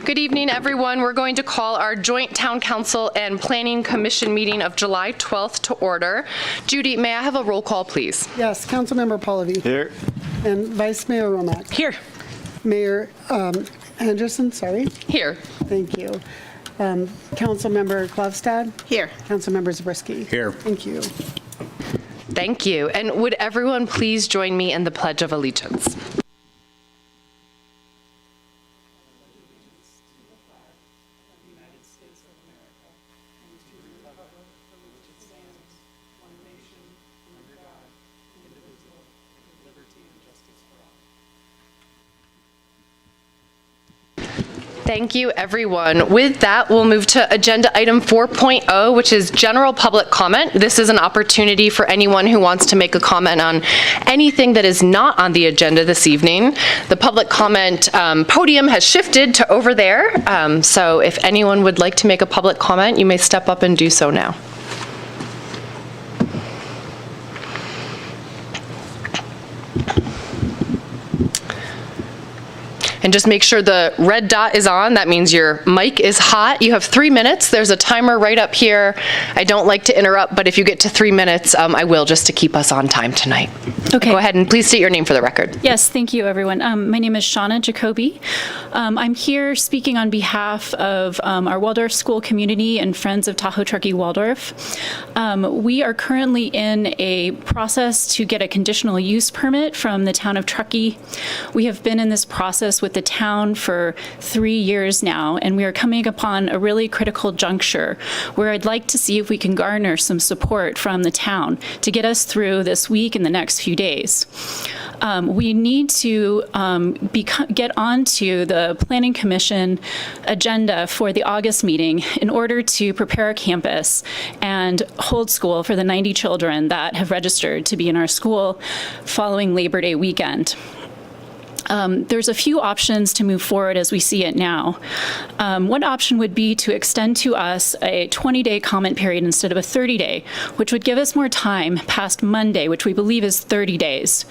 Good evening, everyone. We're going to call our joint Town Council and Planning Commission meeting of July 12th to order. Judy, may I have a roll call, please? Yes, Councilmember Pallavi. Here. And Vice Mayor Romack. Here. Mayor Anderson, sorry. Here. Thank you. Councilmember Klavstad. Here. Councilmember Zabriskie. Here. Thank you. Thank you. And would everyone please join me in the Pledge of Allegiance? Thank you, everyone. With that, we'll move to agenda item 4.0, which is general public comment. This is an opportunity for anyone who wants to make a comment on anything that is not on the agenda this evening. The public comment podium has shifted to over there, so if anyone would like to make a public comment, you may step up and do so now. And just make sure the red dot is on. That means your mic is hot. You have 3 minutes. There's a timer right up here. I don't like to interrupt, but if you get to 3 minutes, I will, just to keep us on time tonight. Okay. Go ahead and please state your name for the record. Yes, thank you, everyone. My name is Shauna Jacoby. I'm here speaking on behalf of our Waldorf School community and Friends of Tahoe Truckee Waldorf. We are currently in a process to get a conditional use permit from the town of Truckee. We have been in this process with the town for 3 years now, and we are coming upon a really critical juncture where I'd like to see if we can garner some support from the town to get us through this week and the next few days. We need to get onto the Planning Commission agenda for the August meeting in order to prepare a campus and hold school for the 90 children that have registered to be in our school following Labor Day weekend. There's a few options to move forward as we see it now. One option would be to extend to us a 20-day comment period instead of a 30-day, which would give us more time past Monday, which we believe is 30 days.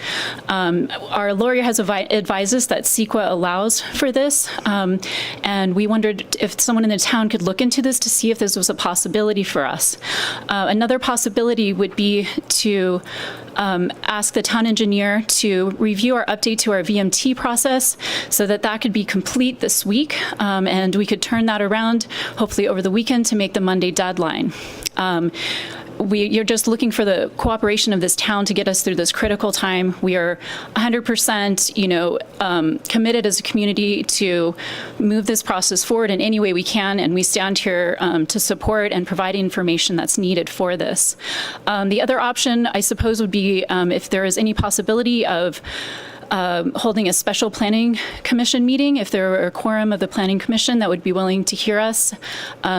Our lawyer has advised us that CEQA allows for this, and we wondered if someone in the town could look into this to see if this was a possibility for us. Another possibility would be to ask the town engineer to review our update to our VMT process so that that could be complete this week, and we could turn that around hopefully over the weekend to make the Monday deadline. You're just looking for the cooperation of this town to get us through this critical time. We are 100%, committed as a community to move this process forward in any way we can, and we stand here to support and provide information that's needed for this. The other option, I suppose, would be if there is any possibility of holding a special planning commission meeting, if there were a quorum of the planning commission that would be willing to hear us,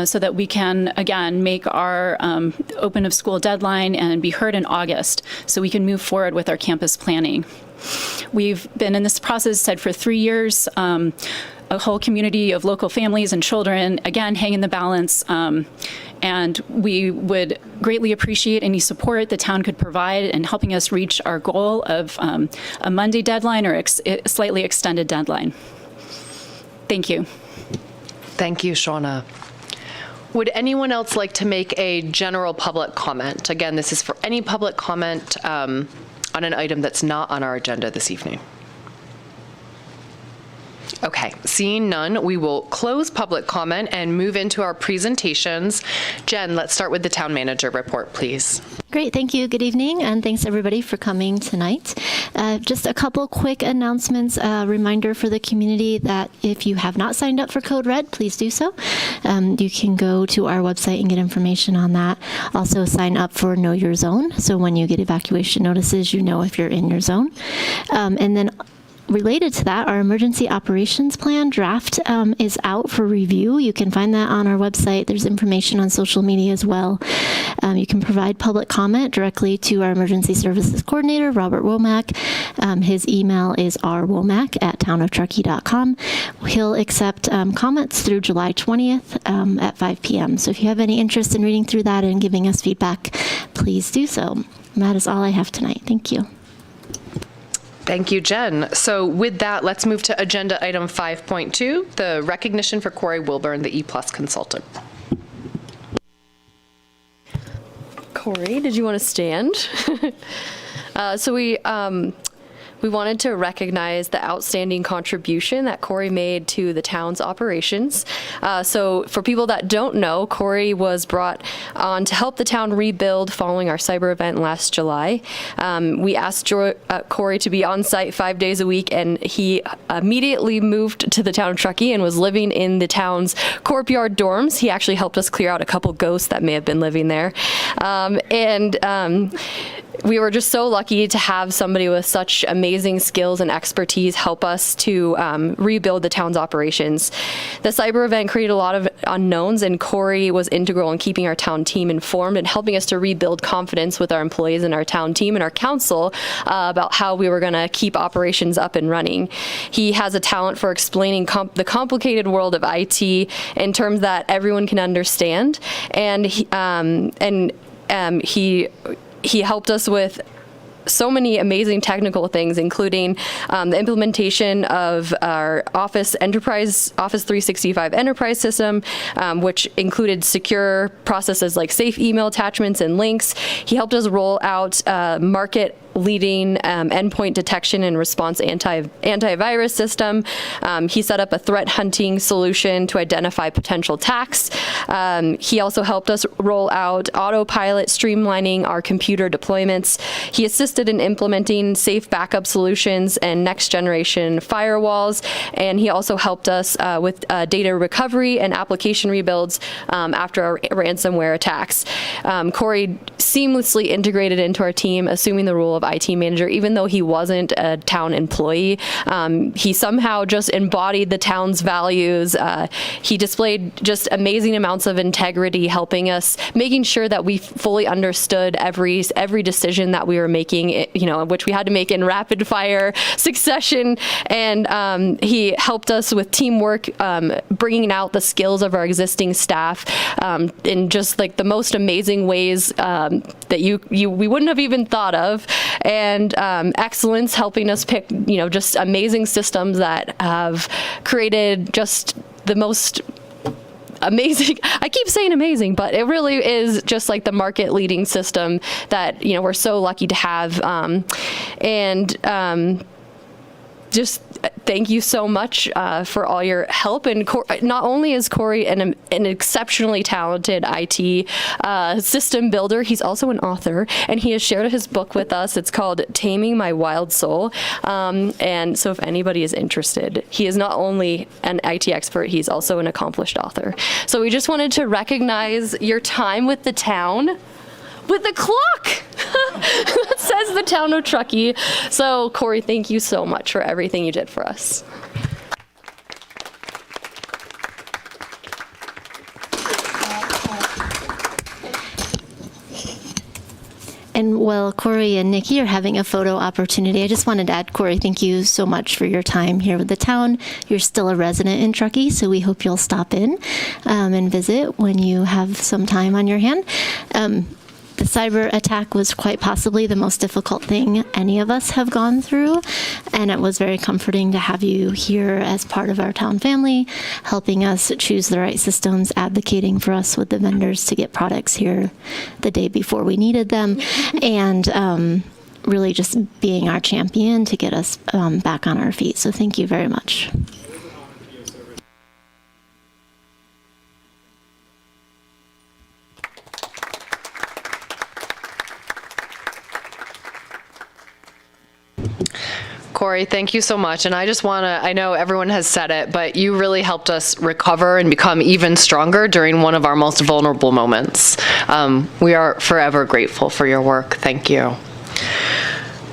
so that we can, again, make our open of school deadline and be heard in August, so we can move forward with our campus planning. We've been in this process, said, for 3 years. A whole community of local families and children, again, hang in the balance. And we would greatly appreciate any support the town could provide in helping us reach our goal of a Monday deadline or a slightly extended deadline. Thank you. Thank you, Shauna. Would anyone else like to make a general public comment? Again, this is for any public comment on an item that's not on our agenda this evening. Okay, seeing none, we will close public comment and move into our presentations. Jen, let's start with the town manager report, please. Great, thank you. Good evening, and thanks everybody for coming tonight. Just a couple quick announcements. Reminder for the community that if you have not signed up for Code Red, please do so. You can go to our website and get information on that. Also sign up for Know Your Zone, so when you get evacuation notices, you know if you're in your zone. And then related to that, our emergency operations plan draft is out for review. You can find that on our website. There's information on social media as well. You can provide public comment directly to our emergency services coordinator, Robert Womack. His email is rwomack@townoftruckee.com. He'll accept comments through July 20th at 5 p.m. So if you have any interest in reading through that and giving us feedback, please do so. And that is all I have tonight. Thank you. Thank you, Jen. So with that, let's move to agenda item 5.2, the recognition for Corey Wilburn, the E+ consultant. Corey, did you want to stand? So we wanted to recognize the outstanding contribution that Corey made to the town's operations. So for people that don't know, Corey was brought on to help the town rebuild following our cyber event last July. We asked Corey to be on site 5 days a week, and he immediately moved to the town of Truckee and was living in the town's courtyard dorms. He actually helped us clear out a couple ghosts that may have been living there. We were just so lucky to have somebody with such amazing skills and expertise help us to rebuild the town's operations. The cyber event created a lot of unknowns, and Corey was integral in keeping our town team informed and helping us to rebuild confidence with our employees and our town team and our council about how we were going to keep operations up and running. He has a talent for explaining the complicated world of IT in terms that everyone can understand, and he helped us with so many amazing technical things, including the implementation of our Office 365 enterprise system, which included secure processes like safe email attachments and links. He helped us roll out market leading endpoint detection and response antivirus system. He set up a threat hunting solution to identify potential attacks. He also helped us roll out autopilot, streamlining our computer deployments. He assisted in implementing safe backup solutions and next generation firewalls. And he also helped us with data recovery and application rebuilds after our ransomware attacks. Corey seamlessly integrated into our team, assuming the role of IT manager, even though he wasn't a town employee. He somehow just embodied the town's values. He displayed just amazing amounts of integrity, helping us, making sure that we fully understood every decision that we were making, which we had to make in rapid fire succession. And he helped us with teamwork, bringing out the skills of our existing staff in just like the most amazing ways that we wouldn't have even thought of. And excellence, helping us pick, just amazing systems that have created just the most amazing, I keep saying amazing, but it really is just like the market leading system that, we're so lucky to have. Just thank you so much for all your help. And not only is Corey an exceptionally talented IT system builder, he's also an author, and he has shared his book with us. It's called Taming My Wild Soul. And so if anybody is interested, he is not only an IT expert, he's also an accomplished author. So we just wanted to recognize your time with the town. With the clock that says the town of Truckee. So, Corey, thank you so much for everything you did for us. And while Corey and Nikki are having a photo opportunity, I just wanted to add, Corey, thank you so much for your time here with the town. You're still a resident in Truckee, so we hope you'll stop in and visit when you have some time on your hand. The cyber attack was quite possibly the most difficult thing any of us have gone through, and it was very comforting to have you here as part of our town family, helping us choose the right systems, advocating for us with the vendors to get products here the day before we needed them, and really just being our champion to get us back on our feet. So thank you very much. Corey, thank you so much. And I just want to, I know everyone has said it, but you really helped us recover and become even stronger during one of our most vulnerable moments. We are forever grateful for your work. Thank you.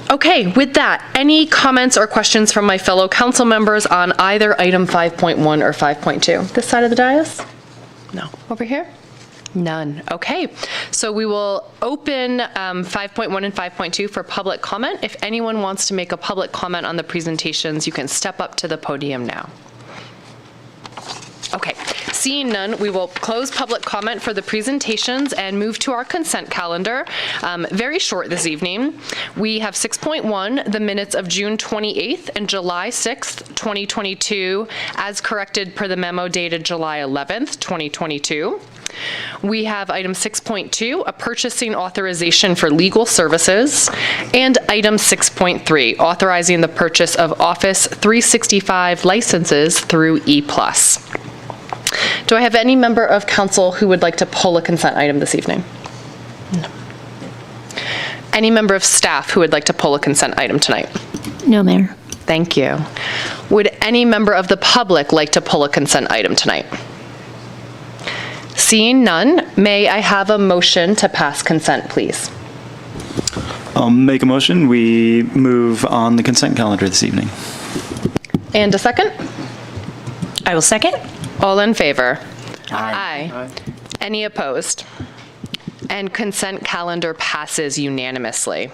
Okay, with that, any comments or questions from my fellow council members on either item 5.1 or 5.2? This side of the dais? No. Over here? None. Okay, so we will open 5.1 and 5.2 for public comment. If anyone wants to make a public comment on the presentations, you can step up to the podium now. Okay, Seeing none, we will close public comment for the presentations and move to our consent calendar. Very short this evening. We have 6.1, the minutes of June 28th and July 6th, 2022, as corrected per the memo dated July 11th, 2022. We have item 6.2, a purchasing authorization for legal services, and item 6.3, authorizing the purchase of Office 365 licenses through E+. Do I have any member of council who would like to pull a consent item this evening? No. Any member of staff who would like to pull a consent item tonight? No, Mayor. Thank you. Would any member of the public like to pull a consent item tonight? Seeing none, may I have a motion to pass consent, please? I'll make a motion. We move on the consent calendar this evening. And a second? I will second. All in favor? Aye. Any opposed? And consent calendar passes unanimously.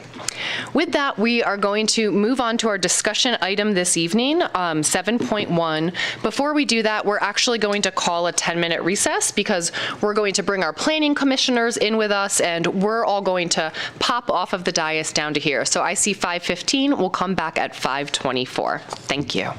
With that, we are going to move on to our discussion item this evening, 7.1. Before we do that, we're actually going to call a 10-minute recess because we're going to bring our planning commissioners in with us, and we're all going to pop off of the dais down to here. So I see 5:15. We'll come back at 5:24. Thank you.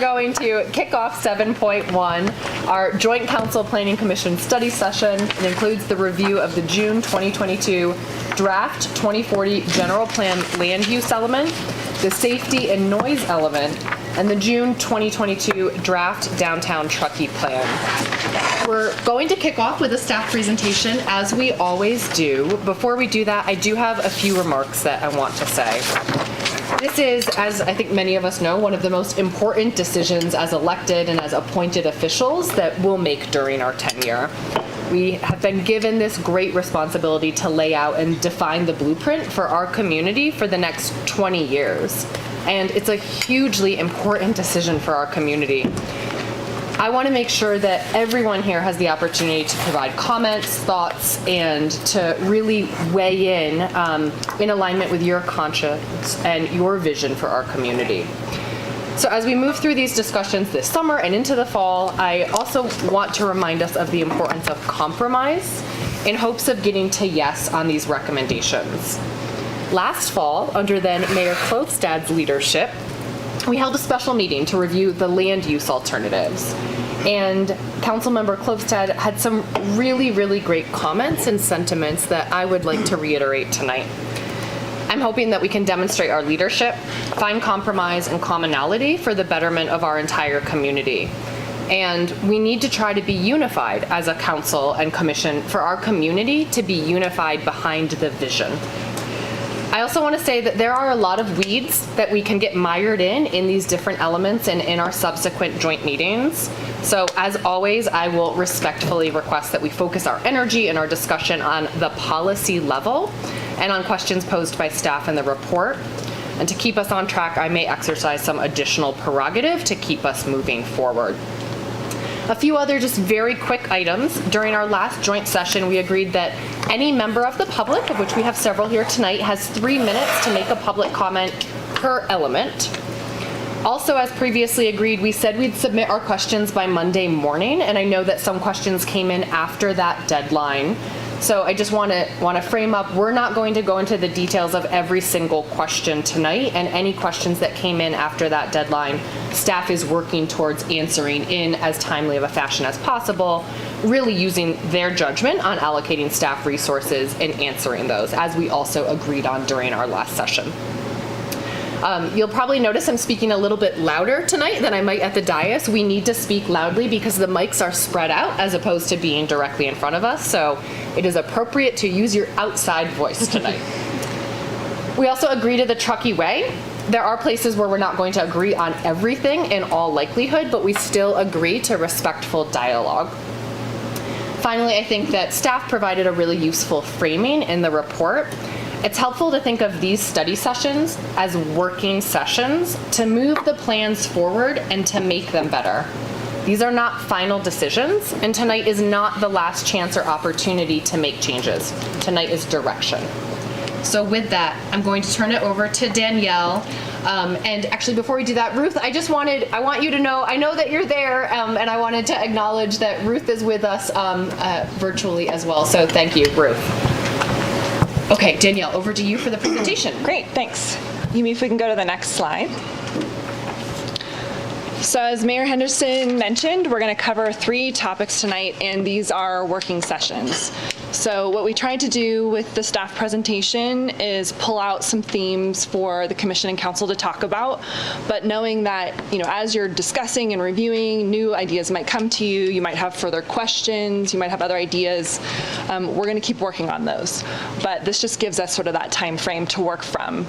Going to kick off 7.1, our Joint Council Planning Commission study session. It includes the review of the June 2022 draft 2040 general plan land use element, the safety and noise element, and the June 2022 draft downtown Truckee plan. We're going to kick off with a staff presentation, as we always do. Before we do that, I do have a few remarks that I want to say. This is, as I think many of us know, one of the most important decisions as elected and as appointed officials that we'll make during our tenure. We have been given this great responsibility to lay out and define the blueprint for our community for the next 20 years. And it's a hugely important decision for our community. I want to make sure that everyone here has the opportunity to provide comments, thoughts, and to really weigh in alignment with your conscience and your vision for our community. So as we move through these discussions this summer and into the fall, I also want to remind us of the importance of compromise in hopes of getting to yes on these recommendations. Last fall, under then Mayor Klofstad's leadership, we held a special meeting to review the land use alternatives. And Councilmember Klofstad had some really, really great comments and sentiments that I would like to reiterate tonight. I'm hoping that we can demonstrate our leadership, find compromise and commonality for the betterment of our entire community. And we need to try to be unified as a council and commission for our community to be unified behind the vision. I also want to say that there are a lot of weeds that we can get mired in these different elements and in our subsequent joint meetings. So as always, I will respectfully request that we focus our energy and our discussion on the policy level and on questions posed by staff in the report. And to keep us on track, I may exercise some additional prerogative to keep us moving forward. A few other just very quick items. During our last joint session, we agreed that any member of the public, of which we have several here tonight, has 3 minutes to make a public comment per element. Also, as previously agreed, we said we'd submit our questions by Monday morning, and I know that some questions came in after that deadline. So I just want to frame up, we're not going to go into the details of every single question tonight, and any questions that came in after that deadline, staff is working towards answering in as timely of a fashion as possible, really using their judgment on allocating staff resources and answering those, as we also agreed on during our last session. You'll probably notice I'm speaking a little bit louder tonight than I might at the dais. We need to speak loudly because the mics are spread out as opposed to being directly in front of us, so it is appropriate to use your outside voice tonight. We also agree to the Truckee way. There are places where we're not going to agree on everything in all likelihood, but we still agree to respectful dialogue. Finally, I think that staff provided a really useful framing in the report. It's helpful to think of these study sessions as working sessions to move the plans forward and to make them better. These are not final decisions, and tonight is not the last chance or opportunity to make changes. Tonight is direction. So with that, I'm going to turn it over to Danielle. And actually, before we do that, Ruth, I want you to know, I know that you're there, and I wanted to acknowledge that Ruth is with us virtually as well. So thank you, Ruth. Okay, Danielle, over to you for the presentation. Great, thanks. Yumi, if we can go to the next slide. So as Mayor Henderson mentioned, we're going to cover 3 topics tonight, and these are working sessions. So what we tried to do with the staff presentation is pull out some themes for the commission and council to talk about, but knowing that, as you're discussing and reviewing, new ideas might come to you, you might have further questions, you might have other ideas, we're going to keep working on those. But this just gives us sort of that time frame to work from.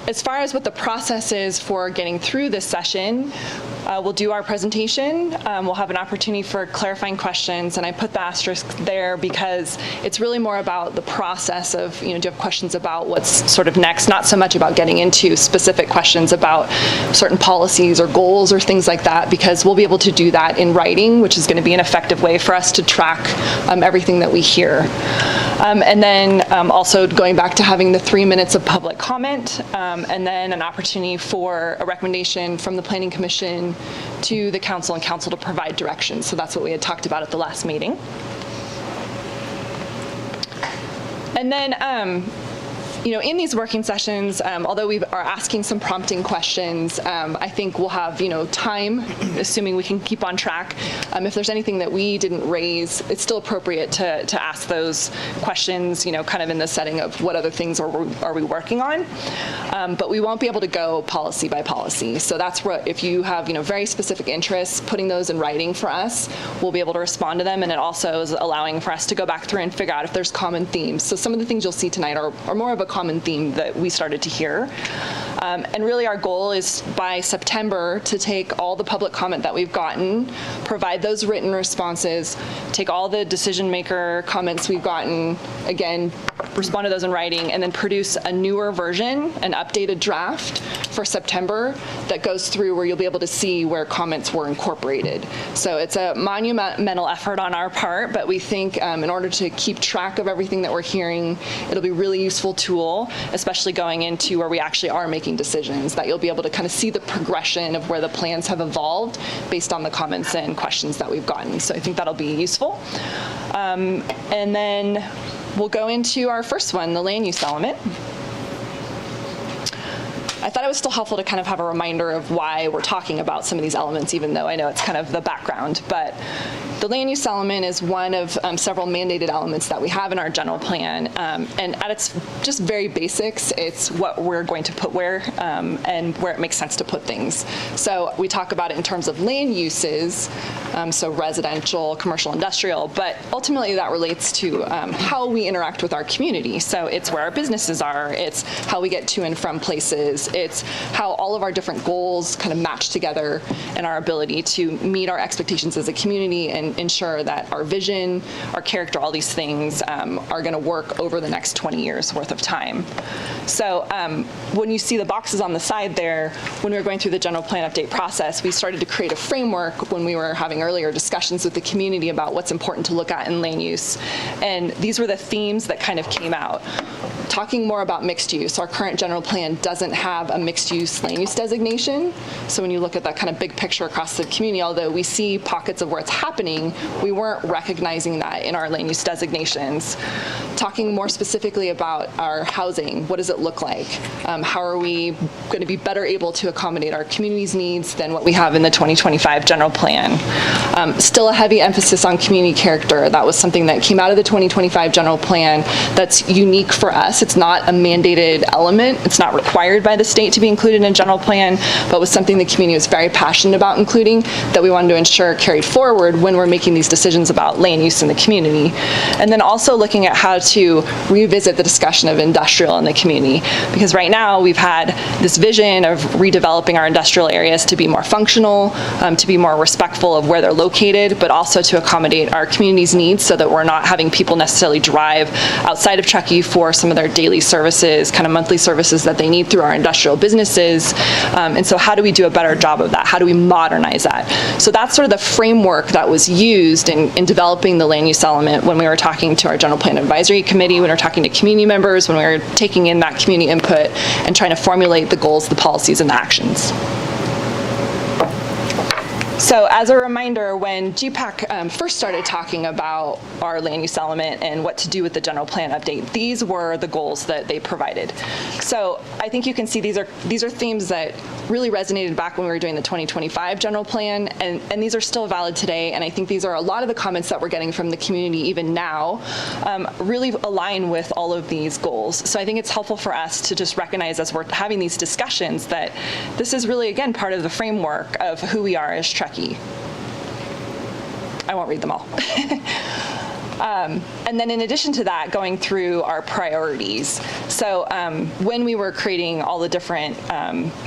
As far as what the process is for getting through this session, we'll do our presentation, we'll have an opportunity for clarifying questions, and I put the asterisk there because it's really more about the process of, do you have questions about what's sort of next, not so much about getting into specific questions about certain policies or goals or things like that, because we'll be able to do that in writing, which is going to be an effective way for us to track everything that we hear. And then also going back to having the 3 minutes of public comment, and then an opportunity for a recommendation from the Planning Commission to the council and council to provide directions. So that's what we had talked about at the last meeting. And then in these working sessions, although we are asking some prompting questions, I think we'll have, time, assuming we can keep on track. If there's anything that we didn't raise, it's still appropriate to ask those questions, kind of in the setting of what other things are we working on. But we won't be able to go policy by policy. So that's where, if you have, very specific interests, putting those in writing for us, we'll be able to respond to them. And it also is allowing for us to go back through and figure out if there's common themes. So some of the things you'll see tonight are more of a common theme that we started to hear. And really our goal is by September to take all the public comment that we've gotten, provide those written responses, take all the decision maker comments we've gotten, again, respond to those in writing, and then produce a newer version, an updated draft for September that goes through where you'll be able to see where comments were incorporated. So it's a monumental effort on our part, but we think in order to keep track of everything that we're hearing, it'll be a really useful tool, especially going into where we actually are making decisions, that you'll be able to kind of see the progression of where the plans have evolved based on the comments and questions that we've gotten. So I think that'll be useful. And then we'll go into our first one, the land use element. I thought it was still helpful to kind of have a reminder of why we're talking about some of these elements, even though I know it's kind of the background. But the land use element is one of several mandated elements that we have in our general plan. And at its just very basics, it's what we're going to put where and where it makes sense to put things. So we talk about it in terms of land uses, so residential, commercial, industrial, but ultimately that relates to how we interact with our community. So it's where our businesses are, it's how we get to and from places, it's how all of our different goals kind of match together and our ability to meet our expectations as a community and ensure that our vision, our character, all these things are going to work over the next 20 years worth of time. So when you see the boxes on the side there, when we were going through the general plan update process, we started to create a framework when we were having earlier discussions with the community about what's important to look at in land use. And these were the themes that kind of came out. Talking more about mixed use. Our current general plan doesn't have a mixed use land use designation. So when you look at that kind of big picture across the community, although we see pockets of where it's happening, we weren't recognizing that in our land use designations. Talking more specifically about our housing, what does it look like? How are we going to be better able to accommodate our community's needs than what we have in the 2025 general plan? Still a heavy emphasis on community character. That was something that came out of the 2025 general plan that's unique for us. It's not a mandated element. It's not required by the state to be included in a general plan, but was something the community was very passionate about including, that we wanted to ensure carried forward when we're making these decisions about land use in the community. And then also looking at how to revisit the discussion of industrial in the community, because right now we've had this vision of redeveloping our industrial areas to be more functional, to be more respectful of where they're located, but also to accommodate our community's needs so that we're not having people necessarily drive outside of Truckee for some of their daily services, kind of monthly services that they need through our industrial businesses. And so how do we do a better job of that? How do we modernize that? So that's sort of the framework that was used in developing the land use element when we were talking to our general plan advisory committee, when we were talking to community members, when we were taking in that community input and trying to formulate the goals, the policies, and the actions. So as a reminder, when GPAC first started talking about our land use element and what to do with the general plan update, these were the goals that they provided. So I think you can see these are themes that really resonated back when we were doing the 2025 general plan, and these are still valid today, and I think these are a lot of the comments that we're getting from the community even now really align with all of these goals. So I think it's helpful for us to just recognize as we're having these discussions that this is really, again, part of the framework of who we are as Truckee. I won't read them all. And then in addition to that, going through our priorities. So when we were creating all the different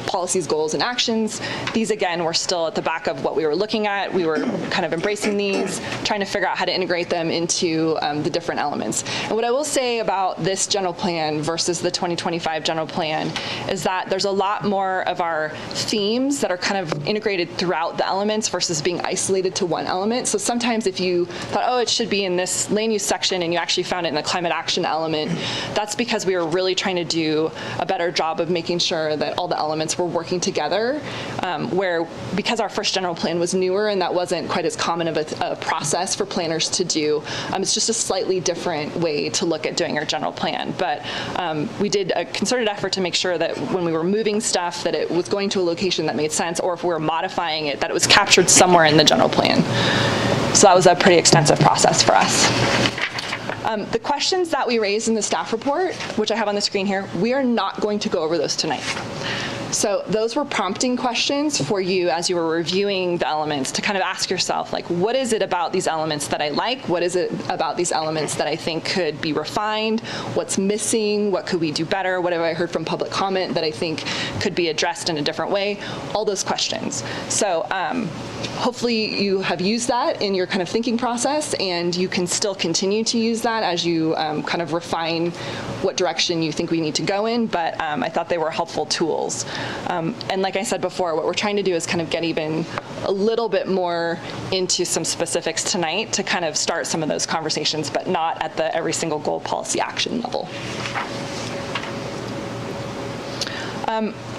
policies, goals, and actions, these again were still at the back of what we were looking at. We were kind of embracing these, trying to figure out how to integrate them into the different elements. And what I will say about this general plan versus the 2025 general plan is that there's a lot more of our themes that are kind of integrated throughout the elements versus being isolated to one element. So sometimes if you thought, oh, it should be in this land use section section, and you actually found it in the climate action element, that's because we were really trying to do a better job of making sure that all the elements were working together, because our first general plan was newer and that wasn't quite as common of a process for planners to do. It's just a slightly different way to look at doing our general plan. But we did a concerted effort to make sure that when we were moving stuff, that it was going to a location that made sense, or if we were modifying it, that it was captured somewhere in the general plan. So that was a pretty extensive process for us. The questions that we raised in the staff report, which I have on the screen here, we are not going to go over those tonight. So those were prompting questions for you as you were reviewing the elements to kind of ask yourself, like, what is it about these elements that I like? What is it about these elements that I think could be refined? What's missing? What could we do better? What have I heard from public comment that I think could be addressed in a different way? All those questions. So hopefully you have used that in your kind of thinking process, and you can still continue to use that as you kind of refine what direction you think we need to go in. But I thought they were helpful tools. And like I said before, what we're trying to do is kind of get even a little bit more into some specifics tonight to kind of start some of those conversations, but not at the every single goal policy action level.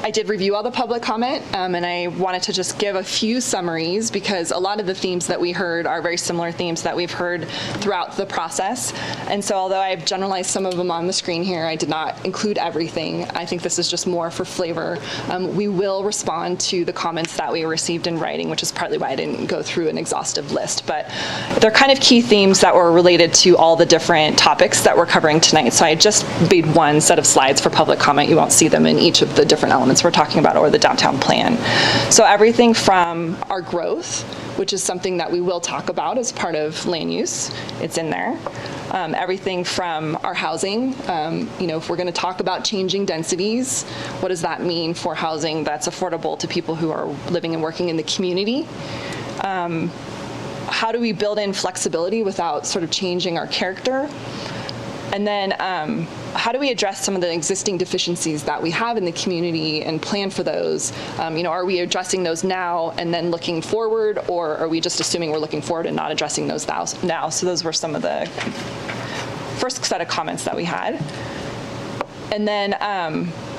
I did review all the public comment, and I wanted to just give a few summaries because a lot of the themes that we heard are very similar themes that we've heard throughout the process. And so although I've generalized some of them on the screen here, I did not include everything. I think this is just more for flavor. We will respond to the comments that we received in writing, which is partly why I didn't go through an exhaustive list. But they're kind of key themes that were related to all the different topics that we're covering tonight. So I just made one set of slides for public comment. You won't see them in each of the different elements we're talking about or the downtown plan. So everything from our growth, which is something that we will talk about as part of land use, it's in there. Everything from our housing, if we're going to talk about changing densities, what does that mean for housing that's affordable to people who are living and working in the community? How do we build in flexibility without sort of changing our character? And then how do we address some of the existing deficiencies that we have in the community and plan for those? Are we addressing those now and then looking forward, or are we just assuming we're looking forward and not addressing those now? So those were some of the first set of comments that we had. And then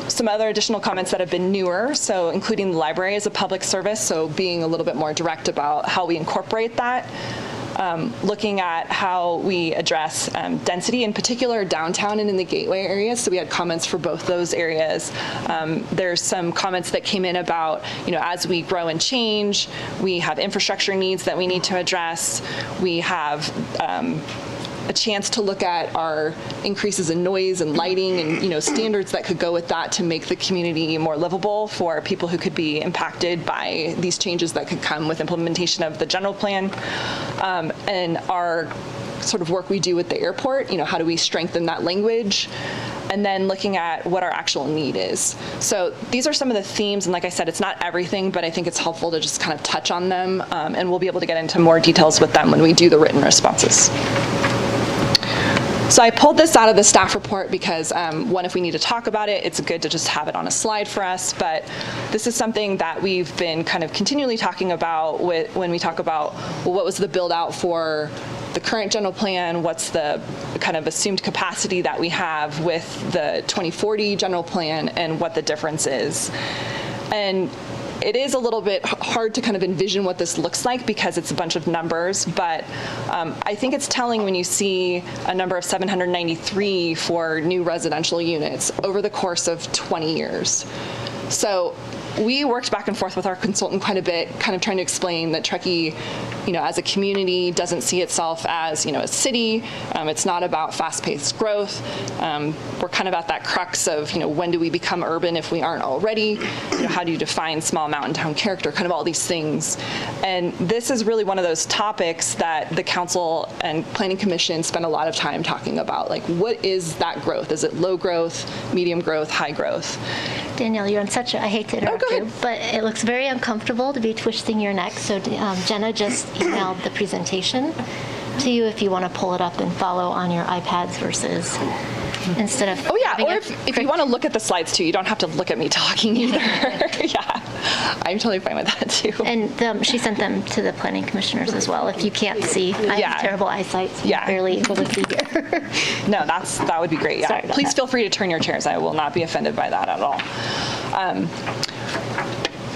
some other additional comments that have been newer, so including the library as a public service, so being a little bit more direct about how we incorporate that. Looking at how we address density, in particular downtown and in the gateway areas. So we had comments for both those areas. There's some comments that came in about, as we grow and change, we have infrastructure needs that we need to address. We have a chance to look at our increases in noise and lighting and standards that could go with that to make the community more livable for people who could be impacted by these changes that could come with implementation of the general plan. And our sort of work we do with the airport, how do we strengthen that language? And then looking at what our actual need is. So these are some of the themes, and like I said, it's not everything, but I think it's helpful to just kind of touch on them, and we'll be able to get into more details with them when we do the written responses. So I pulled this out of the staff report because, one, if we need to talk about it, it's good to just have it on a slide for us. But this is something that we've been kind of continually talking about when we talk about, well, what was the build out for the current general plan? What's the kind of assumed capacity that we have with the 2040 general plan, and what the difference is? And it is a little bit hard to kind of envision what this looks like because it's a bunch of numbers, but I think it's telling when you see a number of 793 for new residential units over the course of 20 years. So we worked back and forth with our consultant quite a bit, kind of trying to explain that Truckee, as a community, doesn't see itself as, a city. It's not about fast-paced growth. We're kind of at that crux of, when do we become urban if we aren't already? How do you define small mountain town character? Kind of all these things. And this is really one of those topics that the council and planning commission spend a lot of time talking about. Like, what is that growth? Is it low growth, medium growth, high growth? Danielle, you're on such I hate to interrupt you, but it looks very uncomfortable to be twisting your neck. So Jenna just emailed the presentation to you if you want to pull it up and follow on your iPads versus instead of. Oh, yeah, having or a if you want to look at the slides too, you don't have to look at me talking either. Yeah, I'm totally fine with that too. And she sent them to the planning commissioners as well. If you can't see, I Yeah. have terrible eyesight, so Yeah. I'm barely able to see here. No, that would be great, yeah. Sorry about Please that. feel free to turn your chairs. I will not be offended by that at all.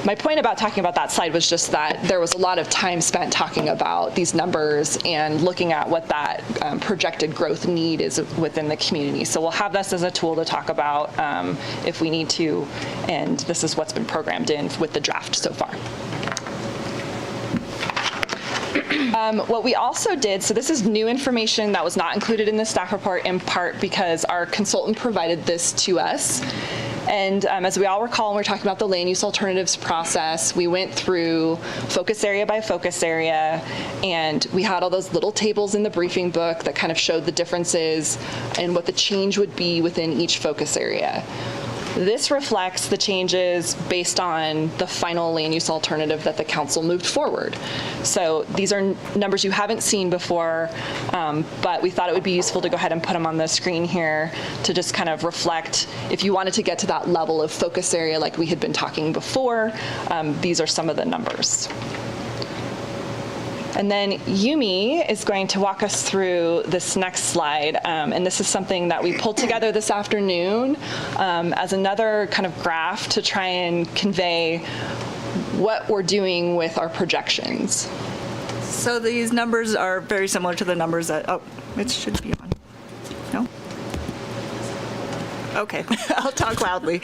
My point about talking about that slide was just that there was a lot of time spent talking about these numbers and looking at what that projected growth need is within the community. So we'll have this as a tool to talk about if we need to, and this is what's been programmed in with the draft so far. What we also did, so this is new information that was not included in the staff report in part because our consultant provided this to us. And as we all recall, when we're talking about the land use alternatives process, we went through focus area by focus area, and we had all those little tables in the briefing book that kind of showed the differences and what the change would be within each focus area. This reflects the changes based on the final land use alternative that the council moved forward. So these are numbers you haven't seen before, but we thought it would be useful to go ahead and put them on the screen here to just kind of reflect if you wanted to get to that level of focus area like we had been talking before, these are some of the numbers. And then Yumi is going to walk us through this next slide. And this is something that we pulled together this afternoon as another kind of graph to try and convey what we're doing with our projections. So these numbers are very similar to the numbers that, oh, it should be on. No? Okay, I'll talk loudly.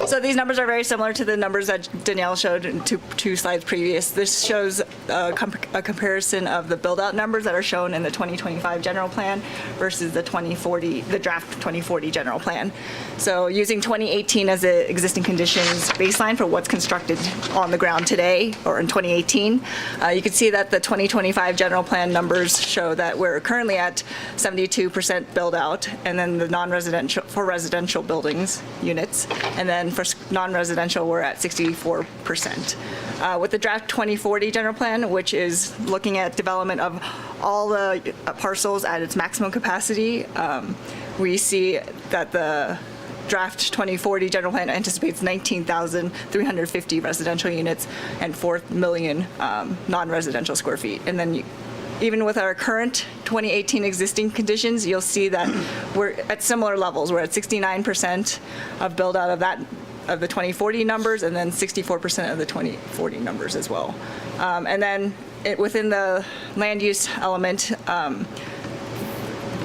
So these numbers are very similar to the numbers that Danielle showed in two slides previous. This shows a comparison of the build-out numbers that are shown in the 2025 general plan versus the draft 2040 general plan. So using 2018 as the existing conditions baseline for what's constructed on the ground today or in 2018, you can see that the 2025 general plan numbers show that we're currently at 72% build-out, and then the non-residential for residential buildings units, and then for non-residential, we're at 64%. With the draft 2040 general plan, which is looking at development of all the parcels at its maximum capacity, we see that the draft 2040 general plan anticipates 19,350 residential units and 4 million non-residential square feet. And then even with our current 2018 existing conditions, you'll see that we're at similar levels. We're at 69% of build out of the 2040 numbers, and then 64% of the 2040 numbers as well. And then within the land use element,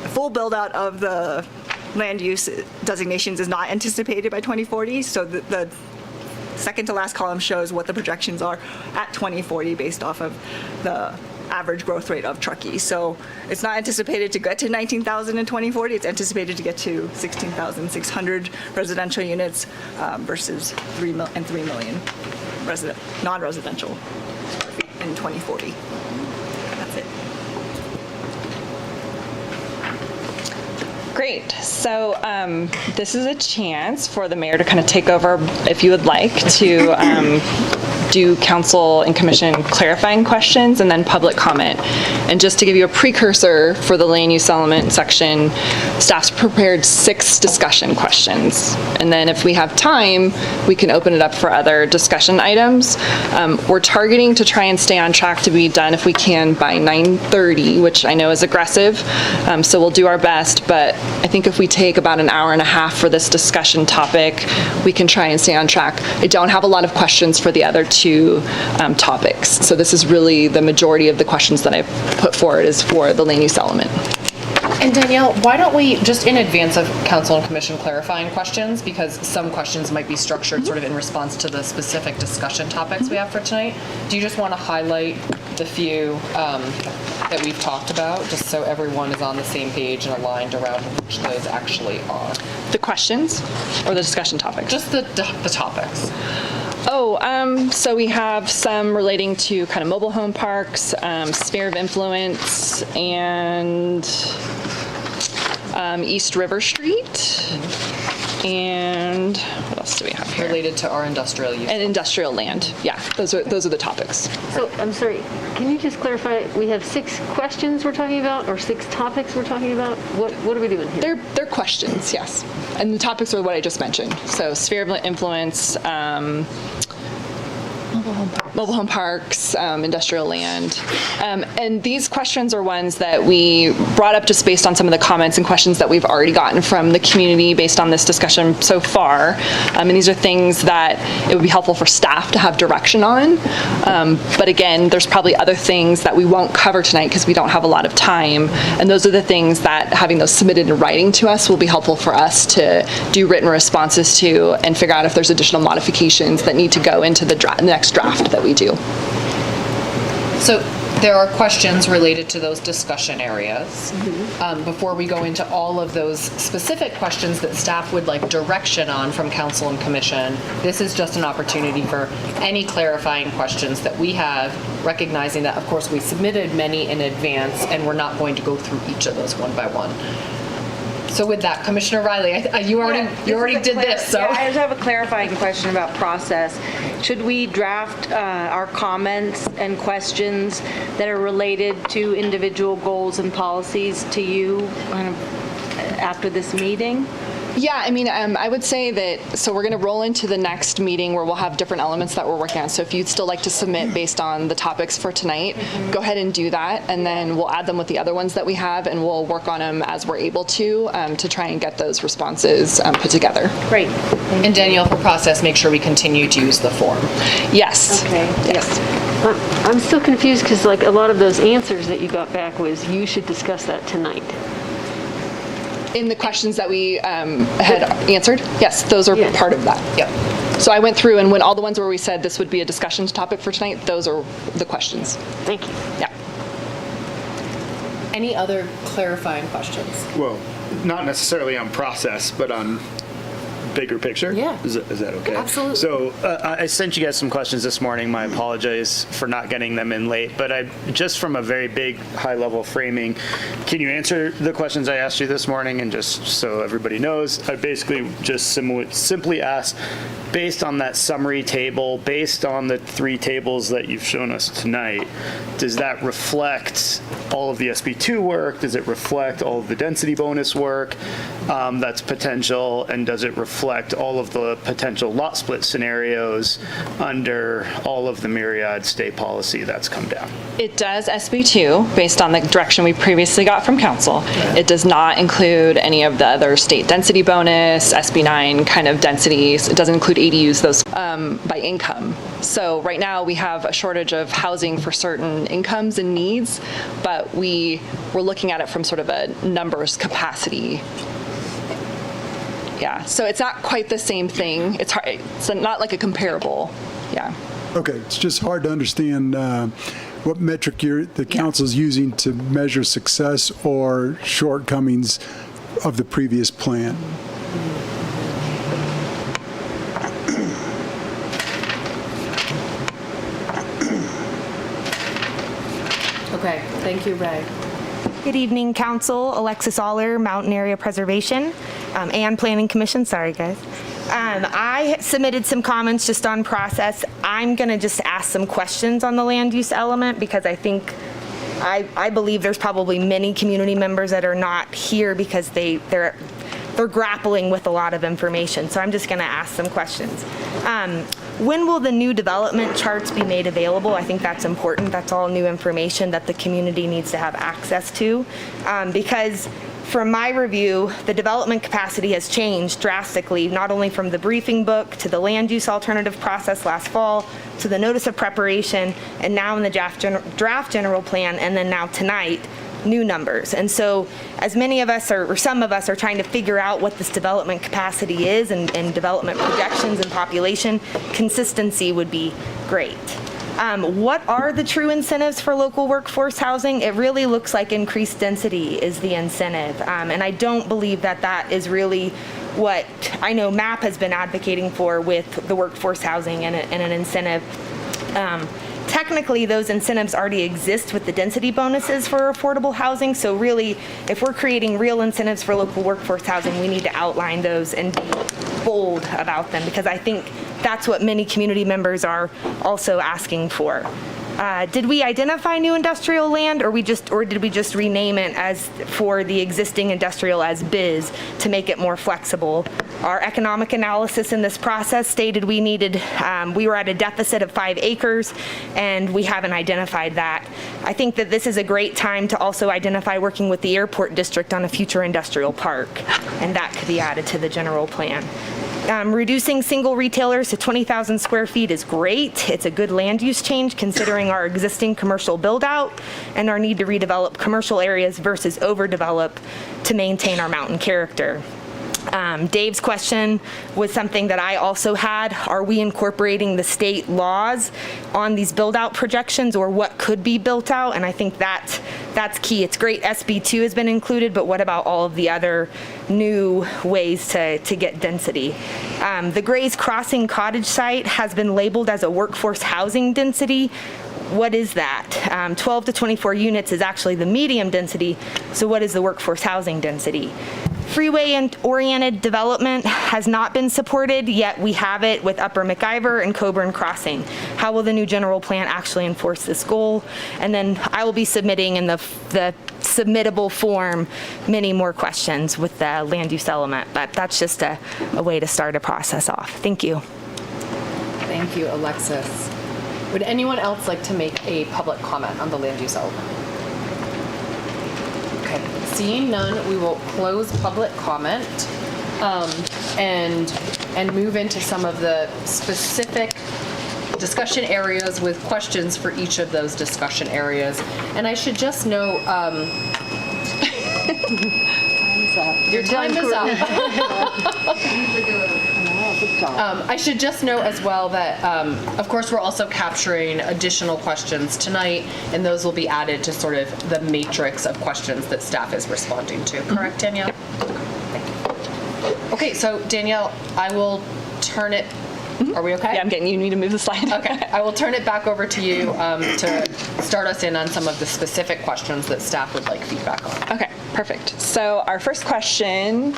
full build out of the land use designations is not anticipated by 2040. So the second to last column shows what the projections are at 2040 based off of the average growth rate of Truckee. So it's not anticipated to get to 19,000 in 2040. It's anticipated to get to 16,600 residential units versus 3 million non-residential in 2040. That's it. Great. So this is a chance for the mayor to kind of take over, if you would like, to do council and commission clarifying questions and then public comment. And just to give you a precursor for the land use element section, staff's prepared 6 discussion questions. And then if we have time, we can open it up for other discussion items. We're targeting to try and stay on track to be done if we can by 9:30, which I know is aggressive. So we'll do our best, but I think if we take about an hour and a half for this discussion topic, we can try and stay on track. I don't have a lot of questions for the other 2 topics. So this is really the majority of the questions that I've put forward is for the land use element. And Danielle, why don't we, just in advance of council and commission clarifying questions, because some questions might be structured sort of in response to the specific discussion topics we have for tonight, do you just want to highlight the few that we've talked about, just so everyone is on the same page and aligned around which those actually are? The questions or the discussion topics? Just the topics. So we have some relating to kind of mobile home parks, sphere of influence, and East River Street. And what else do we have here? Related to our industrial use. And industrial land. Yeah, those are the topics. So, I'm sorry, can you just clarify, we have 6 questions we're talking about, or 6 topics we're talking about? What are we doing here? They're questions, yes. And the topics are what I just mentioned. So sphere of influence, mobile home parks, industrial land. And these questions are ones that we brought up just based on some of the comments and questions that we've already gotten from the community based on this discussion so far. And these are things that it would be helpful for staff to have direction on. But again, there's probably other things that we won't cover tonight because we don't have a lot of time. And those are the things that having those submitted in writing to us will be helpful for us to do written responses to and figure out if there's additional modifications that need to go into the next draft that we do. So there are questions related to those discussion areas. Before we go into all of those specific questions that staff would like direction on from council and commission, this is just an opportunity for any clarifying questions that we have, recognizing that, of course, we submitted many in advance and we're not going to go through each of those one by one. So with that, Commissioner Riley, you already did this, so. Yeah, I just have a clarifying question about process. Should we draft our comments and questions that are related to individual goals and policies to you after this meeting? Yeah, I mean, I would say that, so we're going to roll into the next meeting where we'll have different elements that we're working on. So if you'd still like to submit based on the topics for tonight, go ahead and do that. And then we'll add them with the other ones that we have and we'll work on them as we're able to try and get those responses put together. Great. And Danielle, for process, make sure we continue to use the form. Yes. Okay. Yes. I'm still confused because like a lot of those answers that you got back was you should discuss that tonight. In the questions that we had answered, yes, those are part of that. Yep. So I went through and when all the ones where we said this would be a discussion topic for tonight, those are the questions. Thank you. Yeah. Any other clarifying questions? Well, not necessarily on process, but on bigger picture? Yeah. Is that okay? Absolutely. So I sent you guys some questions this morning. My apologies for not getting them in late, but just from a very big high level framing, can you answer the questions I asked you this morning? And just so everybody knows, I basically just simply asked, based on that summary table, based on the 3 tables that you've shown us tonight, does that reflect all of the SB2 work? Does it reflect all of the density bonus work that's potential? And does it reflect all of the potential lot split scenarios under all of the myriad state policy that's come down? It does SB2 based on the direction we previously got from council. It does not include any of the other state density bonus, SB9 kind of densities. It doesn't include ADUs, those by income. So right now we have a shortage of housing for certain incomes and needs, but we're looking at it from sort of a numbers capacity. Yeah, so it's not quite the same thing. It's hard. It's not like a comparable. Yeah. Okay, it's just hard to understand what metric the council's using to measure success or shortcomings of the previous plan. Okay, thank you, Ray. Good evening, Council. Alexis Aller, Mountain Area Preservation and Planning Commission. Sorry, guys. I submitted some comments just on process. I'm going to just ask some questions on the land use element because I think, I believe there's probably many community members that are not here because they're grappling with a lot of information. So I'm just going to ask some questions. When will the new development charts be made available? I think that's important. That's all new information that the community needs to have access to. Because from my review, the development capacity has changed drastically, not only from the briefing book to the land use alternative process last fall, to the notice of preparation, and now in the draft general plan, and then now tonight, new numbers. And so as many of us or some of us are trying to figure out what this development capacity is and development projections and population, consistency would be great. What are the true incentives for local workforce housing? It really looks like increased density is the incentive. And I don't believe that that is really what I know MAP has been advocating for with the workforce housing and an incentive. technically those incentives already exist with the density bonuses for affordable housing. So really, if we're creating real incentives for local workforce housing, we need to outline those and be bold about them, because I think that's what many community members are also asking for. Did we identify new industrial land, or did we just rename it as for the existing industrial as biz to make it more flexible? Our economic analysis in this process stated we were at a deficit of 5 acres, and we haven't identified that. I think that this is a great time to also identify working with the airport district on a future industrial park, and that could be added to the general plan. Reducing single retailers to 20,000 square feet is great. It's a good land use change considering our existing commercial build out and our need to redevelop commercial areas versus overdevelop to maintain our mountain character. Dave's question was something that I also had. Are we incorporating the state laws on these build-out projections, or what could be built out? And I think that's key. It's great SB2 has been included, but what about all of the other new ways to get density? The Gray's Crossing cottage site has been labeled as a workforce housing density. What is that? 12 to 24 units is actually the medium density, so what is the workforce housing density? Freeway-oriented development has not been supported, yet we have it with Upper McIver and Coburn Crossing. How will the new general plan actually enforce this goal? And then I will be submitting in the submittable form many more questions with the land use element, but that's just a way to start a process off. Thank you. Thank you, Alexis. Would anyone else like to make a public comment on the land use element? Okay, seeing none, we will close public comment and move into some of the specific discussion areas with questions for each of those discussion areas. And I should just note, your time is up. I should just note as well that, of course, we're also capturing additional questions tonight, and those will be added to sort of the matrix of questions that staff is responding to. Correct, Danielle? Thank you. Okay, so Danielle, I will turn it. Are we okay? Yeah, I'm getting you. Need to move the slide. Okay, I will turn it back over to you to start us in on some of the specific questions that staff would like feedback on. Okay, perfect. So our first question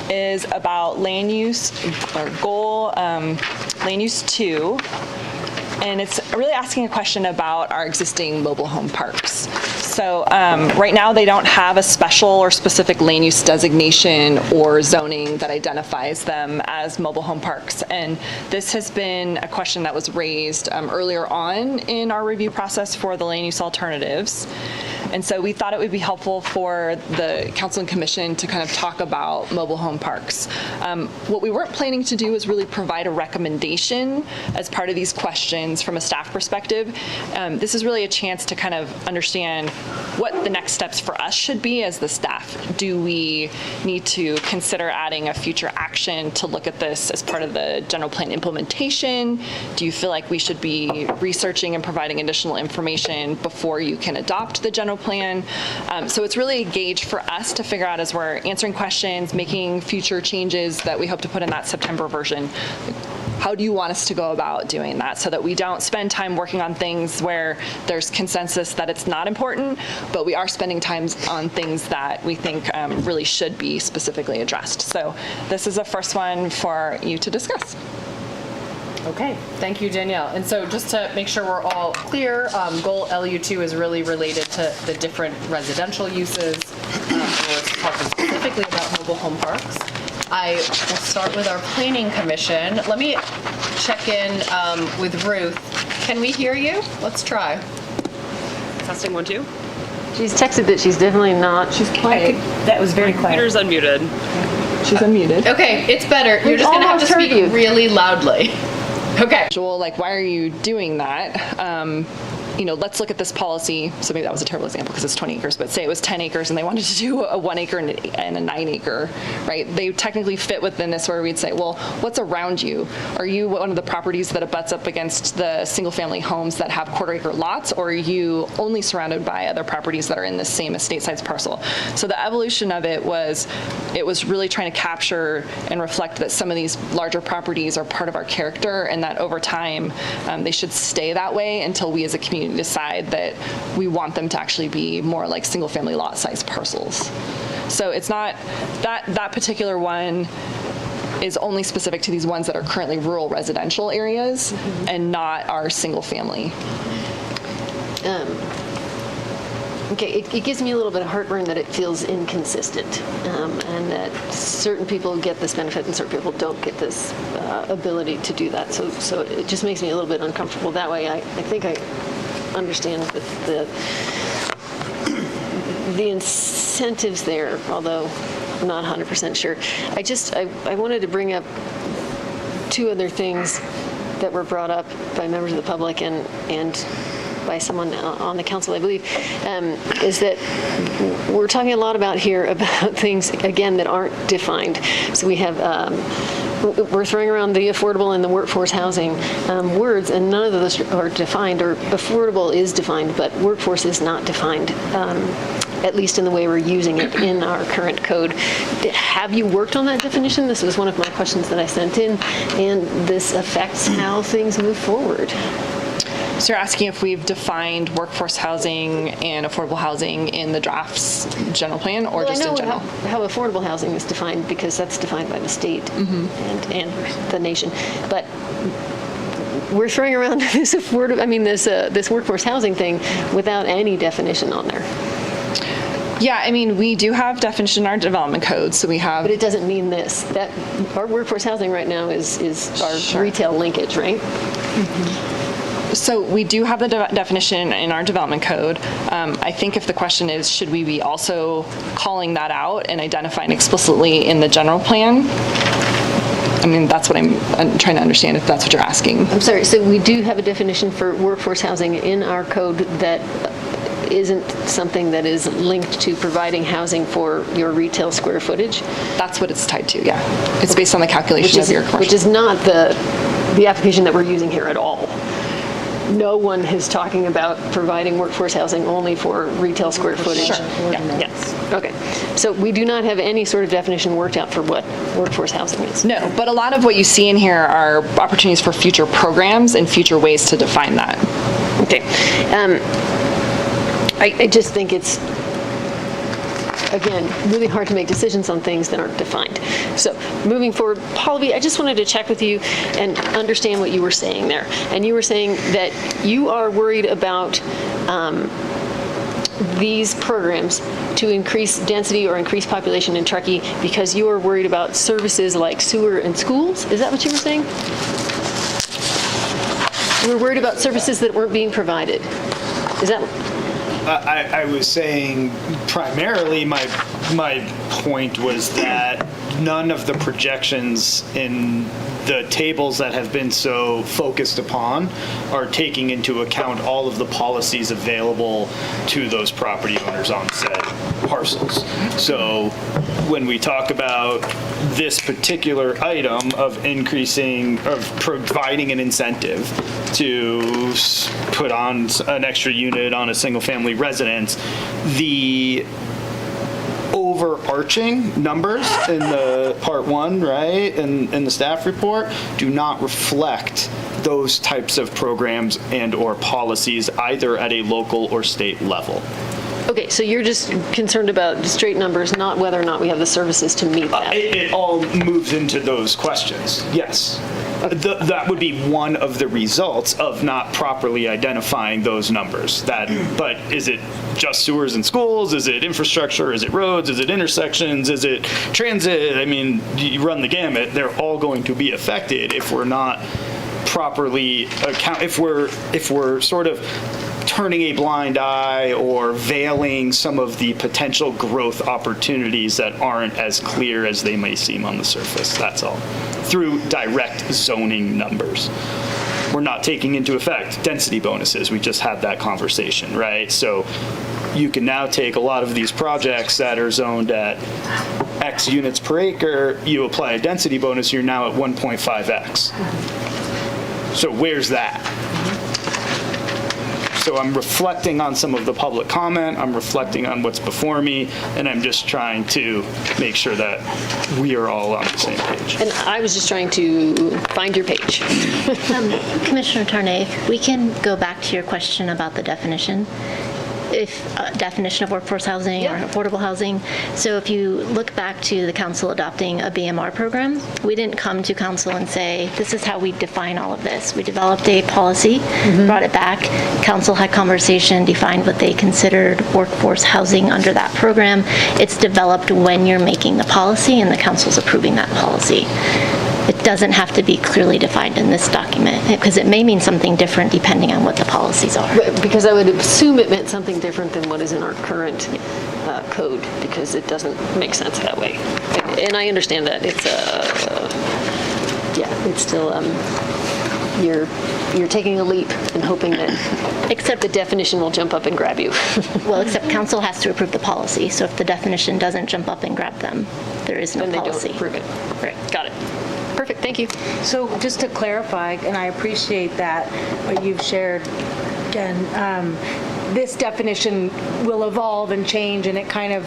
is about land use or goal land use 2. And it's really asking a question about our existing mobile home parks. So right now they don't have a special or specific land use designation or zoning that identifies them as mobile home parks. And this has been a question that was raised earlier on in our review process for the land use alternatives. And so we thought it would be helpful for the council and commission to kind of talk about mobile home parks. What we weren't planning to do is really provide a recommendation as part of these questions from a staff perspective. This is really a chance to kind of understand what the next steps for us should be as the staff. Do we need to consider adding a future action to look at this as part of the general plan implementation? Do you feel like we should be researching and providing additional information before you can adopt the general plan? So it's really a gauge for us to figure out as we're answering questions, making future changes that we hope to put in that September version. How do you want us to go about doing that so that we don't spend time working on things where there's consensus that it's not important, but we are spending time on things that we think really should be specifically addressed. So this is the first one for you to discuss. Okay, thank you, Danielle. And so just to make sure we're all clear, goal LU2 is really related to the different residential uses, or it's talking specifically about mobile home parks. I will start with our planning commission. Let me check in with Ruth. Can we hear you? Let's try. Testing 1, 2. She's texted that she's definitely not. She's quiet. That was very quiet. Computer's unmuted. She's unmuted. Okay, it's better. You're just gonna have to speak really loudly. Okay. Like, why are you doing that? let's look at this policy. So maybe that was a terrible example because it's 20 acres, but say it was 10 acres and they wanted to do a 1 acre and a 9 acre, right? They technically fit within this where we'd say, well, what's around you? Are you one of the properties that abuts up against the single family homes that have 1/4 acre lots, or are you only surrounded by other properties that are in the same estate size parcel? So the evolution of it was really trying to capture and reflect that some of these larger properties are part of our character, and that over time they should stay that way until we as a community decide that we want them to actually be more like single family lot size parcels. So it's not that particular one is only specific to these ones that are currently rural residential areas and not our single family. Okay, it gives me a little bit of heartburn that it feels inconsistent, and that certain people get this benefit and certain people don't get this ability to do that. So it just makes me a little bit uncomfortable that way. I think I understand the incentives there, although I'm not 100% sure. I wanted to bring up two other things that were brought up by members of the public and by someone on the council, I believe, is that we're talking a lot about things, again, that aren't defined. So we have, we're throwing around the affordable and the workforce housing words, and none of those are defined, or affordable is defined, but workforce is not defined, at least in the way we're using it in our current code. Have you worked on that definition? This was one of my questions that I sent in, and this affects how things move forward. So you're asking if we've defined workforce housing and affordable housing in the draft's general plan, or just in general? I know how affordable housing is defined because that's defined by the state and the nation. But we're throwing around this this workforce housing thing without any definition on there. Yeah, I mean, we do have definition in our development code, so we have. But it doesn't mean this. That our workforce housing right now is our retail linkage, right? So we do have the definition in our development code. I think if the question is, should we be also calling that out and identifying explicitly in the general plan? I mean, that's what I'm trying to understand, if that's what you're asking. I'm sorry, so we do have a definition for workforce housing in our code that isn't something that is linked to providing housing for your retail square footage? That's what it's tied to, yeah. It's based on the calculation of your commercial. Which is not the application that we're using here at all. No one is talking about providing workforce housing only for retail square footage. Sure. Yeah. Yes. Okay. So we do not have any sort of definition worked out for what workforce housing is. No, but a lot of what you see in here are opportunities for future programs and future ways to define that. Okay. I just think it's, again, really hard to make decisions on things that aren't defined. So moving forward, Pallavi, I just wanted to check with you and understand what you were saying there. And you were saying that you are worried about these programs to increase density or increase population in Truckee because you are worried about services like sewer and schools? Is that what you were saying? You were worried about services that weren't being provided. Is that... I was saying primarily my point was that none of the projections in the tables that have been so focused upon are taking into account all of the policies available to those property owners on said parcels. So when we talk about this particular item of providing an incentive to put on an extra unit on a single family residence, the overarching numbers in the part one, right, in the staff report do not reflect those types of programs and or policies either at a local or state level. Okay, so you're just concerned about straight numbers, not whether or not we have the services to meet that. It all moves into those questions, yes. That would be one of the results of not properly identifying those numbers. But is it just sewers and schools? Is it infrastructure? Is it roads? Is it intersections? Is it transit? I mean, you run the gamut. They're all going to be affected if we're not properly if we're sort of turning a blind eye or veiling some of the potential growth opportunities that aren't as clear as they may seem on the surface. That's all. Through direct zoning numbers. we're not taking into effect density bonuses. We just had that conversation, right? So you can now take a lot of these projects that are zoned at X units per acre, you apply a density bonus, you're now at 1.5X. So where's that? So I'm reflecting on some of the public comment, I'm reflecting on what's before me, and I'm just trying to make sure that we are all on the same page. And I was just trying to find your page. Commissioner Tarnay, if we can go back to your question about the definition. Definition of workforce housing or affordable housing. So if you look back to the council adopting a BMR program, we didn't come to council and say, this is how we define all of this. We developed a policy, brought it back. Council had conversation, defined what they considered workforce housing under that program. It's developed when you're making the policy and the council's approving that policy. It doesn't have to be clearly defined in this document because it may mean something different depending on what the policies are. Because I would assume it meant something different than what is in our current code, because it doesn't make sense that way. And I understand that it's it's still you're taking a leap and hoping that except the definition will jump up and grab you. Well, except council has to approve the policy. So if the definition doesn't jump up and grab them, there is no policy. Then they don't approve it. Right. Got it. Perfect. Thank you. So just to clarify, and I appreciate that, what you've shared, Jen, this definition will evolve and change, and it kind of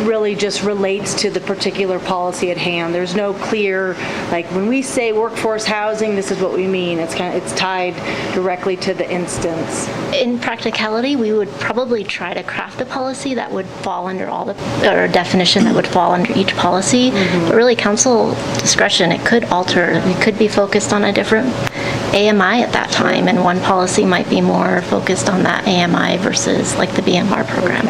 really just relates to the particular policy at hand. There's no clear, like when we say workforce housing, this is what we mean. It's tied directly to the instance. In practicality, we would probably try to craft a policy that would fall under all the, or a definition that would fall under each policy. But really, council discretion, it could alter. It could be focused on a different AMI at that time, and one policy might be more focused on that AMI versus like the BMR program.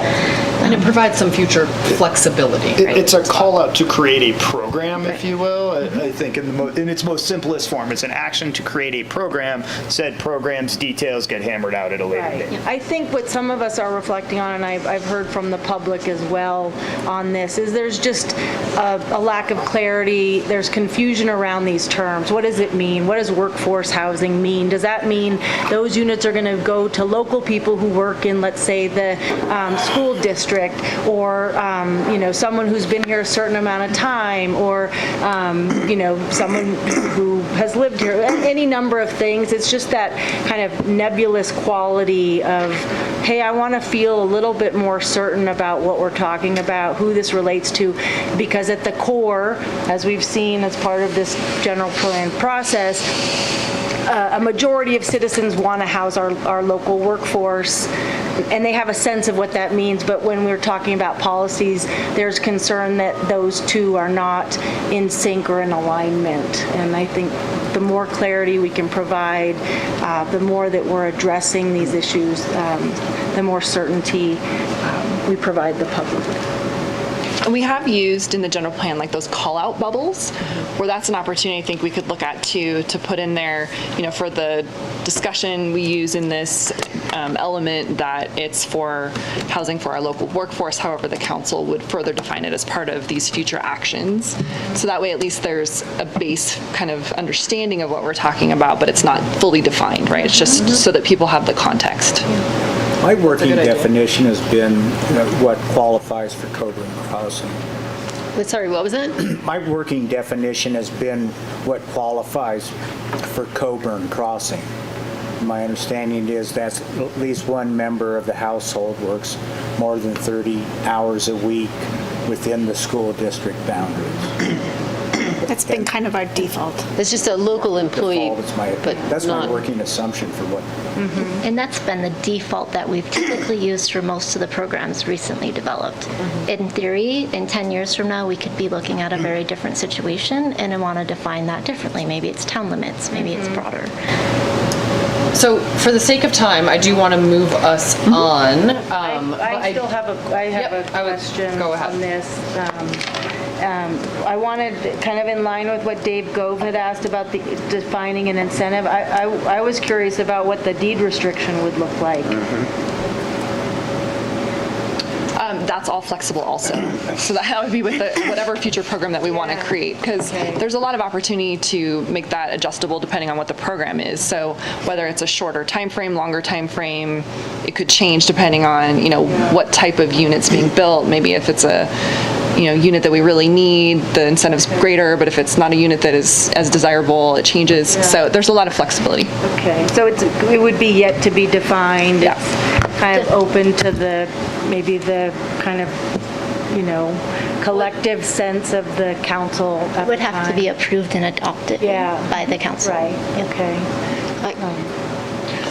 And it provides some future flexibility. It's a call out to create a program, if you will. I think in its most simplest form, it's an action to create a program. Said program's details get hammered out at a later date. I think what some of us are reflecting on, and I've heard from the public as well on this, is there's just a lack of clarity. There's confusion around these terms. What does it mean? What does workforce housing mean? Does that mean those units are going to go to local people who work in, let's say, the school district, or someone who's been here a certain amount of time, or someone who has lived here? Any number of things. It's just that kind of nebulous quality of, hey, I want to feel a little bit more certain about what we're talking about, who this relates to, because at the core, as we've seen as part of this general plan process, a majority of citizens want to house our local workforce, and they have a sense of what that means. But when we're talking about policies, there's concern that those two are not in sync or in alignment. And I think the more clarity we can provide, the more that we're addressing these issues, the more certainty we provide the public. And we have used in the general plan like those call-out bubbles, where that's an opportunity I think we could look at to put in there, for the discussion we use in this element that it's for housing for our local workforce. However, the council would further define it as part of these future actions. So that way at least there's a base kind of understanding of what we're talking about, but it's not fully defined, right? It's just so that people have the context. My working definition has been what qualifies for Coburn Crossing. Sorry, what was that? My working definition has been what qualifies for Coburn Crossing. My understanding is that at least one member of the household works more than 30 hours a week within the school district boundaries. That's been kind of our default. It's just a local employee, but that's not my working assumption for what. And that's been the default that we've typically used for most of the programs recently developed. In theory, in 10 years from now, we could be looking at a very different situation and want to define that differently. Maybe it's town limits, maybe it's broader. So for the sake of time, I do want to move us on. I still have a question on this. I wanted, kind of in line with what Dave Gove had asked about the defining an incentive, I was curious about what the deed restriction would look like. That's all flexible also. So that would be with whatever future program that we want to create, because there's a lot of opportunity to make that adjustable depending on what the program is. So whether it's a shorter time frame, longer time frame, it could change depending on, what type of unit's being built. Maybe if it's a unit that we really need, the incentive's greater, but if it's not a unit that is as desirable, it changes. So there's a lot of flexibility. Okay, so it would be yet to be defined. Yeah. It's kind of open to maybe the kind of, collective sense of the council. It would have to be approved and adopted by the council. Right, okay.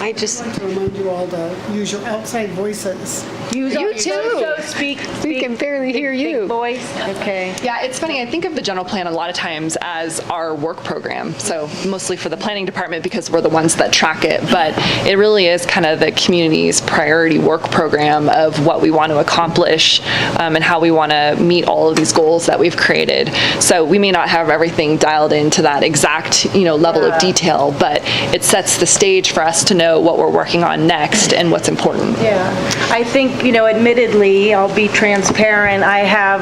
I just want to remind you all to use your outside voices. You too. So speak. We can barely hear you. Big voice. Okay. Yeah, it's funny. I think of the general plan a lot of times as our work program. So mostly for the planning department because we're the ones that track it. But it really is kind of the community's priority work program of what we want to accomplish and how we want to meet all of these goals that we've created. So we may not have everything dialed into that exact level of detail, but it sets the stage for us to know what we're working on next and what's important. Yeah, I think, admittedly, I'll be transparent, I have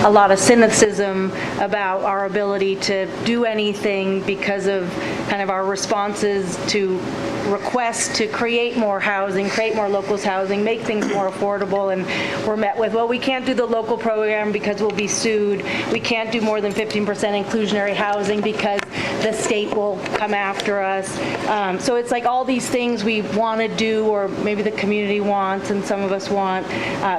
a lot of cynicism about our ability to do anything because of kind of our responses to requests to create more housing, create more locals housing, make things more affordable, and we're met with, well, we can't do the local program because we'll be sued. We can't do more than 15% inclusionary housing because the state will come after us. So it's like all these things we want to do, or maybe the community wants and some of us want,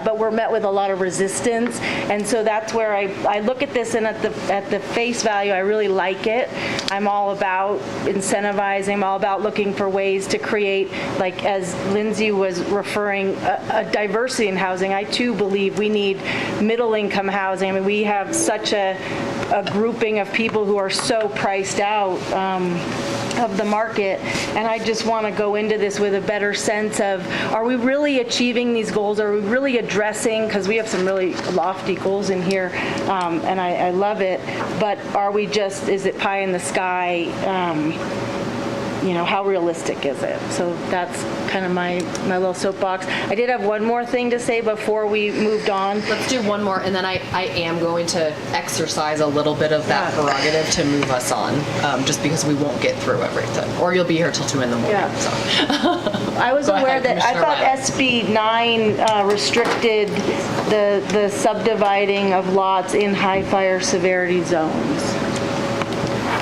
but we're met with a lot of resistance. And so that's where I look at this, and at the face value, I really like it. I'm all about incentivizing, I'm all about looking for ways to create, like as Lindsay was referring, a diversity in housing. I too believe we need middle income housing. I mean, we have such a grouping of people who are so priced out of the market, and I just want to go into this with a better sense of, are we really achieving these goals? Are we really addressing, because we have some really lofty goals in here, and I love it, but are we just, is it pie in the sky? How realistic is it? So that's kind of my little soapbox. I did have one more thing to say before we moved on. Let's do one more, and then I am going to exercise a little bit of that prerogative to move us on, just because we won't get through everything. Or you'll be here till 2 in the morning. Yeah. So. I was aware that, I thought SB 9 restricted the subdividing of lots in high fire severity zones.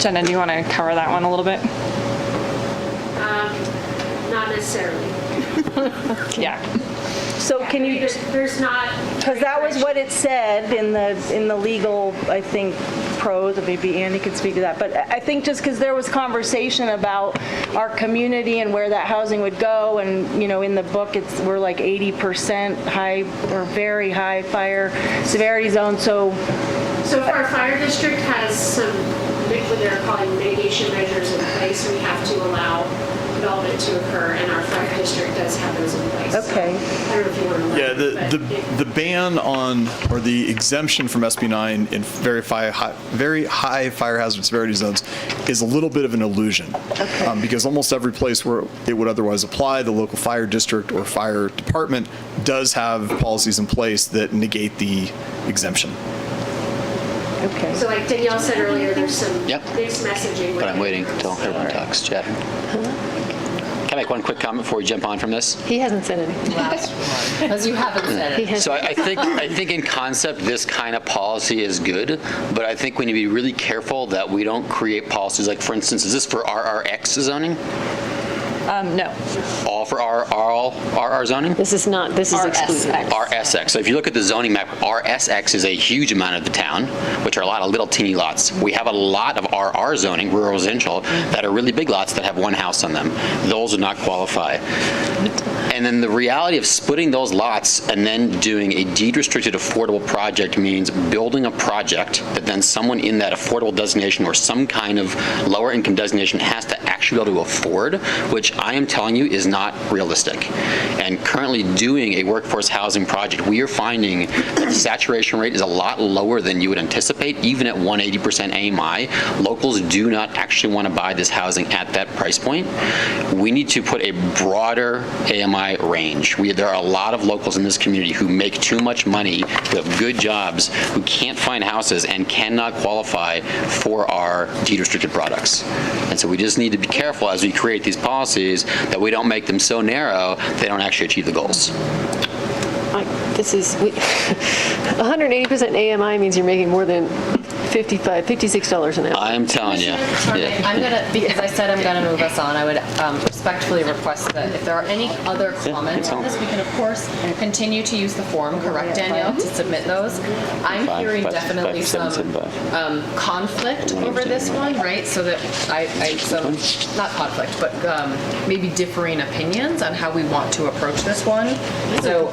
Jenna, do you want to cover that one a little bit? Not necessarily. Yeah. So can you just, there's not, because that was what it said in the legal, I think, prose, maybe Andy could speak to that, but I think just because there was conversation about our community and where that housing would go, and in the book we're like 80% high or very high fire severity zone. So if our fire district has some, what they're calling mitigation measures in place, we have to allow development to occur, and our fire district does have those in place. Okay. So, I don't know if you want to. Yeah, the ban on, or the exemption from SB 9 in very high fire hazard severity zones is a little bit of an illusion. Okay. Because almost every place where it would otherwise apply, the local fire district or fire department does have policies in place that negate the exemption. Okay. So like Danielle said earlier, there's some mixed messaging. But I'm waiting until everyone talks. Chad? Can I make one quick comment before we jump on from this? He hasn't said anything last one, because you haven't said it. So I think in concept, this kind of policy is good, but I think we need to be really careful that we don't create policies like, for instance, is this for RRX zoning? No. All for RR zoning? This is exclusive. RSX. So if you look at the zoning map, RSX is a huge amount of the town, which are a lot of little teeny lots. We have a lot of RR zoning, rural residential, that are really big lots that have one house on them. Those would not qualify. And then the reality of splitting those lots and then doing a deed-restricted affordable project means building a project that then someone in that affordable designation or some kind of lower income designation has to actually be able to afford, which I am telling you is not realistic. And currently doing a workforce housing project, we are finding that the saturation rate is a lot lower than you would anticipate, even at 180% AMI, locals do not actually want to buy this housing at that price point. We need to put a broader AMI range. There are a lot of locals in this community who make too much money, who have good jobs, who can't find houses and cannot qualify for our deed-restricted products. And so we just need to be careful as we create these policies that we don't make them so narrow they don't actually achieve the goals. This is 180% AMI means you're making more than $56 an hour. I'm telling you. I'm gonna, because I said I'm gonna move us on, I would respectfully request that if there are any other comments on this, we can of course continue to use the form, correct, Danielle, to submit those. I'm hearing definitely some conflict over this one, right? So that not conflict, but maybe differing opinions on how we want to approach this one. So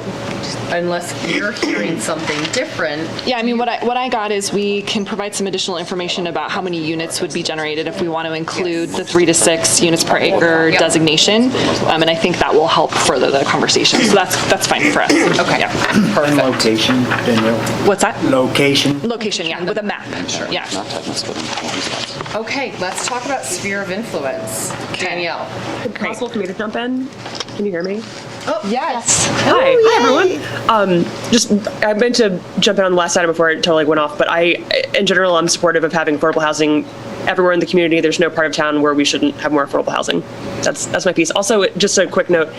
unless you're hearing something different. Yeah, I mean, what I got is we can provide some additional information about how many units would be generated if we want to include the 3 to 6 units per acre designation, and I think that will help further the conversation. So that's fine for us. Okay. Yeah. Perfect. And location, Danielle? What's that? Location. Location, yeah, with a map. Sure. Yeah. Okay, let's talk about sphere of influence. Danielle. Is it possible for me to jump in? Can you hear me? Oh, yes. Hi everyone. I meant to jump in on the last item before it totally went off, but in general, I'm supportive of having affordable housing everywhere in the community. There's no part of town where we shouldn't have more affordable housing. That's my piece. Also, just a quick note,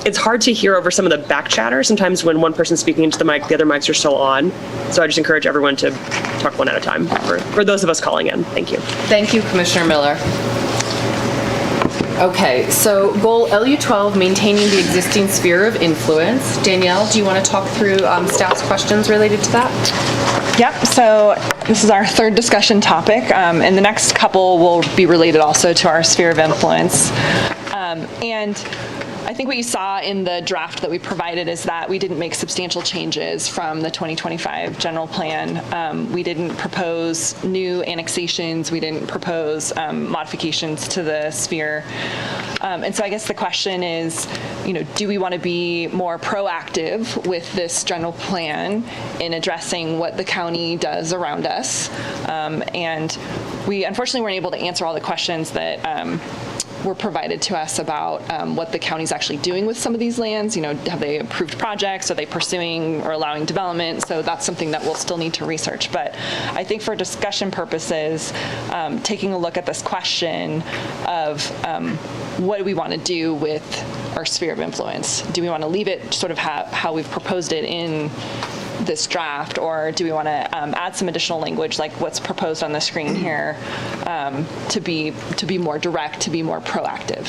it's hard to hear over some of the back chatter. Sometimes when one person's speaking into the mic, the other mics are still on. So I just encourage everyone to talk one at a time for those of us calling in. Thank you. Thank you, Commissioner Miller. Okay, so goal LU12, maintaining the existing sphere of influence. Danielle, do you want to talk through staff's questions related to that? Yep, so this is our third discussion topic, and the next couple will be related also to our sphere of influence. And I think what you saw in the draft that we provided is that we didn't make substantial changes from the 2025 general plan. We didn't propose new annexations. We didn't propose modifications to the sphere. And so I guess the question is, do we want to be more proactive with this general plan in addressing what the county does around us? And we unfortunately weren't able to answer all the questions that were provided to us about what the county's actually doing with some of these lands. Have they approved projects? Are they pursuing or allowing development? So that's something that we'll still need to research. But I think for discussion purposes, taking a look at this question of what do we want to do with our sphere of influence? Do we want to leave it sort of how we've proposed it in this draft, or do we want to add some additional language like what's proposed on the screen here to be more direct, to be more proactive?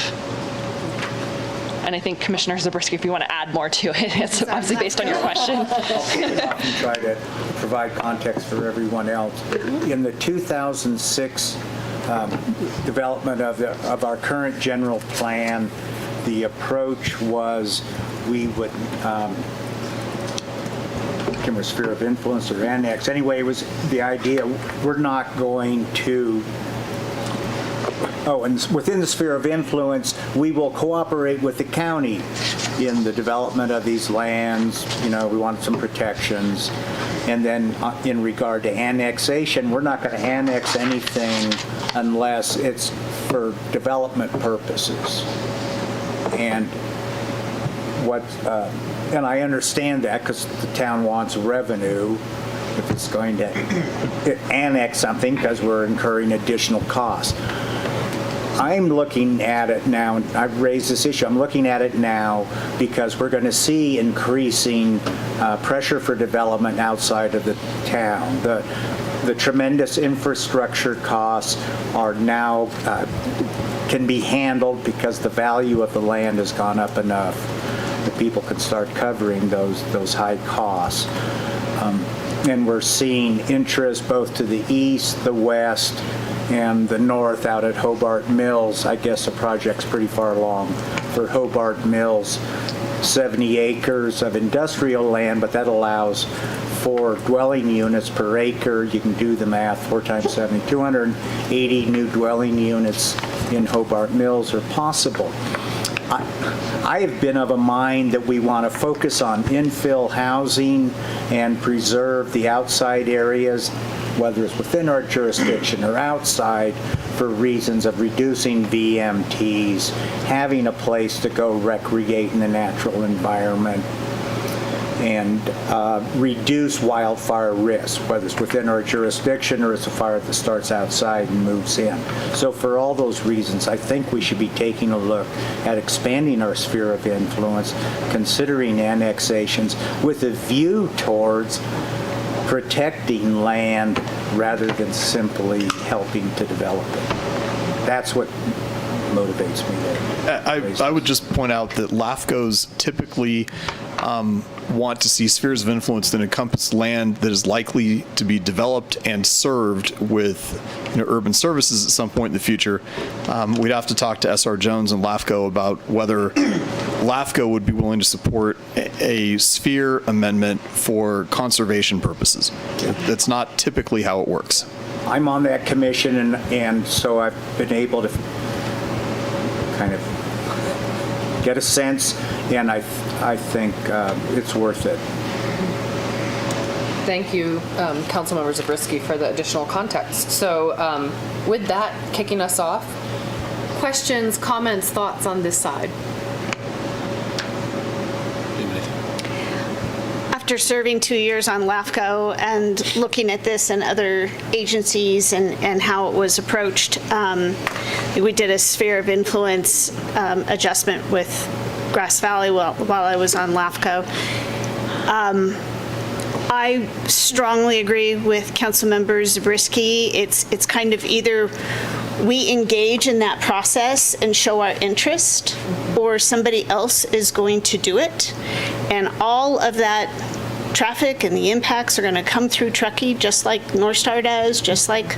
And I think Commissioner Zabriskie, if you want to add more to it, it's obviously based on your question. I'll try to provide context for everyone else. In the 2006 development of our current general plan, the approach was we would sphere of influence or annex. Anyway, it was the idea we're not going to, and within the sphere of influence, we will cooperate with the county in the development of these lands. We want some protections. And then in regard to annexation, we're not going to annex anything unless it's for development purposes. And and I understand that because the town wants revenue if it's going to annex something because we're incurring additional costs. I'm looking at it now, and I've raised this issue, I'm looking at it now because we're going to see increasing pressure for development outside of the town. The tremendous infrastructure costs are now, can be handled because the value of the land has gone up enough that people can start covering those high costs. And we're seeing interest both to the east, the west, and the north out at Hobart Mills. I guess the project's pretty far along for Hobart Mills. 70 acres of industrial land, but that allows 4 dwelling units per acre. You can do the math, 4 times 70, 280 new dwelling units in Hobart Mills are possible. I have been of a mind that we want to focus on infill housing and preserve the outside areas, whether it's within our jurisdiction or outside, for reasons of reducing VMTs, having a place to go recreate in the natural environment, and reduce wildfire risk, whether it's within our jurisdiction or it's a fire that starts outside and moves in. So for all those reasons, I think we should be taking a look at expanding our sphere of influence, considering annexations with a view towards protecting land rather than simply helping to develop it. That's what motivates me there. I would just point out that LAFCOs typically want to see spheres of influence that encompass land that is likely to be developed and served with urban services at some point in the future. We'd have to talk to SR Jones and LAFCO about whether LAFCO would be willing to support a sphere amendment for conservation purposes. That's not typically how it works. I'm on that commission, and so I've been able to kind of get a sense, and I think it's worth it. Thank you, Councilmember Zabriskie, for the additional context. So with that kicking us off, questions, comments, thoughts on this side? After serving 2 years on LAFCO and looking at this and other agencies and how it was approached, we did a sphere of influence adjustment with Grass Valley while I was on LAFCO. I strongly agree with Councilmember Zabriskie. It's kind of either we engage in that process and show our interest, or somebody else is going to do it. And all of that traffic and the impacts are going to come through Truckee, just like North Star does, just like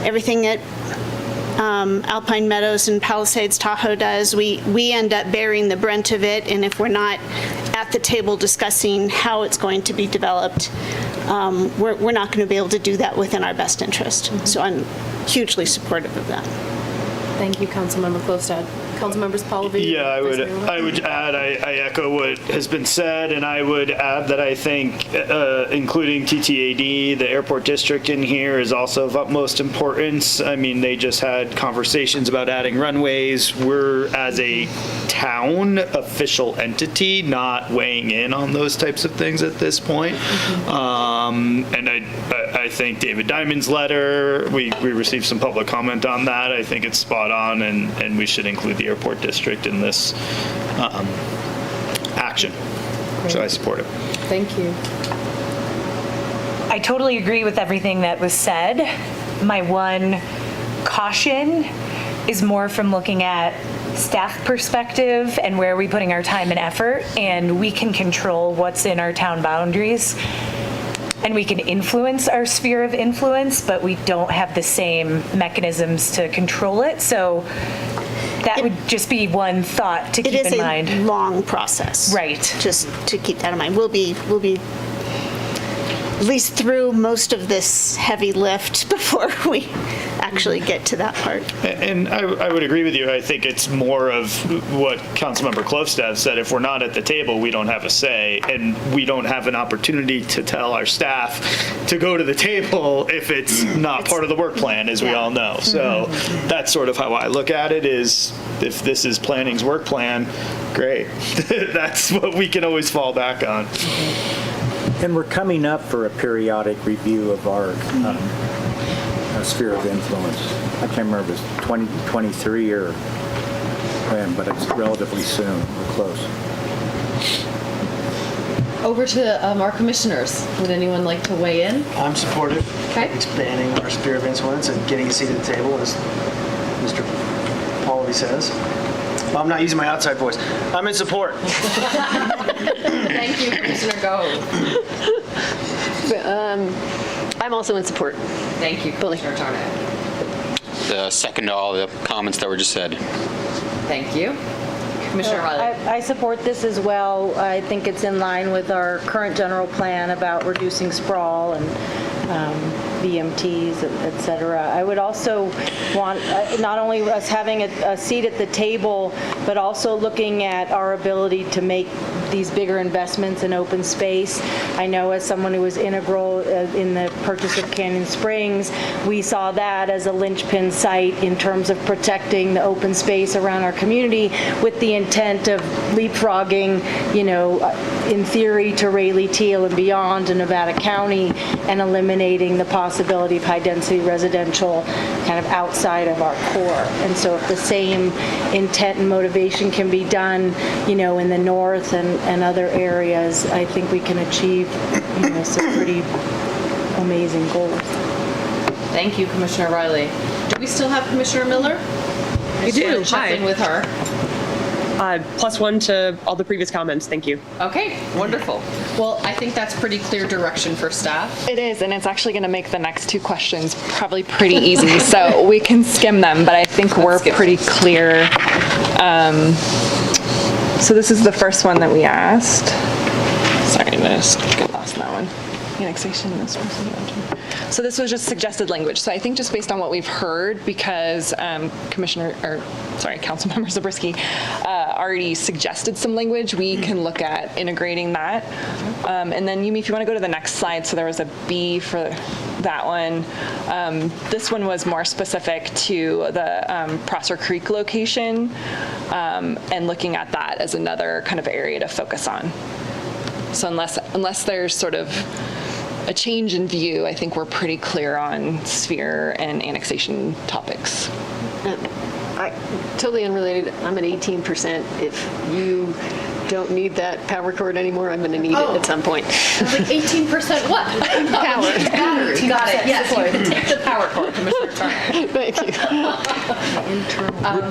everything at Alpine Meadows and Palisades Tahoe does. We end up bearing the brunt of it, and if we're not at the table discussing how it's going to be developed, we're not going to be able to do that within our best interest. So I'm hugely supportive of that. Thank you, Councilmember Klostad. Councilmembers Pallavi? Yeah, I would add, I echo what has been said, and I would add that I think including TTAD, the airport district in here, is also of utmost importance. I mean, they just had conversations about adding runways. We're, as a town official entity, not weighing in on those types of things at this point. And I think David Diamond's letter, we received some public comment on that. I think it's spot on, and we should include the airport district in this action. Great. So I support it. Thank you. I totally agree with everything that was said. My one caution is more from looking at staff perspective and where are we putting our time and effort, and we can control what's in our town boundaries. And we can influence our sphere of influence, but we don't have the same mechanisms to control it. So that would just be one thought to keep in mind. It is a long process. Right. Just to keep that in mind. We'll be at least through most of this heavy lift before we actually get to that part. And I would agree with you. I think it's more of what Councilmember Klostad said. If we're not at the table, we don't have a say, and we don't have an opportunity to tell our staff to go to the table if it's not part of the work plan, as we all know. So that's sort of how I look at it, is if this is planning's work plan, great. That's what we can always fall back on. And we're coming up for a periodic review of our sphere of influence. I can't remember if it's 2023 or when, but it's relatively soon. We're close. Over to our commissioners. Would anyone like to weigh in? I'm supportive of expanding our sphere of influence and getting a seat at the table, as Mr. Pallavi says. Well, I'm not using my outside voice. I'm in support. Thank you, Commissioner Go. I'm also in support. Thank you, Commissioner Tarnett. Second to all the comments that were just said. Thank you. Commissioner Riley. I support this as well. I think it's in line with our current general plan about reducing sprawl and BMTs, et cetera. I would also want not only us having a seat at the table, but also looking at our ability to make these bigger investments in open space. I know as someone who was integral in the purchase of Canyon Springs, we saw that as a linchpin site in terms of protecting the open space around our community with the intent of leapfrogging, in theory to Raleigh, Teal, and beyond to Nevada County, and eliminating the possibility of high-density residential kind of outside of our core. And so if the same intent and motivation can be done, in the north and other areas, I think we can achieve, some pretty amazing goals. Thank you, Commissioner Riley. Do we still have Commissioner Miller? We do. Check in with her. +1 to all the previous comments. Thank you. Okay, wonderful. Well, I think that's pretty clear direction for staff. It is, and it's actually going to make the next two questions probably pretty easy, so we can skim them, but I think we're pretty clear. So this is the first one that we asked. Sorry, I just got lost in that one. Annexation. So this was just suggested language. So I think just based on what we've heard, because Councilmember Zabriskie already suggested some language, we can look at integrating that. And then Yumi, if you want to go to the next slide, so there was a B for that one. This one was more specific to the Prosser Creek location, and looking at that as another kind of area to focus on. So unless there's sort of a change in view, I think we're pretty clear on sphere and annexation topics. Totally unrelated, I'm at 18%. If you don't need that power cord anymore, I'm going to need it at some point. Like 18% what? Power. Battery. Got it. Yes, you can take the power cord, Commissioner Turner. Thank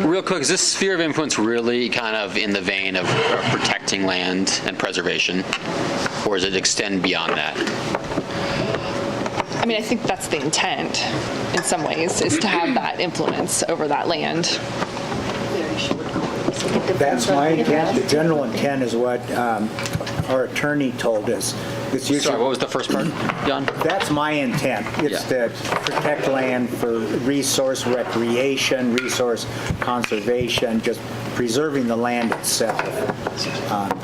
you. Real quick, is this sphere of influence really kind of in the vein of protecting land and preservation, or does it extend beyond that? I mean, I think that's the intent in some ways, is to have that influence over that land. That's my intent. The general intent is what our attorney told us. Sorry, what was the first part, John? That's my intent. It's to protect land for resource recreation, resource conservation, just preserving the land itself.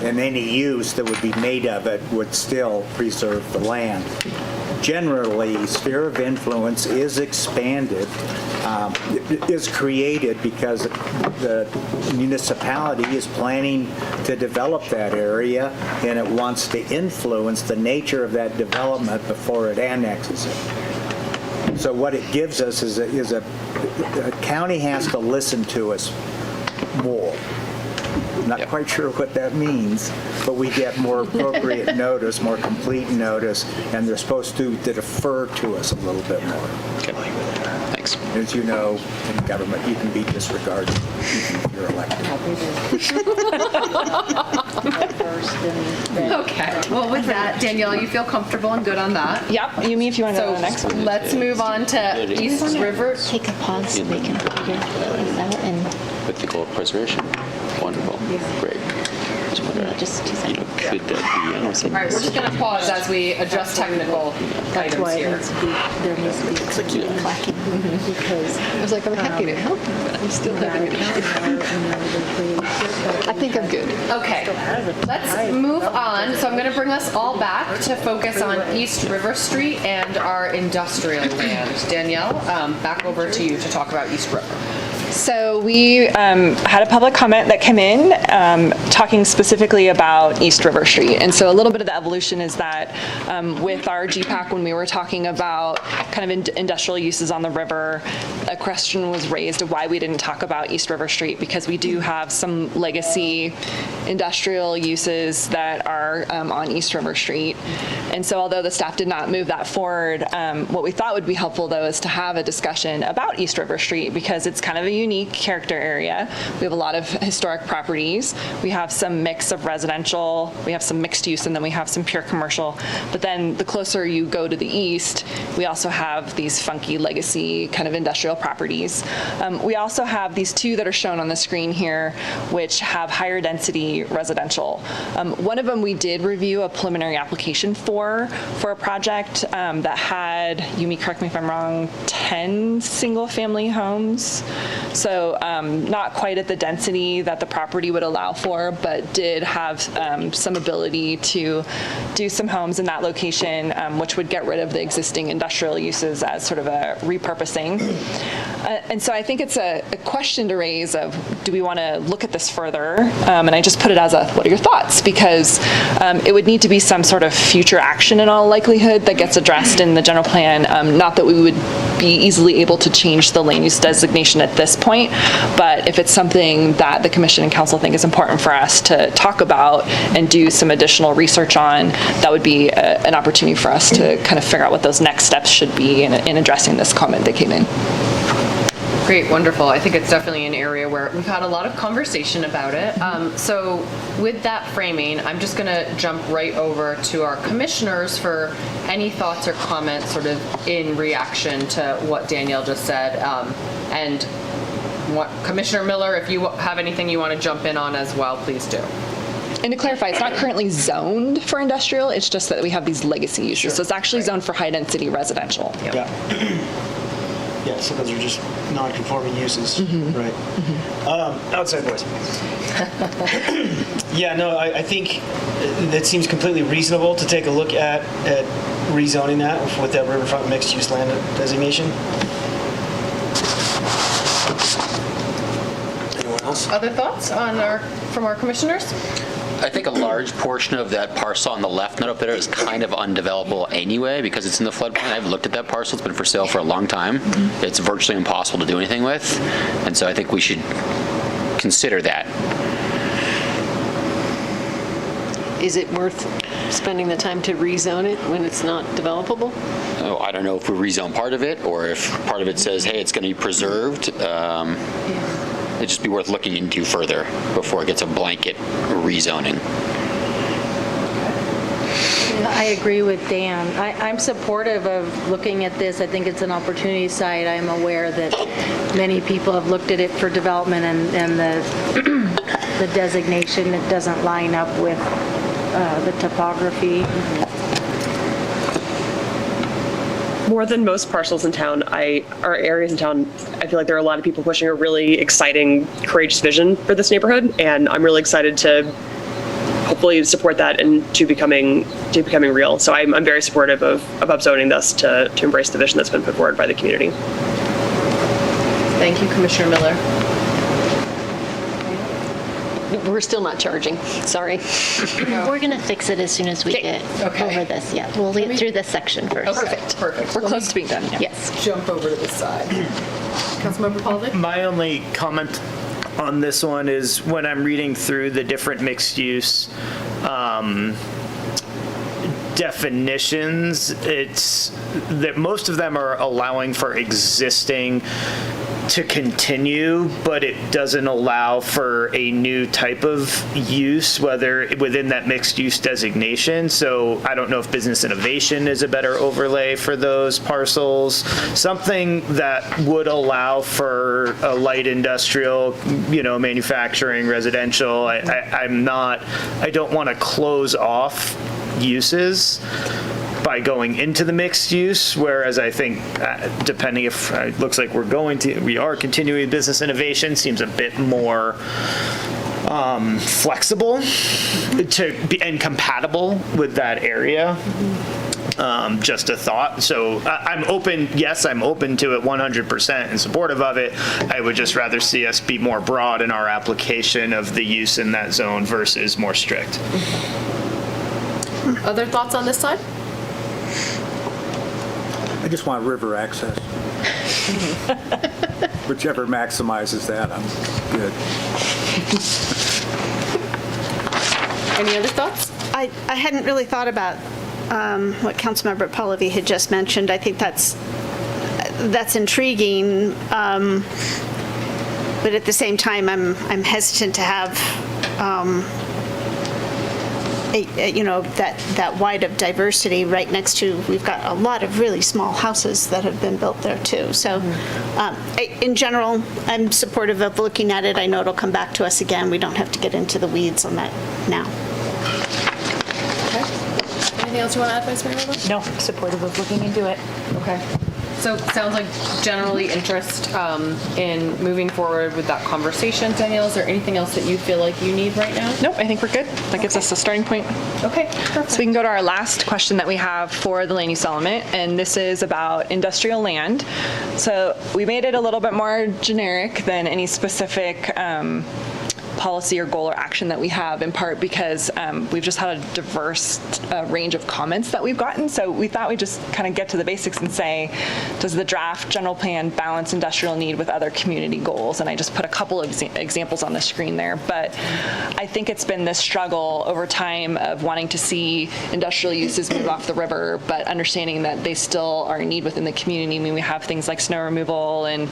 And any use that would be made of it would still preserve the land. Generally, sphere of influence is expanded, is created because the municipality is planning to develop that area, and it wants to influence the nature of that development before it annexes it. So what it gives us is a county has to listen to us more. Not quite sure what that means, but we get more appropriate notice, more complete notice, and they're supposed to defer to us a little bit more. Okay. Thanks. As you know, in government, you can be disregarded even if you're elected. Okay. Well, with that, Danielle, you feel comfortable and good on that? Yep. Yumi, if you want to go to the next one. Let's move on to East River. Take a pause so they can figure that out and With the goal of preservation. Wonderful. Great. just 2 seconds. Could that be, All right, we're just going to pause as we adjust technical items here. There needs to be clacking because I was like, I'm happy to help you, but I'm still having an issue. I think I'm good. Okay, let's move on. So I'm going to bring us all back to focus on East River Street and our industrial land. Danielle, back over to you to talk about East River. So we had a public comment that came in talking specifically about East River Street. And so a little bit of the evolution is that with our GPAC, when we were talking about kind of industrial uses on the river, a question was raised of why we didn't talk about East River Street, because we do have some legacy industrial uses that are on East River Street. And so although the staff did not move that forward, what we thought would be helpful though is to have a discussion about East River Street, because it's kind of a unique character area. We have a lot of historic properties. We have some mix of residential, we have some mixed use, and then we have some pure commercial. But then the closer you go to the east, we also have these funky legacy kind of industrial properties. We also have these two that are shown on the screen here, which have higher density residential. One of them we did review a preliminary application for a project that had, Yumi, correct me if I'm wrong, 10 single-family homes. So not quite at the density that the property would allow for, but did have some ability to do some homes in that location, which would get rid of the existing industrial uses as sort of a repurposing. And so I think it's a question to raise of, do we want to look at this further? And I just put it as a, what are your thoughts? Because it would need to be some sort of future action in all likelihood that gets addressed in the general plan. Not that we would be easily able to change the land use designation at this point, but if it's something that the commission and council think is important for us to talk about and do some additional research on, that would be an opportunity for us to kind of figure out what those next steps should be in addressing this comment that came in. Great, wonderful. I think it's definitely an area where we've had a lot of conversation about it. So with that framing, I'm just going to jump right over to our commissioners for any thoughts or comments sort of in reaction to what Danielle just said. And what, Commissioner Miller, if you have anything you want to jump in on as well, please do. And to clarify, it's not currently zoned for industrial, it's just that we have these legacy uses. Sure. So it's actually zoned for high density residential. Yep. Yeah, so those are just non-conforming uses, right? Outside voice. Yeah, no, I think that seems completely reasonable to take a look at rezoning that with that riverfront mixed-use land designation. Anyone else? Other thoughts from our commissioners? I think a large portion of that parcel on the left note up there is kind of undevelopable anyway because it's in the floodplain. I've looked at that parcel. It's been for sale for a long time. It's virtually impossible to do anything with. And so I think we should consider that. Is it worth spending the time to rezone it when it's not developable? Oh, I don't know if we rezone part of it or if part of it says, hey, it's going to be preserved. It'd just be worth looking into further before it gets a blanket rezoning. I agree with Dan. I'm supportive of looking at this. I think it's an opportunity site. I'm aware that many people have looked at it for development and the designation, it doesn't line up with the topography. More than most parcels in town, or areas in town, I feel like there are a lot of people pushing a really exciting, courageous vision for this neighborhood, and I'm really excited to hopefully support that into becoming real. So I'm very supportive of upzoning this to embrace the vision that's been put forward by the community. Thank you, Commissioner Miller. We're still not charging, sorry. We're going to fix it as soon as we get over this. Yeah, we'll get through this section first. Perfect. We're close to being done. Yeah. Yes. Jump over to this side. Councilmember Pollock? My only comment on this one is when I'm reading through the different mixed use definitions, it's that most of them are allowing for existing to continue, but it doesn't allow for a new type of use, whether within that mixed use designation. So I don't know if business innovation is a better overlay for those parcels. Something that would allow for a light industrial, manufacturing, residential. I don't want to close off uses by going into the mixed use, whereas I think depending if it looks like we are continuing business innovation, seems a bit more flexible and compatible with that area. Just a thought. So I'm open to it 100% and supportive of it. I would just rather see us be more broad in our application of the use in that zone versus more strict. Other thoughts on this side? I just want river access. Whichever maximizes that, I'm good. Any other thoughts? I hadn't really thought about what Councilmember Pallavi had just mentioned. I think that's intriguing. But at the same time, I'm hesitant to have, that wide of diversity right next to, we've got a lot of really small houses that have been built there too. So in general, I'm supportive of looking at it. I know it'll come back to us again. We don't have to get into the weeds on that now. Anything else you want to add, Vice Mayor Wilbur? No, supportive of looking into it. Okay. So sounds like generally interest in moving forward with that conversation. Danielle, is there anything else that you feel like you need right now? Nope, I think we're good. That gives us a starting point. Okay, perfect. So we can go to our last question that we have for the land use element, and this is about industrial land. So we made it a little bit more generic than any specific policy or goal or action that we have, in part because we've just had a diverse range of comments that we've gotten. So we thought we'd just kind of get to the basics and say, does the draft general plan balance industrial need with other community goals? And I just put a couple of examples on the screen there. But I think it's been this struggle over time of wanting to see industrial uses move off the river, but understanding that they still are in need within the community. I mean, we have things like snow removal and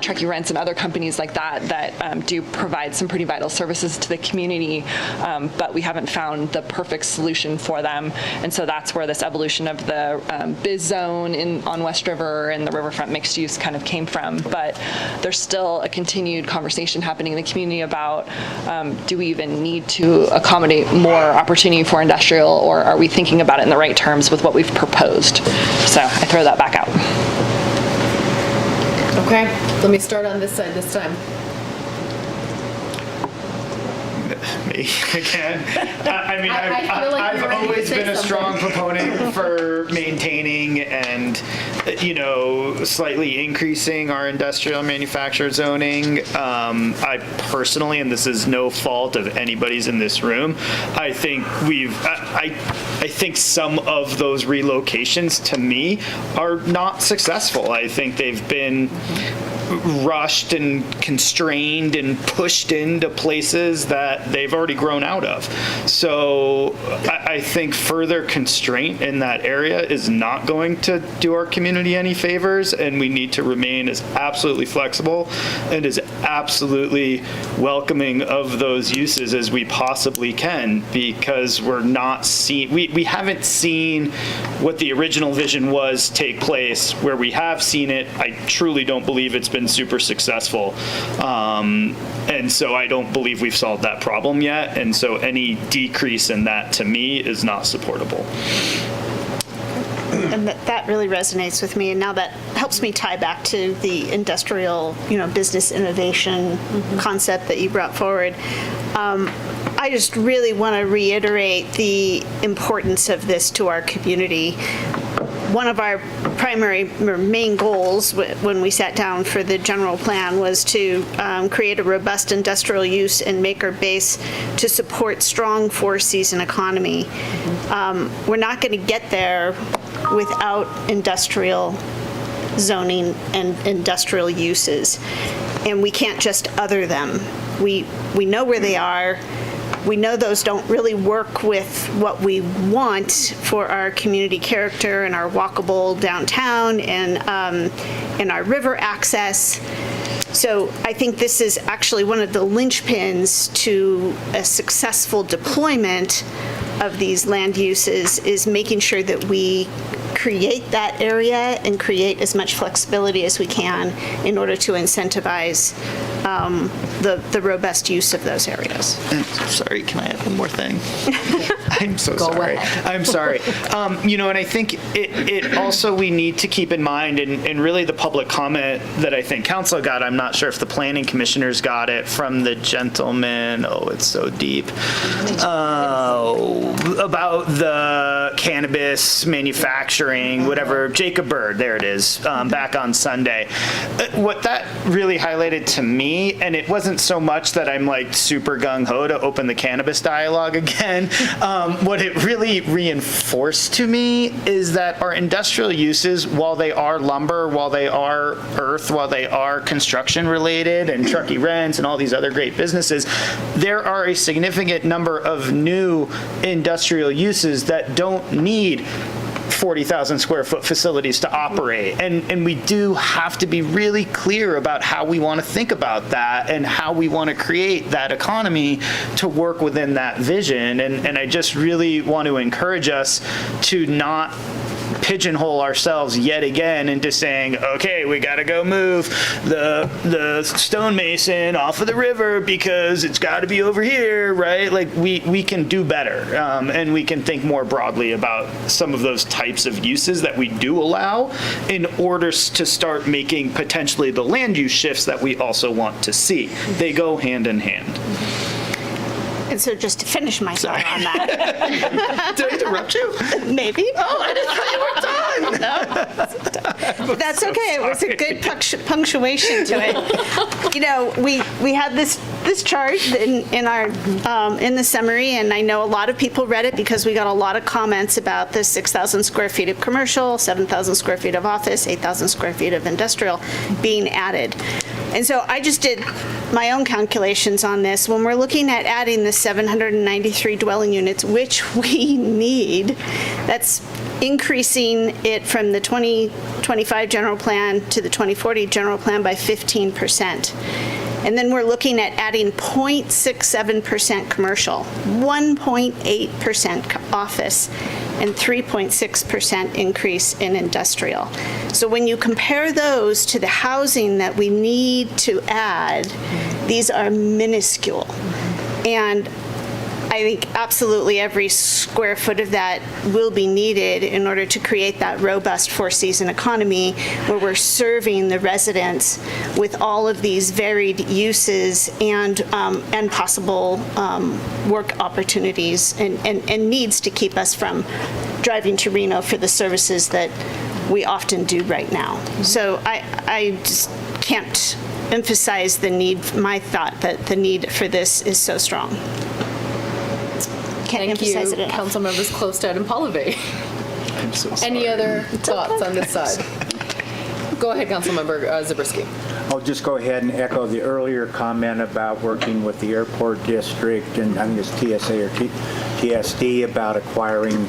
Truckee Rents and other companies like that do provide some pretty vital services to the community, but we haven't found the perfect solution for them. And so that's where this evolution of the biz zone on West River and the riverfront mixed use kind of came from. But there's still a continued conversation happening in the community about do we even need to accommodate more opportunity for industrial, or are we thinking about it in the right terms with what we've proposed? So I throw that back out. Okay, let me start on this side this time. Me again. I mean, I feel like I've you're ready to always say been a strong something. proponent for maintaining and, slightly increasing our industrial manufactured zoning. I personally, and this is no fault of anybody's in this room, I think I think some of those relocations to me are not successful. I think they've been rushed and constrained and pushed into places that they've already grown out of. So I think further constraint in that area is not going to do our community any favors, and we need to remain as absolutely flexible and as absolutely welcoming of those uses as we possibly can, because we're not we haven't seen what the original vision was take place. Where we have seen it, I truly don't believe it's been super successful. And so I don't believe we've solved that problem yet. And so any decrease in that to me is not supportable. And that really resonates with me. And now that helps me tie back to the industrial, business innovation concept that you brought forward. I just really want to reiterate the importance of this to our community. One of our primary or main goals when we sat down for the general plan was to create a robust industrial use and maker base to support strong four-season economy. We're not going to get there without industrial zoning and industrial uses, and we can't just other them. We know where they are. We know those don't really work with what we want for our community character and our walkable downtown and our river access. So I think this is actually one of the linchpins to a successful deployment of these land uses, is making sure that we create that area and create as much flexibility as we can in order to incentivize the robust use of those areas. Sorry, can I add one more thing? I'm so sorry. I'm sorry. And I think it also, we need to keep in mind, and really the public comment that I think council got, I'm not sure if the planning commissioners got it from the gentleman, it's so deep, about the cannabis manufacturing, whatever, Jacob Bird, there it is, back on Sunday. What that really highlighted to me, and it wasn't so much that I'm like super gung-ho to open the cannabis dialogue again, what it really reinforced to me is that our industrial uses, while they are lumber, while they are earth, while they are construction related, and Truckee Rents and all these other great businesses, there are a significant number of new industrial uses that don't need 40,000 square foot facilities to operate. And we do have to be really clear about how we want to think about that and how we want to create that economy to work within that vision. And I just really want to encourage us to not pigeonhole ourselves yet again into saying, okay, we got to go move the stonemason off of the river because it's got to be over here, right? Like we can do better, and we can think more broadly about some of those types of uses that we do allow in order to start making potentially the land use shifts that we also want to see. They go hand in hand. And so just to finish my thought on that. Did I interrupt you? Maybe. Oh, I didn't thought you were done. No. That's okay. It was a good punctuation to it. You know, we had this chart in our in the summary, and I know a lot of people read it because we got a lot of comments about the 6,000 square feet of commercial, 7,000 square feet of office, 8,000 square feet of industrial being added. And so I just did my own calculations on this. When we're looking at adding the 793 dwelling units, which we need, that's increasing it from the 2025 general plan to the 2040 general plan by 15%. And then we're looking at adding 0.67% commercial, 1.8% office, and 3.6% increase in industrial. So when you compare those to the housing that we need to add, these are minuscule. And I think absolutely every square foot of that will be needed in order to create that robust four-season economy where we're serving the residents with all of these varied uses and possible work opportunities and needs to keep us from driving to Reno for the services that we often do right now. So I just can't emphasize the need, my thought that the need for this is so strong. Can't emphasize it enough. Council members Klostad and Polyvay. I'm so sorry. Any other thoughts on this side? Go ahead, Councilmember Zabriskie. I'll just go ahead and echo the earlier comment about working with the airport district, and I think it's TSA or TSD, about acquiring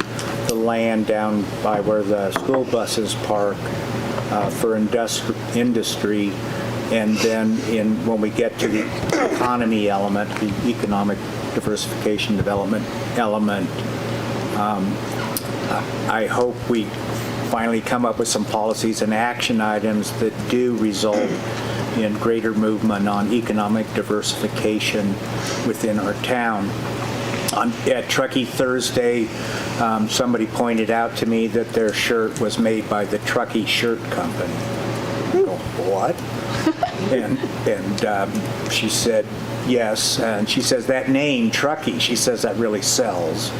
the land down by where the school buses park for industry. And then when we get to the economy element, the economic diversification development element, I hope we finally come up with some policies and action items that do result in greater movement on economic diversification within our town. At Truckee Thursday, somebody pointed out to me that their shirt was made by the Truckee Shirt Company. I go, what? And she said, yes. And she says, that name, Truckee, she says that really sells.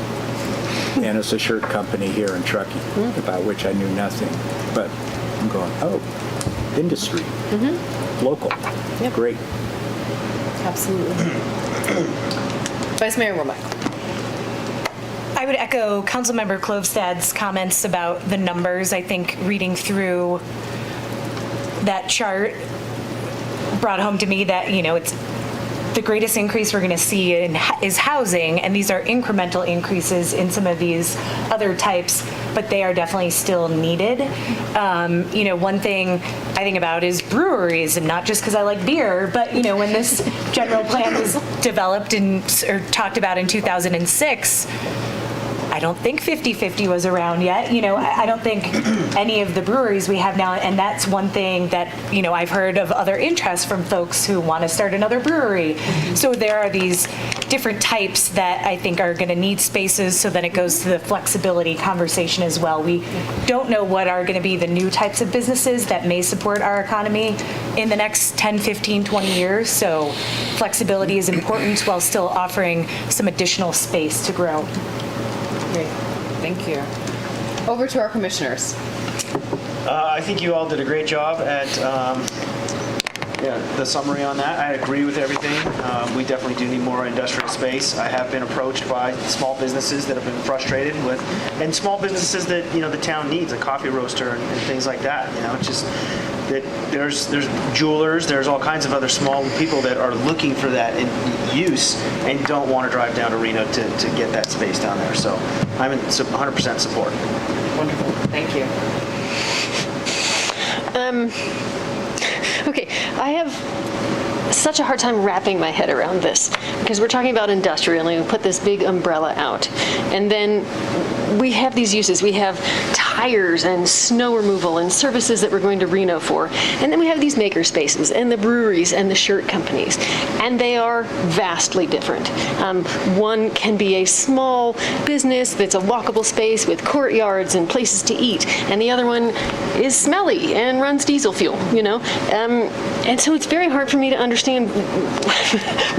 And it's a shirt company here in Truckee, about which I knew nothing. But I'm going, oh, industry, local, great. Absolutely. Vice Mayor Womack. I would echo Councilmember Klostad's comments about the numbers. I think reading through that chart brought home to me that, you know, it's the greatest increase we're going to see is housing, and these are incremental increases in some of these other types, but they are definitely still needed. You know, one thing I think about is breweries, and not just because I like beer, but, you know, when this general plan was developed or talked about in 2006, I don't think 50/50 was around yet. You know, I don't think any of the breweries we have now, and that's one thing that, you know, I've heard of other interests from folks who want to start another brewery. So there are these different types that I think are going to need spaces, so then it goes to the flexibility conversation as well. We don't know what are going to be the new types of businesses that may support our economy in the next 10, 15, 20 years. So flexibility is important while still offering some additional space to grow. Great, thank you. Over to our commissioners. I think you all did a great job at the summary on that. I agree with everything. We definitely do need more industrial space. I have been approached by small businesses that have been frustrated with, and small businesses that, you know, the town needs, a coffee roaster and things like that. You know, it's just that there's jewelers, there's all kinds of other small people that are looking for that in use and don't want to drive down to Reno to get that space down there. So I'm in 100% support. wonderful. Thank you. Okay, I have such a hard time wrapping my head around this because we're talking about industrial and we put this big umbrella out. And then we have these uses. We have tires and snow removal and services that we're going to Reno for. And then we have these maker spaces and the breweries and the shirt companies. And they are vastly different. One can be a small business that's a walkable space with courtyards and places to eat. And the other one is smelly and runs diesel fuel, you know? And so it's very hard for me to understand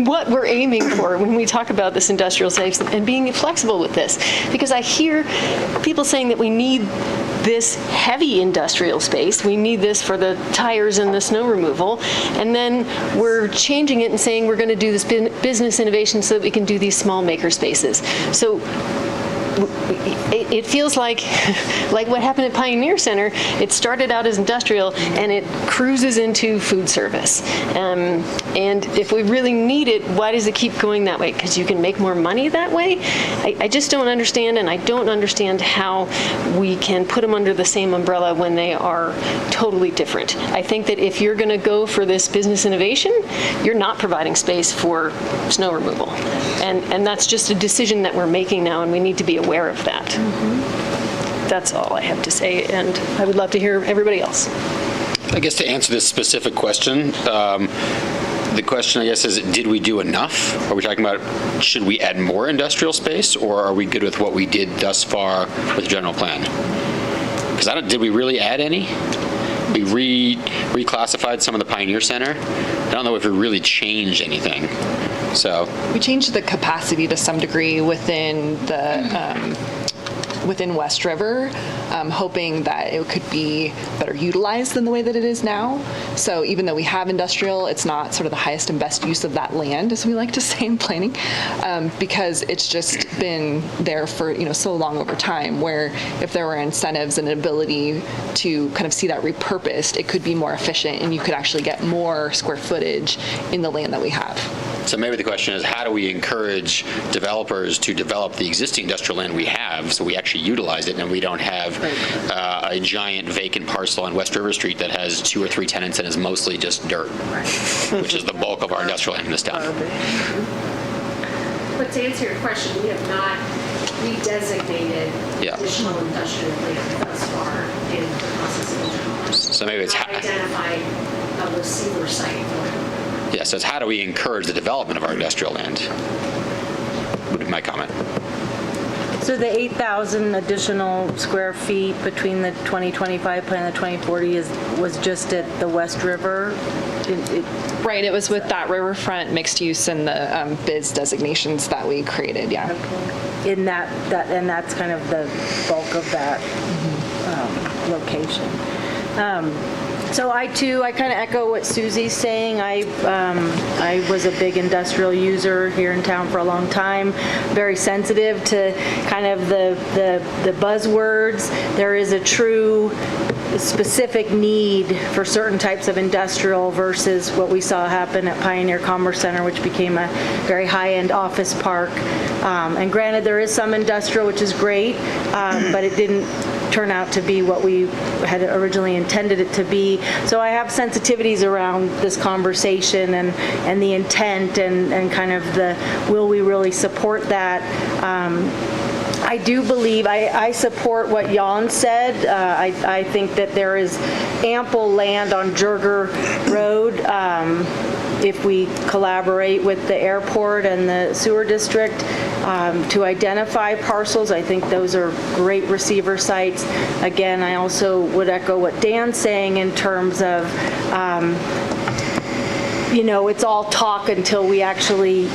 what we're aiming for when we talk about this industrial space and being flexible with this. Because I hear people saying that we need this heavy industrial space. We need this for the tires and the snow removal. And then we're changing it and saying we're going to do this business innovation so that we can do these small maker spaces. So it feels like what happened at Pioneer Center. It started out as industrial and it cruises into food service. And if we really need it, why does it keep going that way? Because you can make more money that way? I just don't understand, and I don't understand how we can put them under the same umbrella when they are totally different. I think that if you're going to go for this business innovation, you're not providing space for snow removal. And that's just a decision that we're making now, and we need to be aware of that. That's all I have to say, and I would love to hear everybody else. I guess to answer this specific question, the question, I guess, is did we do enough? Are we talking about should we add more industrial space, or are we good with what we did thus far with the general plan? Because did we really add any? We reclassified some of the Pioneer Center. I don't know if we really changed anything. So we changed the capacity to some degree within the within West River, hoping that it could be better utilized than the way that it is now. So even though we have industrial, it's not sort of the highest and best use of that land, as we like to say in planning, because it's just been there for so long over time, where if there were incentives and an ability to kind of see that repurposed, it could be more efficient and you could actually get more square footage in the land that we have. So maybe the question is, how do we encourage developers to develop the existing industrial land we have so we actually utilize it and we don't have a giant vacant parcel on West River Street that has 2 or 3 tenants and is mostly just dirt, which is the bulk of our industrial land in this town. But to answer your question, we have not redesignated additional industrial land thus far in the process of general. So maybe it's identified a receiver site. Yeah, so it's how do we encourage the development of our industrial land, would be my comment. So the 8,000 additional square feet between the 2025 plan and the 2040 was just at the West River? Right, it was with that riverfront mixed use and the BIZ designations that we created, yeah. Okay. And that's kind of the bulk of that location. So I kind of echo what Susie's saying. I was a big industrial user here in town for a long time, very sensitive to kind of the buzzwords. There is a true specific need for certain types of industrial versus what we saw happen at Pioneer Commerce Center, which became a very high-end office park. And granted, there is some industrial, which is great, but it didn't turn out to be what we had originally intended it to be. So I have sensitivities around this conversation and the intent and kind of the will we really support that. I do believe, I support what Jan said. I think that there is ample land on Jurger Road if we collaborate with the airport and the sewer district to identify parcels. I think those are great receiver sites. Again, I also would echo what Dan's saying in terms of it's all talk until we actually,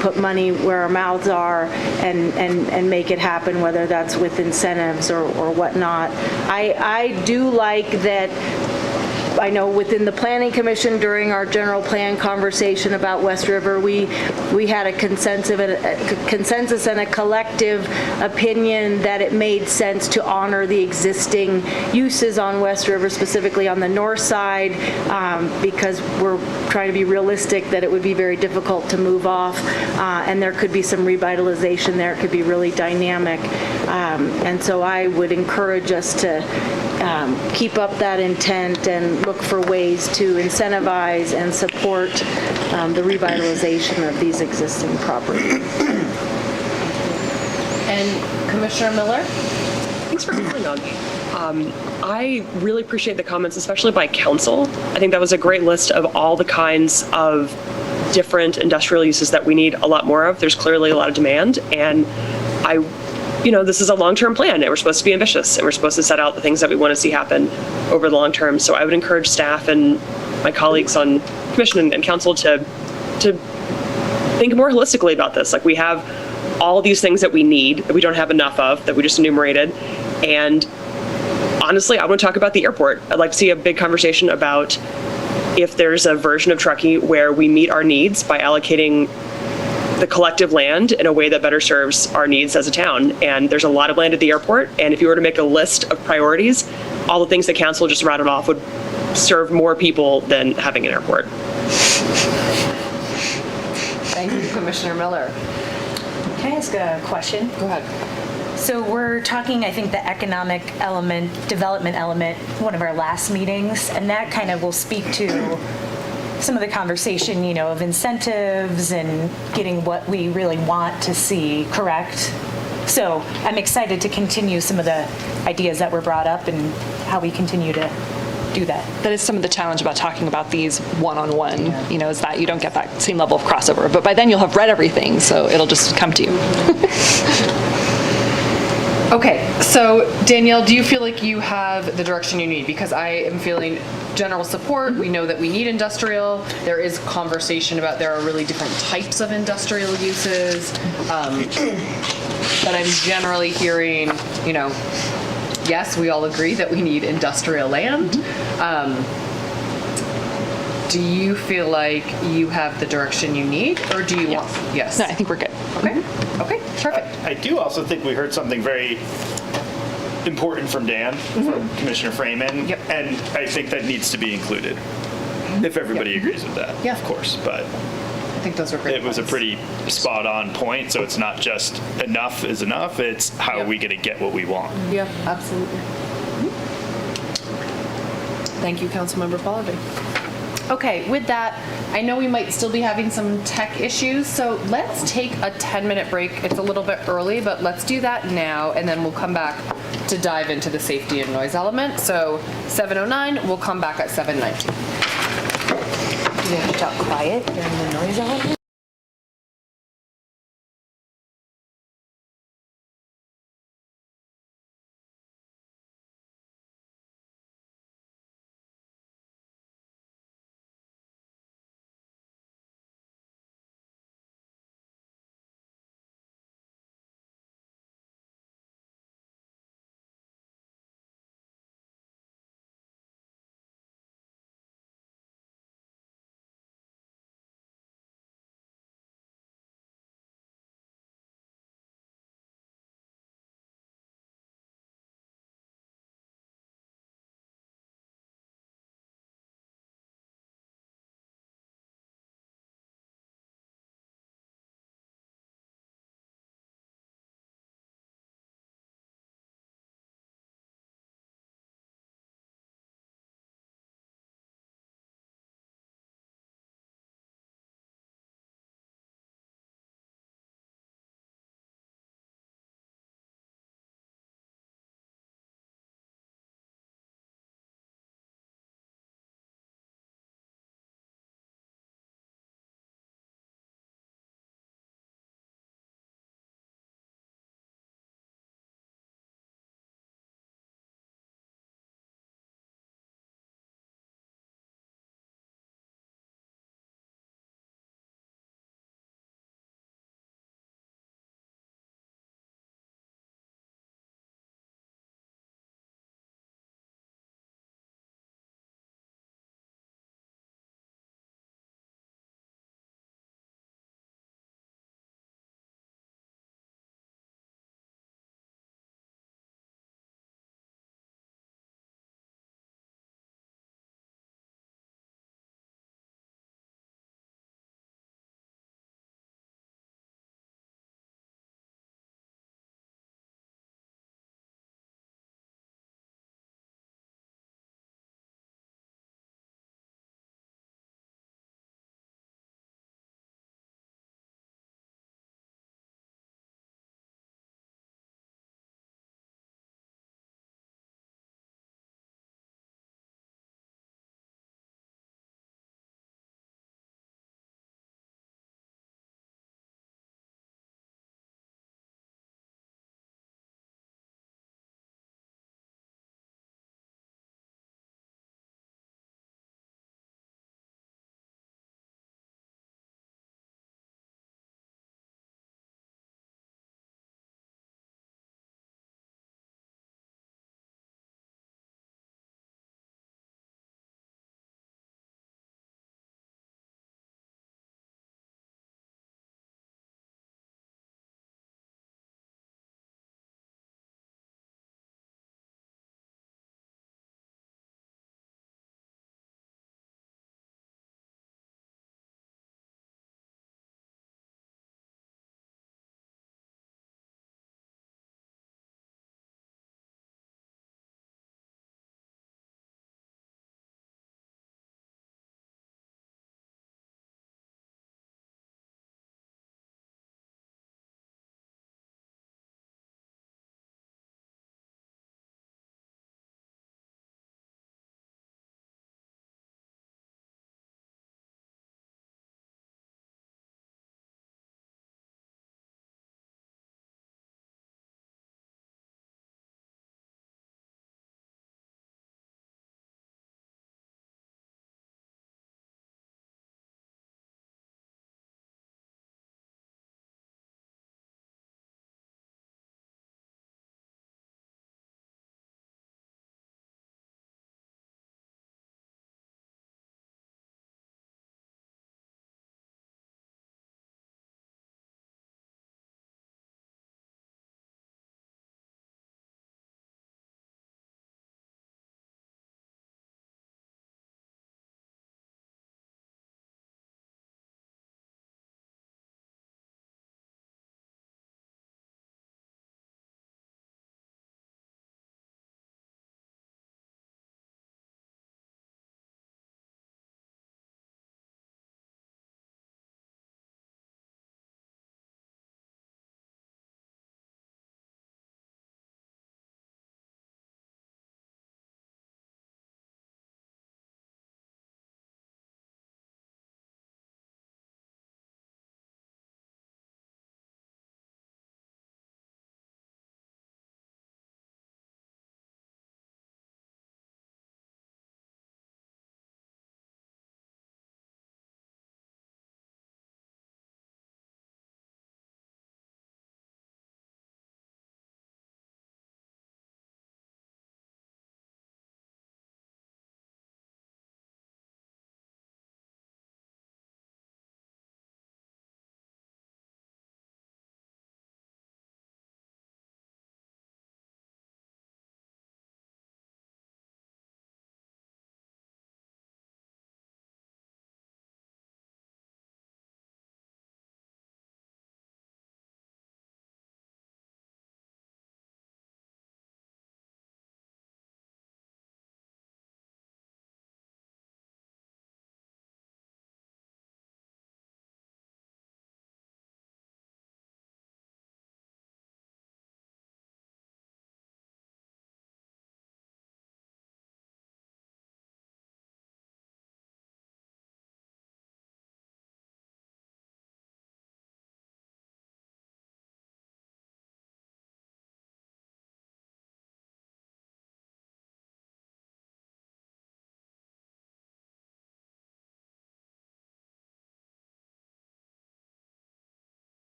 put money where our mouths are and make it happen, whether that's with incentives or whatnot. I do like that I know within the Planning Commission during our general plan conversation about West River, we had a consensus and a collective opinion that it made sense to honor the existing uses on West River, specifically on the north side, because we're trying to be realistic that it would be very difficult to move off, and there could be some revitalization there. It could be really dynamic. And so I would encourage us to keep up that intent and look for ways to incentivize and support the revitalization of these existing properties. And Commissioner Miller? Thanks for calling on me. I really appreciate the comments, especially by council. I think that was a great list of all the kinds of different industrial uses that we need a lot more of. There's clearly a lot of demand, and this is a long-term plan, and we're supposed to be ambitious, and we're supposed to set out the things that we want to see happen over the long term. So I would encourage staff and my colleagues on commission and council to think more holistically about this. Like, we have all these things that we need, that we don't have enough of, that we just enumerated. And honestly, I want to talk about the airport. I'd like to see a big conversation about if there's a version of Truckee where we meet our needs by allocating the collective land in a way that better serves our needs as a town. And there's a lot of land at the airport, and if you were to make a list of priorities, all the things that council just rattled off would serve more people than having an airport. Thank you, Commissioner Miller. Can I ask a question? Go ahead. So we're talking, I think, the economic element, development element, one of our last meetings, and that kind of will speak to some of the conversation, of incentives and getting what we really want to see, correct? So I'm excited to continue some of the ideas that were brought up and how we continue to do that. That is some of the challenge about talking about these one-on-one, is that you don't get that same level of crossover. But by then you'll have read everything, so it'll just come to you. Okay, so Danielle, do you feel like you have the direction you need? Because I am feeling general support. We know that we need industrial. There is conversation about there are really different types of industrial uses. But I'm generally hearing, yes, we all agree that we need industrial land. Do you feel like you have the direction you need, or do you want? Yes. No, I think we're good. Okay. Okay. Perfect. I do also think we heard something very important from Dan, from Commissioner Freeman, and I think that needs to be included, if everybody agrees with that. Yeah, of course. But I think those are great. It was a pretty spot-on point. So it's not just enough is enough; it's how are we going to get what we want. Yeah, absolutely. Thank you, Councilmember Pallaby. Okay, with that, I know we might still be having some tech issues, so let's take a 10-minute break. It's a little bit early, but let's do that now, and then we'll come back to dive into the safety and noise element. So 7:09, we'll come back at 7:19. Do we have to talk quiet during the noise element?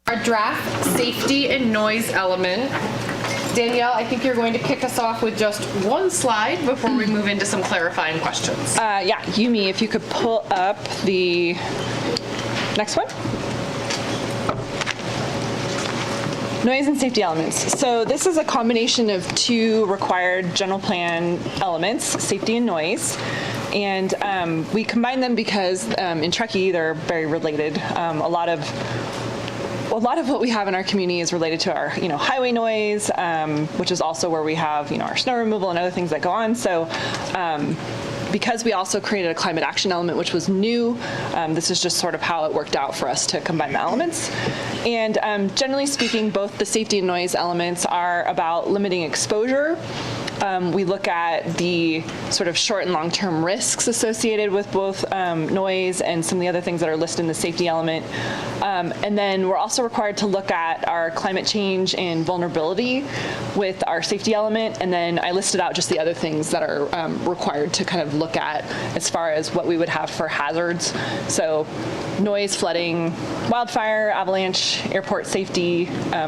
Our draft safety and noise element. Danielle, I think you're going to kick us off with just one slide before we move into some clarifying questions. Yeah, Yumi, if you could pull up the next one. Noise and safety elements. So this is a combination of two required general plan elements, safety and noise. And we combine them because in Truckee, they're very related. A lot of what we have in our community is related to our, highway noise, which is also where we have, our snow removal and other things that go on. So because we also created a climate action element, which was new, this is just sort of how it worked out for us to combine the elements. And generally speaking, both the safety and noise elements are about limiting exposure. We look at the sort of short and long-term risks associated with both noise and some of the other things that are listed in the safety element. And then we're also required to look at our climate change and vulnerability with our safety element. And then I listed out just the other things that are required to kind of look at as far as what we would have for hazards. So noise, flooding, wildfire, avalanche, airport safety,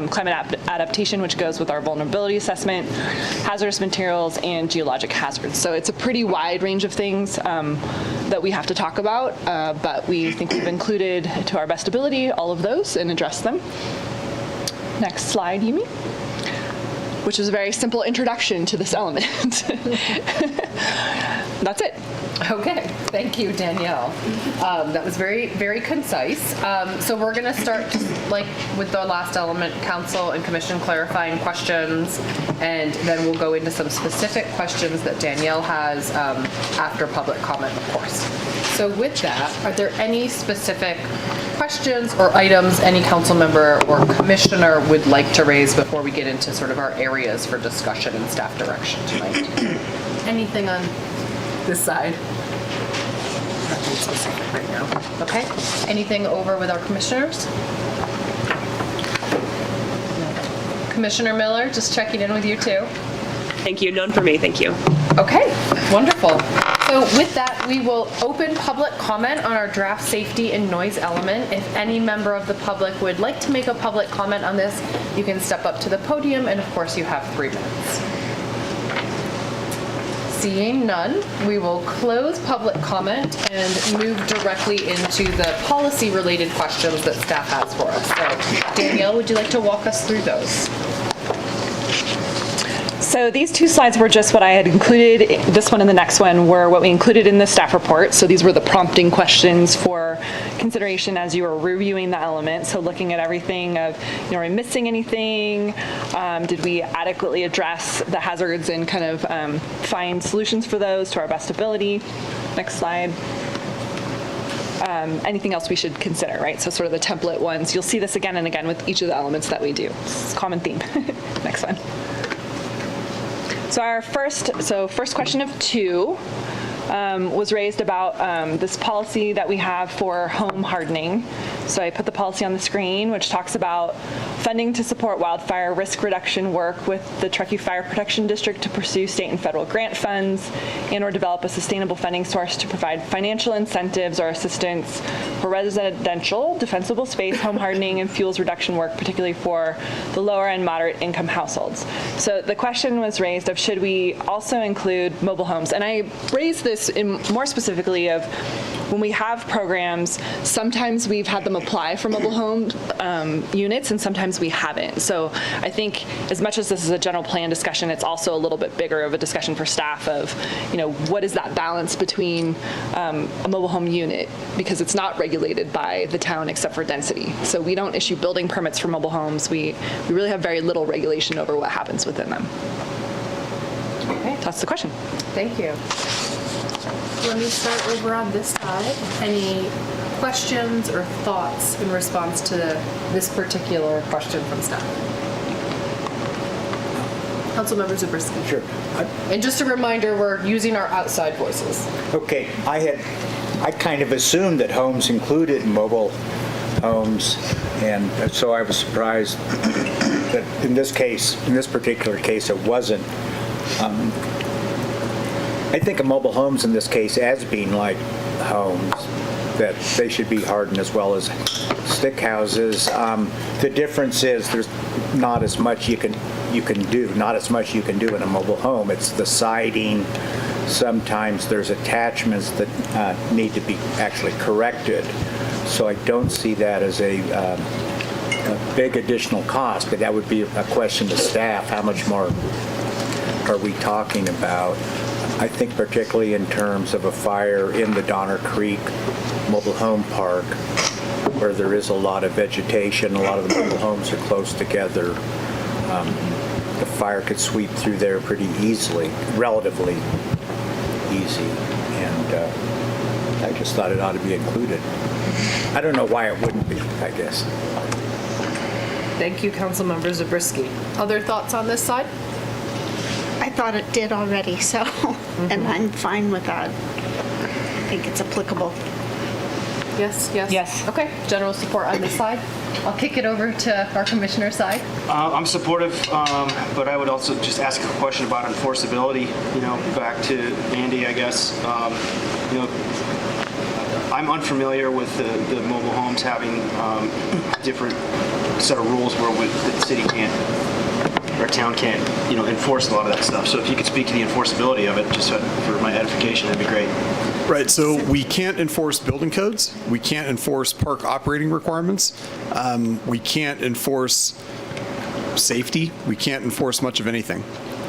climate adaptation, which goes with our vulnerability assessment, hazardous materials, and geologic hazards. So it's a pretty wide range of things that we have to talk about, but we think we've included, to our best ability, all of those and addressed them. Next slide, Yumi. Which is a very simple introduction to this element. That's it. Okay, thank you, Danielle. That was very, very concise. So we're going to start just like with the last element, council and commission clarifying questions, and then we'll go into some specific questions that Danielle has after public comment, of course. So with that, are there any specific questions or items any council member or commissioner would like to raise before we get into sort of our areas for discussion and staff direction tonight? Anything on this side? Nothing specific right now. Okay. Anything over with our commissioners? Commissioner Miller, just checking in with you too. Thank you. None for me. Thank you. Okay, wonderful. So with that, we will open public comment on our draft safety and noise element. If any member of the public would like to make a public comment on this, you can step up to the podium, and of course you have 3 minutes. Seeing none, we will close public comment and move directly into the policy-related questions that staff has for us. So Danielle, would you like to walk us through those? So these 2 slides were just what I had included. This one and the next one were what we included in the staff report. So these were the prompting questions for consideration as you were reviewing the element. So looking at everything of, are we missing anything? Did we adequately address the hazards and kind of find solutions for those to our best ability? Next slide. Anything else we should consider, right? So sort of the template ones. You'll see this again and again with each of the elements that we do. It's a common theme. Next one. So our first question of 2 was raised about this policy that we have for home hardening. So I put the policy on the screen, which talks about funding to support wildfire risk reduction work with the Truckee Fire Protection District to pursue state and federal grant funds and or develop a sustainable funding source to provide financial incentives or assistance for residential, defensible space, home hardening, and fuels reduction work, particularly for the lower and moderate income households. So the question was raised of should we also include mobile homes? And I raised this in more specifically of when we have programs, sometimes we've had them apply for mobile home units and sometimes we haven't. So I think as much as this is a general plan discussion, it's also a little bit bigger of a discussion for staff of, what is that balance between a mobile home unit, because it's not regulated by the town except for density. So we don't issue building permits for mobile homes. We really have very little regulation over what happens within them. Okay. That's the question. Thank you. Let me start over on this side. Any questions or thoughts in response to this particular question from staff? Councilmember Zabriskie. Sure. And just a reminder, we're using our outside voices. Okay, I kind of assumed that homes included mobile homes, and so I was surprised that in this particular case, it wasn't. I think of mobile homes in this case as being like homes, that they should be hardened as well as stick houses. The difference is there's not as much you can do in a mobile home. It's the siding. Sometimes there's attachments that need to be actually corrected. So I don't see that as a big additional cost, but that would be a question to staff. How much more are we talking about? I think particularly in terms of a fire in the Donner Creek Mobile Home Park, where there is a lot of vegetation, a lot of the mobile homes are close together. The fire could sweep through there pretty easily, relatively easy, and I just thought it ought to be included. I don't know why it wouldn't be, I guess. Thank you, Councilmember Zabriskie. Other thoughts on this side? I thought it did already, so, and I'm fine with that. I think it's applicable. Yes, yes? Yes. Okay, general support on this side. I'll kick it over to our commissioner side. I'm supportive, but I would also just ask a question about enforceability, back to Andy, I guess. I'm unfamiliar with the mobile homes having different set of rules where the city can't, or town can't, enforce a lot of that stuff. So if you could speak to the enforceability of it, just for my edification, that'd be great. Right, so we can't enforce building codes. We can't enforce park operating requirements. We can't enforce safety. We can't enforce much of anything.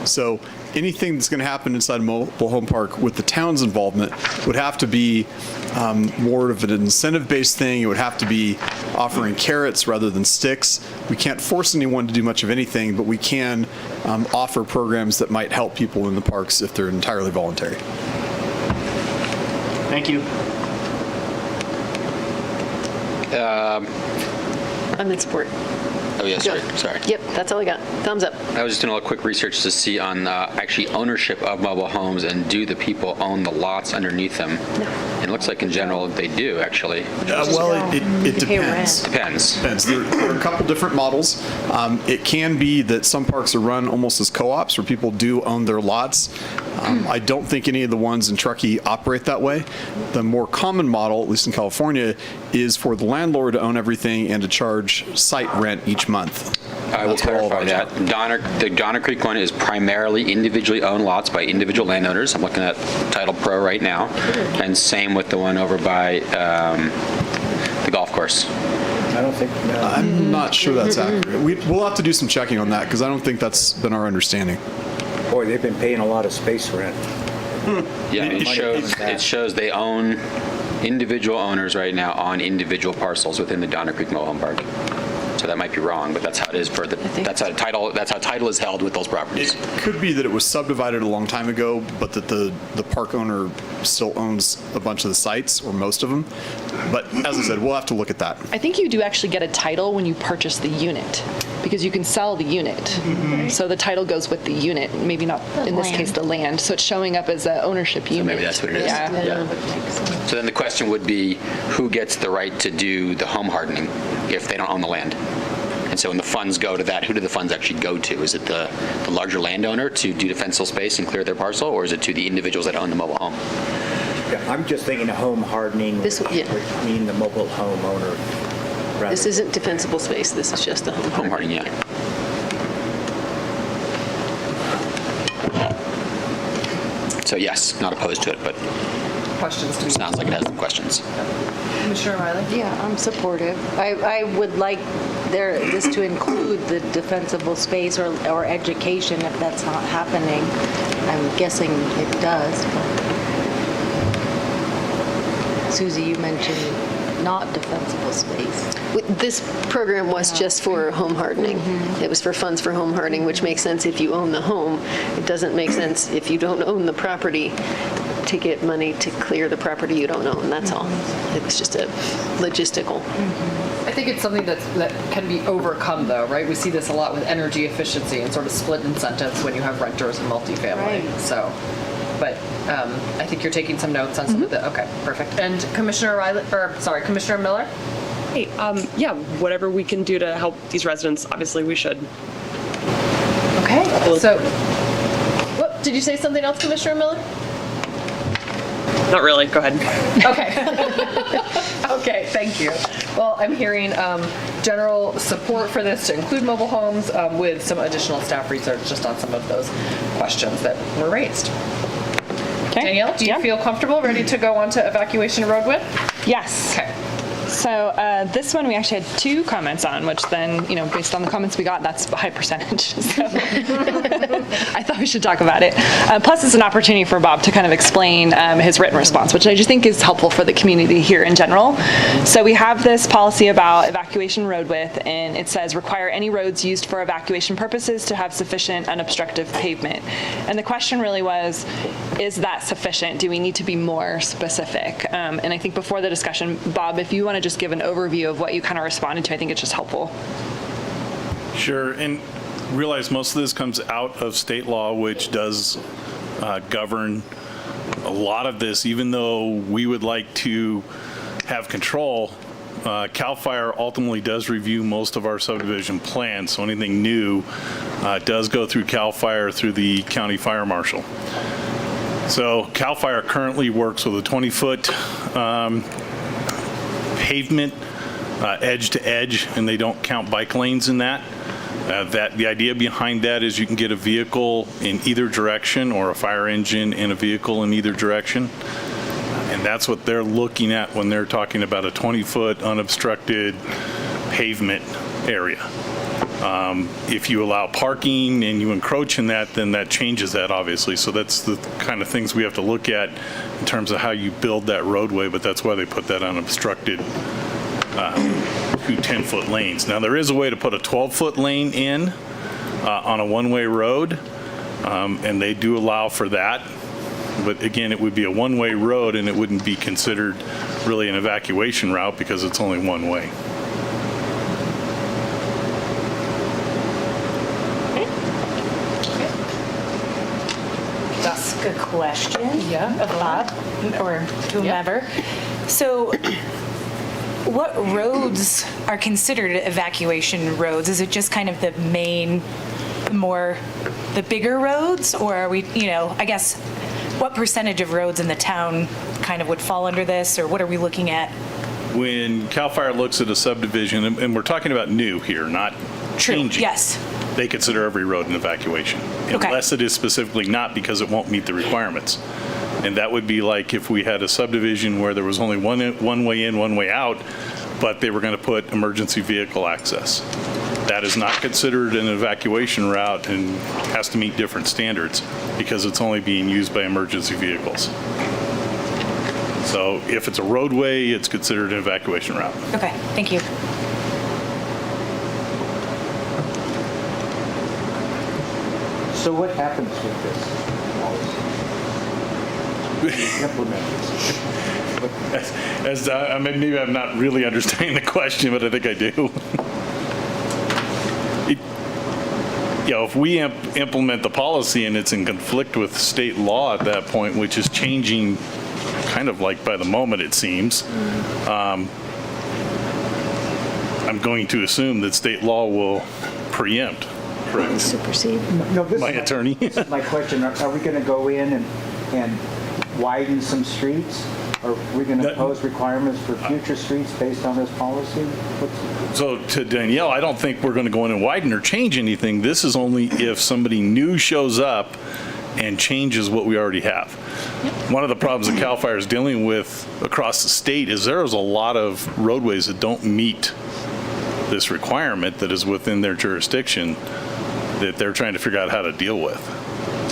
So anything that's going to happen inside a mobile home park with the town's involvement would have to be more of an incentive-based thing. It would have to be offering carrots rather than sticks. We can't force anyone to do much of anything, but we can offer programs that might help people in the parks if they're entirely voluntary. Thank you. I'm in support. Oh, yeah, sorry. Yep, that's all I got. Thumbs up. I was just doing a little quick research to see on actually ownership of mobile homes and do the people own the lots underneath them? No. And it looks like in general they do, actually. It depends. Depends. There are a couple different models. It can be that some parks are run almost as co-ops where people do own their lots. I don't think any of the ones in Truckee operate that way. The more common model, at least in California, is for the landlord to own everything and to charge site rent each month. I will clarify that. The Donner Creek one is primarily individually owned lots by individual landowners. I'm looking at Title Pro right now. And same with the one over by the golf course. I don't think. I'm not sure that's accurate. We'll have to do some checking on that because I don't think that's been our understanding. Boy, they've been paying a lot of space rent. Yeah, it shows they own individual owners right now on individual parcels within the Donner Creek Mobile Home Park. So that might be wrong, but that's how it is for that's how title is held with those properties. It could be that it was subdivided a long time ago, but that the park owner still owns a bunch of the sites or most of them. But as I said, we'll have to look at that. I think you do actually get a title when you purchase the unit because you can sell the unit. Mm-hmm. So the title goes with the unit, maybe not in this case the land. So it's showing up as an ownership unit. Maybe that's what it is. Yeah. So then the question would be, who gets the right to do the home hardening if they don't own the land? And so when the funds go to that, who do the funds actually go to? Is it the larger landowner to do defensible space and clear their parcel, or is it to the individuals that own the mobile home? Yeah, I'm just thinking of home hardening would mean the mobile home owner. This isn't defensible space. This is just the home hardening. Yeah. So yes, not opposed to it, but questions to me. Sounds like it has some questions. Commissioner Riley? Yeah, I'm supportive. I would like this to include the defensible space or education if that's not happening. I'm guessing it does. But Susie, you mentioned not defensible space. This program was just for home hardening. It was for funds for home hardening, which makes sense if you own the home. It doesn't make sense if you don't own the property to get money to clear the property you don't own. That's all. It was just a logistical. I think it's something that can be overcome, though, right? We see this a lot with energy efficiency and sort of split incentives when you have renters and multifamily. Right. So, but I think you're taking some notes on some of the. Okay, perfect. And Commissioner Riley, Commissioner Miller. Hey, yeah, whatever we can do to help these residents, obviously we should. Okay. So, what did you say? Something else, Commissioner Miller? Not really. Go ahead. Okay. Okay, thank you. Well, I'm hearing general support for this to include mobile homes with some additional staff research just on some of those questions that were raised. Danielle, do you feel comfortable, ready to go on to evacuation road width? Yes. Okay. So this one we actually had 2 comments on, which then, based on the comments we got, that's a high percentage. So I thought we should talk about it. Plus, it's an opportunity for Bob to kind of explain his written response, which I just think is helpful for the community here in general. So we have this policy about evacuation road width, and it says require any roads used for evacuation purposes to have sufficient unobstructive pavement. And the question really was, is that sufficient? Do we need to be more specific? And I think before the discussion, Bob, if you want to just give an overview of what you kind of responded to, I think it's just helpful. Sure, and realize most of this comes out of state law, which does govern a lot of this, even though we would like to have control. CAL FIRE ultimately does review most of our subdivision plans, so anything new does go through CAL FIRE through the county fire marshal. So CAL FIRE currently works with a 20-foot pavement edge to edge, and they don't count bike lanes in that. The idea behind that is you can get a vehicle in either direction or a fire engine and a vehicle in either direction. And that's what they're looking at when they're talking about a 20-foot unobstructed pavement area. If you allow parking and you encroach in that, then that changes that, obviously. So that's the kind of things we have to look at in terms of how you build that roadway, but that's why they put that unobstructed 2 10-foot lanes. Now, there is a way to put a 12-foot lane in on a one-way road, and they do allow for that. But again, it would be a one-way road, and it wouldn't be considered really an evacuation route because it's only one way. That's a good question. Of Bob or whomever. So what roads are considered evacuation roads? Is it just kind of the main, the bigger roads? Or are we, I guess, what percentage of roads in the town kind of would fall under this? Or what are we looking at? When CAL FIRE looks at a subdivision, and we're talking about new here, not changing. Yes. They consider every road an evacuation, unless it is specifically not, because it won't meet the requirements. And that would be like if we had a subdivision where there was only one way in, one way out, but they were going to put emergency vehicle access. That is not considered an evacuation route and has to meet different standards because it's only being used by emergency vehicles. So if it's a roadway, it's considered an evacuation route. Okay, thank you. So what happens with this? Implement this. Maybe I'm not really understanding the question, but I think I do. If we implement the policy and it's in conflict with state law at that point, which is changing kind of like by the moment, it seems, I'm going to assume that state law will preempt. Correct. Supersede. No, this My is attorney. This is my question. Are we going to go in and widen some streets? Are we going to impose requirements for future streets based on this policy? So to Danielle, I don't think we're going to go in and widen or change anything. This is only if somebody new shows up and changes what we already have. One of the problems that CAL FIRE is dealing with across the state is there's a lot of roadways that don't meet this requirement that is within their jurisdiction that they're trying to figure out how to deal with.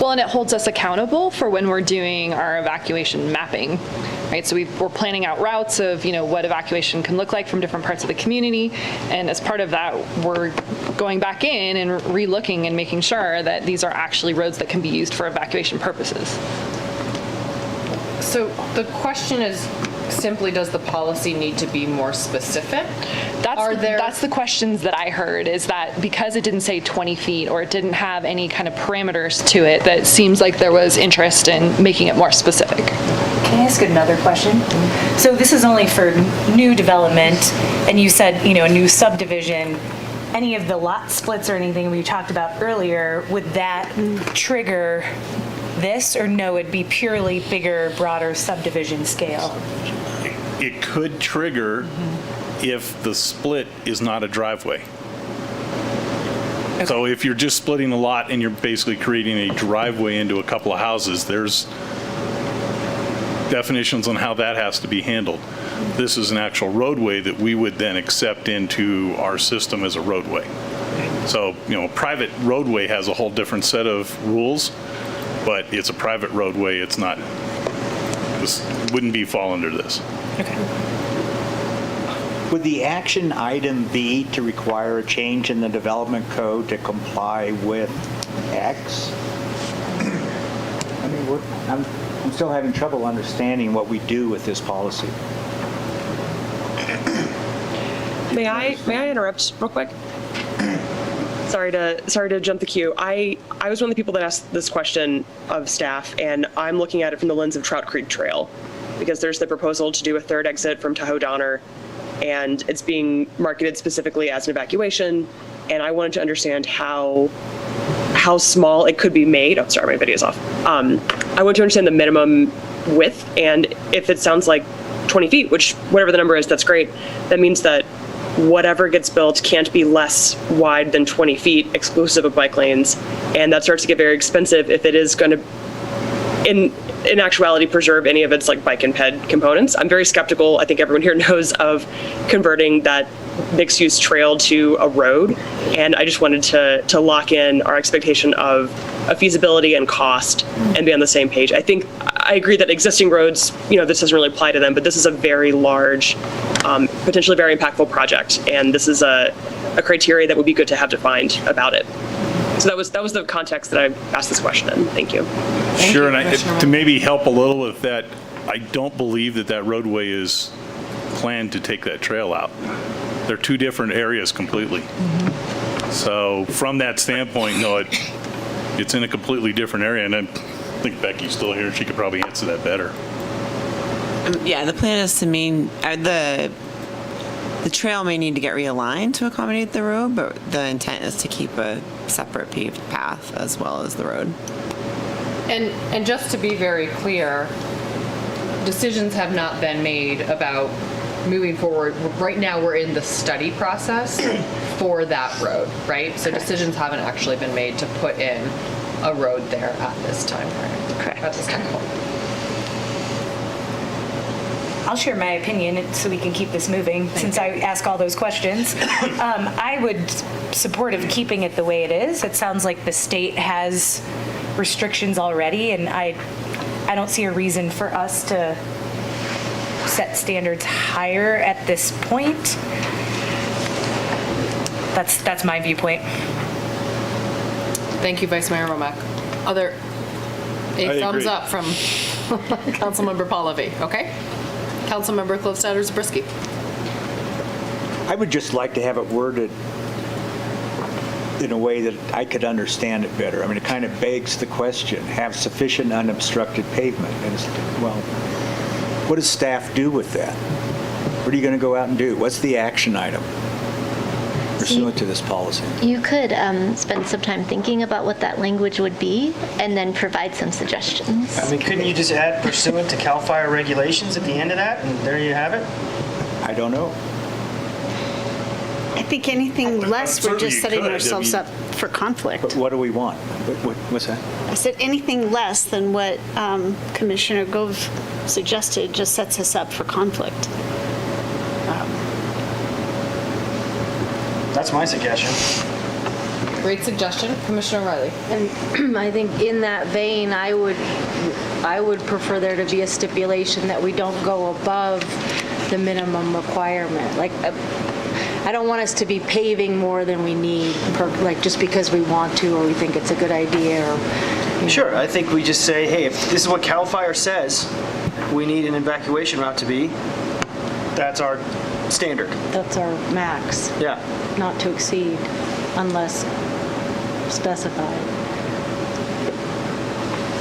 Well, and it holds us accountable for when we're doing our evacuation mapping, right? So we're planning out routes of, what evacuation can look like from different parts of the community. And as part of that, we're going back in and re-looking and making sure that these are actually roads that can be used for evacuation purposes. So the question is simply, does the policy need to be more specific? That's the questions that I heard, is that because it didn't say 20 feet or it didn't have any kind of parameters to it, that it seems like there was interest in making it more specific. Can I ask another question? So this is only for new development, and you said, a new subdivision. Any of the lot splits or anything we talked about earlier, would that trigger this, or no, it'd be purely bigger, broader subdivision scale? It could trigger if the split is not a driveway. So if you're just splitting a lot and you're basically creating a driveway into a couple of houses, there's definitions on how that has to be handled. This is an actual roadway that we would then accept into our system as a roadway. So, a private roadway has a whole different set of rules, but it's a private roadway. It's not, this wouldn't fall under this. Would the action item be to require a change in the development code to comply with X? I mean, I'm still having trouble understanding what we do with this policy. May I interrupt real quick? Sorry to jump the queue. I was one of the people that asked this question of staff, and I'm looking at it from the lens of Trout Creek Trail, because there's the proposal to do a third exit from Tahoe Donner, and it's being marketed specifically as an evacuation, and I wanted to understand how small it could be made. Oh, sorry, my video's off. I want to understand the minimum width, and if it sounds like 20 feet, which whatever the number is, that's great. That means that whatever gets built can't be less wide than 20 feet exclusive of bike lanes, and that starts to get very expensive if it is going to, in actuality, preserve any of its like bike and ped components. I'm very skeptical, I think everyone here knows, of converting that mixed-use trail to a road, and I just wanted to lock in our expectation of a feasibility and cost and be on the same page. I agree that existing roads, this doesn't really apply to them, but this is a very large, potentially very impactful project, and this is a criteria that would be good to have defined about it. So that was the context that I asked this question in. Thank you. Sure, and to maybe help a little with that, I don't believe that roadway is planned to take that trail out. They're two different areas completely. So from that standpoint, no, it's in a completely different area, and I think Becky's still here. She could probably answer that better. Yeah, the plan is to the trail may need to get realigned to accommodate the road, but the intent is to keep a separate paved path as well as the road. And just to be very clear, decisions have not been made about moving forward. Right now, we're in the study process for that road, right? So decisions haven't actually been made to put in a road there at this time. Correct. At this time. I'll share my opinion so we can keep this moving, since I ask all those questions. I would support of keeping it the way it is. It sounds like the state has restrictions already, and I don't see a reason for us to set standards higher at this point. That's my viewpoint. Thank you, Vice Mayor Romack. A thumbs up from Councilmember Pallavi, okay? Councilmember Klofstadter-Zabriskie. I would just like to have it worded in a way that I could understand it better. I mean, it kind of begs the question, have sufficient unobstructed pavement. And well, what does staff do with that? What are you going to go out and do? What's the action item pursuant to this policy? You could spend some time thinking about what that language would be and then provide some suggestions. I mean, couldn't you just add pursuant to CAL FIRE regulations at the end of that, and there you have it? I don't know. I think anything less, we're just setting ourselves up for conflict. But what do we want? What's that? I said anything less than what Commissioner Gove suggested just sets us up for conflict. That's my suggestion. Great suggestion. Commissioner Riley. And I think in that vein, I would prefer there to be a stipulation that we don't go above the minimum requirement. Like, I don't want us to be paving more than we need, just because we want to or we think it's a good idea. Or, Sure, I think we just say, hey, if this is what CAL FIRE says we need an evacuation route to be, that's our standard. That's our max. Yeah. Not to exceed unless specified.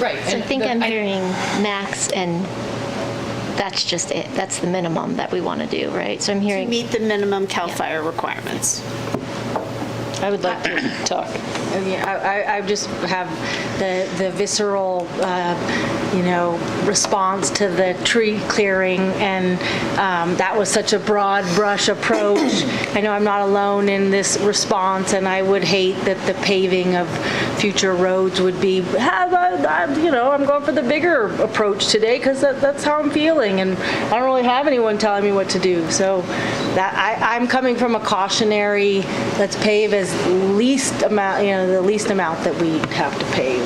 Right. So I think I'm hearing max, and that's just it. That's the minimum that we want to do, right? So I'm hearing To meet the minimum CAL FIRE requirements. I would like to talk. I just have the visceral, response to the tree clearing, and that was such a broad brush approach. I know I'm not alone in this response, and I would hate that the paving of future roads would be, I'm going for the bigger approach today because that's how I'm feeling, and I don't really have anyone telling me what to do. So that I'm coming from a cautionary, let's pave as least amount, the least amount that we have to pave.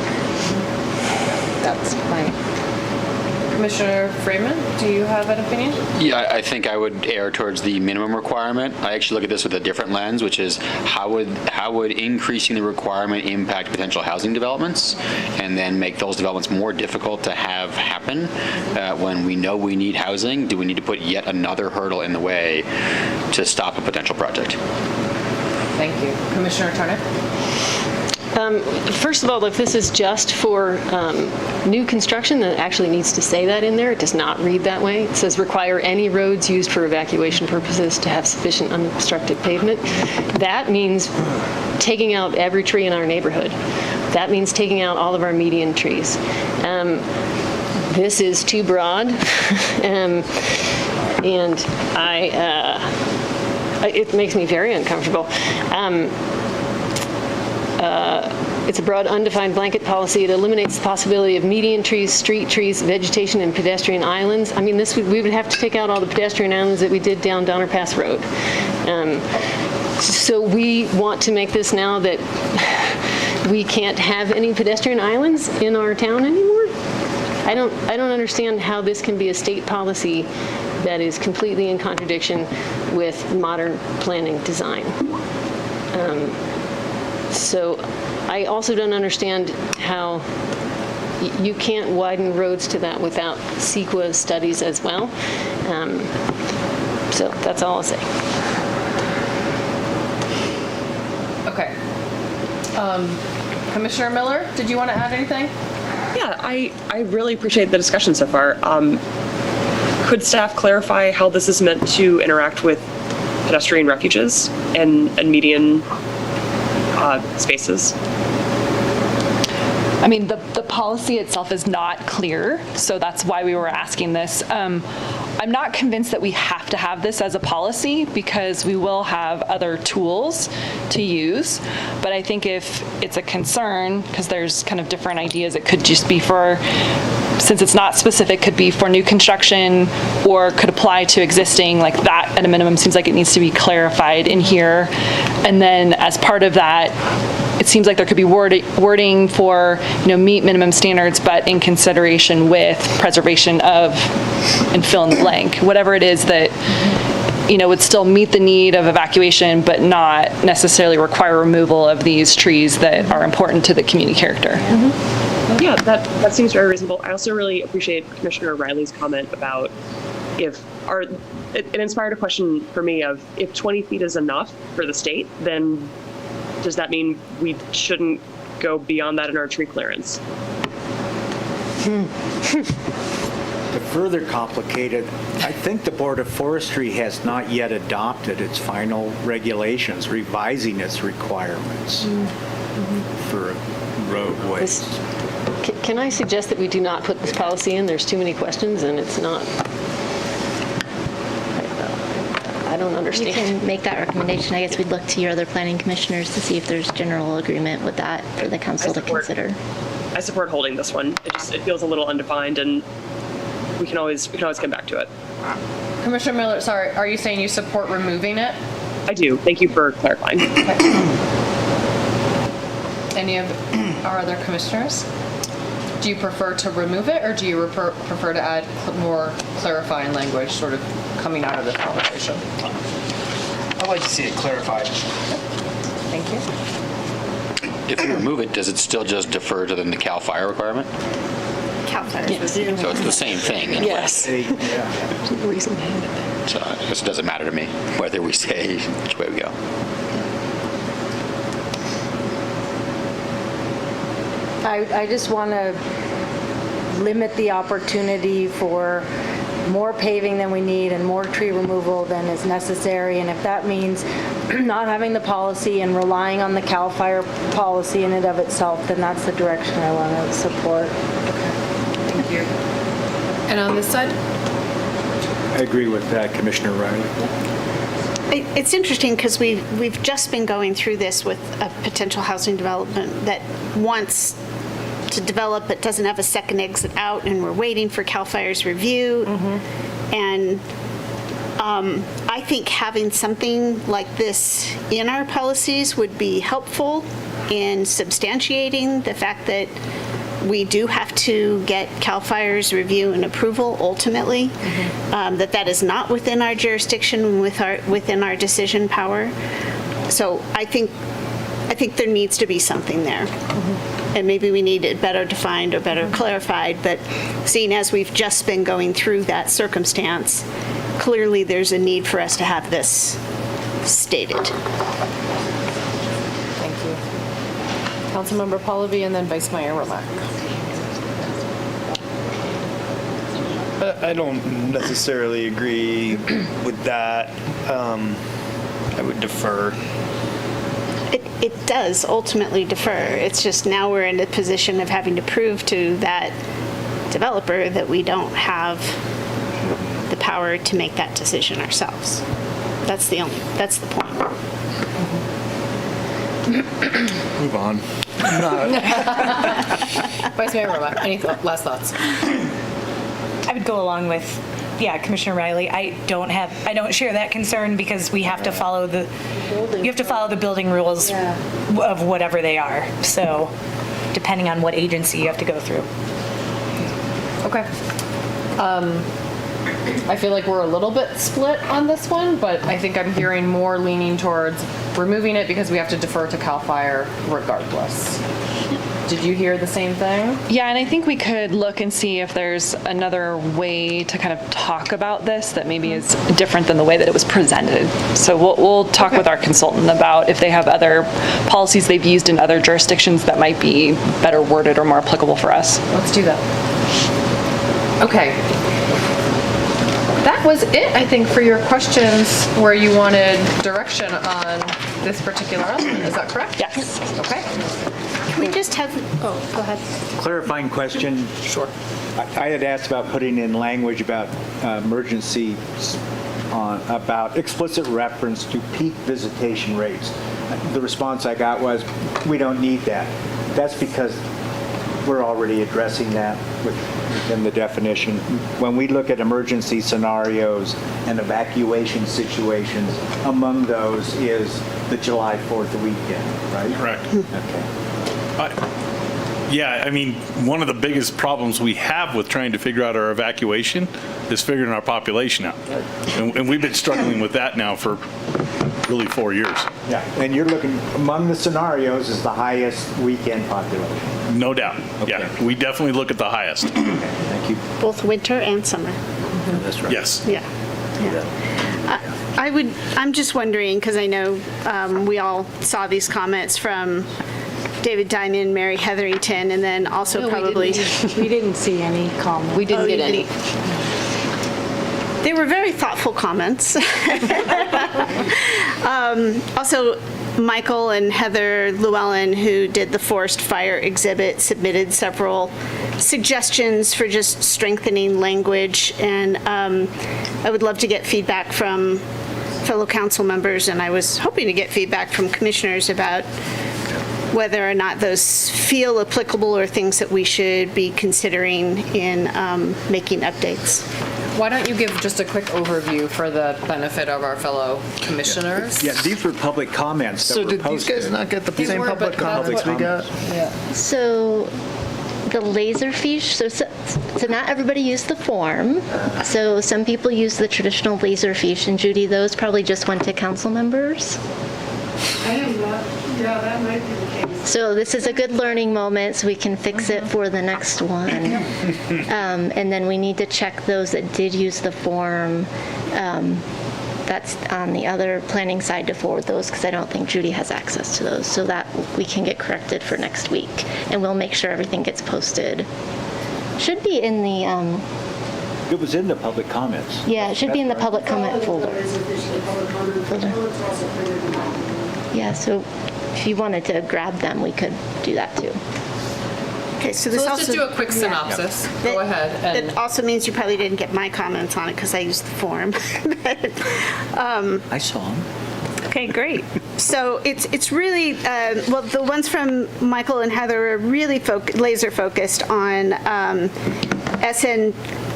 That's my. Commissioner Freeman, do you have an opinion? Yeah, I think I would err towards the minimum requirement. I actually look at this with a different lens, which is how would increasing the requirement impact potential housing developments, and then make those developments more difficult to have happen when we know we need housing? Do we need to put yet another hurdle in the way to stop a potential project? Thank you. Commissioner Turner? First of all, if this is just for new construction, then it actually needs to say that in there. It does not read that way. It says require any roads used for evacuation purposes to have sufficient unobstructed pavement. That means taking out every tree in our neighborhood. That means taking out all of our median trees. This is too broad, and it makes me very uncomfortable. It's a broad, undefined blanket policy. It eliminates the possibility of median trees, street trees, vegetation, and pedestrian islands. I mean, we would have to take out all the pedestrian islands that we did down Donner Pass Road. So we want to make this now that we can't have any pedestrian islands in our town anymore. I don't understand how this can be a state policy that is completely in contradiction with modern planning design. So I also don't understand how you can't widen roads to that without CEQA studies as well. So that's all I'll say. Okay. Commissioner Miller, did you want to add anything? Yeah, I really appreciate the discussion so far. Could staff clarify how this is meant to interact with pedestrian refuges and median spaces? I mean, the policy itself is not clear, so that's why we were asking this. I'm not convinced that we have to have this as a policy because we will have other tools to use. But I think if it's a concern, because there's kind of different ideas, it could just be for, since it's not specific, could be for new construction or could apply to existing, like that at a minimum seems like it needs to be clarified in here. And then as part of that, it seems like there could be wording for, meet minimum standards, but in consideration with preservation of, and fill in the blank, whatever it is that, would still meet the need of evacuation, but not necessarily require removal of these trees that are important to the community character. Yeah, that seems very reasonable. I also really appreciate Commissioner Riley's comment about it inspired a question for me of if 20 feet is enough for the state, then does that mean we shouldn't go beyond that in our tree clearance? To further complicate it, I think the Board of Forestry has not yet adopted its final regulations, revising its requirements for roadways. Can I suggest that we do not put this policy in? There's too many questions and it's not. I don't understand. You can make that recommendation. I guess we'd look to your other planning commissioners to see if there's general agreement with that for the council to consider. I support holding this one. It feels a little undefined, and we can always come back to it. Commissioner Miller, sorry, are you saying you support removing it? I do. Thank you for clarifying. Okay. Any of our other commissioners? Do you prefer to remove it, or do you prefer to add more clarifying language sort of coming out of this conversation? I'd like to see it clarified. Thank you. If we remove it, does it still just defer to the CAL FIRE requirement? CAL FIRE. Yes. So it's the same thing. Yes. So I guess it doesn't matter to me whether we say which way we go. I just want to limit the opportunity for more paving than we need and more tree removal than is necessary. And if that means not having the policy and relying on the CAL FIRE policy in and of itself, then that's the direction I want to support. Thank you. And on this side? I agree with that, Commissioner Riley. It's interesting because we've just been going through this with a potential housing development that wants to develop but doesn't have a second exit out, and we're waiting for CAL FIRE's review. And I think having something like this in our policies would be helpful in substantiating the fact that we do have to get CAL FIRE's review and approval ultimately, that is not within our jurisdiction, within our decision power. So I think there needs to be something there. And maybe we need it better defined or better clarified, but seeing as we've just been going through that circumstance, clearly there's a need for us to have this stated. Thank you. Councilmember Pallavi and then Vice Mayor Romack. I don't necessarily agree with that. I would defer. It does ultimately defer. It's just now we're in a position of having to prove to that developer that we don't have the power to make that decision ourselves. That's the point. Move on. Vice Mayor Romack, any last thoughts? I would go along with, Commissioner Riley. I don't share that concern because we have to follow the building rules of whatever they are. So depending on what agency you have to go through. Okay. I feel like we're a little bit split on this one, but I think I'm hearing more leaning towards removing it because we have to defer to CAL FIRE regardless. Did you hear the same thing? Yeah, and I think we could look and see if there's another way to kind of talk about this that maybe is different than the way that it was presented. So we'll talk with our consultant about if they have other policies they've used in other jurisdictions that might be better worded or more applicable for us. Let's do that. Okay. That was it, I think, for your questions where you wanted direction on this particular element. Is that correct? Yes. Okay. Can we just have, go ahead. Clarifying question. Sure. I had asked about putting in language about emergency, about explicit reference to peak visitation rates. The response I got was, we don't need that. That's because we're already addressing that within the definition. When we look at emergency scenarios and evacuation situations, among those is the July 4th weekend, right? Correct. Okay. Yeah, I mean, one of the biggest problems we have with trying to figure out our evacuation is figuring our population out. And we've been struggling with that now for really 4 years. Yeah, and you're looking, among the scenarios is the highest weekend population. No doubt. Okay. Yeah, we definitely look at the highest. Okay, thank you. Both winter and summer. That's right. Yes. Yeah. I'm just wondering, because I know we all saw these comments from David Dinan, Mary Hetherington, and then also No, probably... we didn't see any comments. We didn't get any. They were very thoughtful comments. Also, Michael and Heather Llewellyn, who did the forest fire exhibit, submitted several suggestions for just strengthening language, and I would love to get feedback from fellow council members, and I was hoping to get feedback from commissioners about whether or not those feel applicable or things that we should be considering in making updates. Why don't you give just a quick overview for the benefit of our fellow commissioners? Yeah, these were public comments that So were did these posted. guys not get the These same were, public but that's comments we got? Yeah. So the Laserfiche, so not everybody used the form. So some people use the traditional Laserfiche, and Judy, those probably just went to council members. I am not, yeah, that might be the case. So this is a good learning moment, so we can fix it for the next one. And then we need to check those that did use the form. That's on the other planning side to forward those, because I don't think Judy has access to those, so that we can get corrected for next week. And we'll make sure everything gets posted. Should be in the It was in the public comments. Yeah, it should be in the public comment folder. Yeah, so if you wanted to grab them, we could do that too. Okay, so So this let's also... just do a quick synopsis. Go ahead. And It also means you probably didn't get my comments on it because I used the form. I saw them. Okay, great. So it's really, well, the ones from Michael and Heather are really laser focused on SN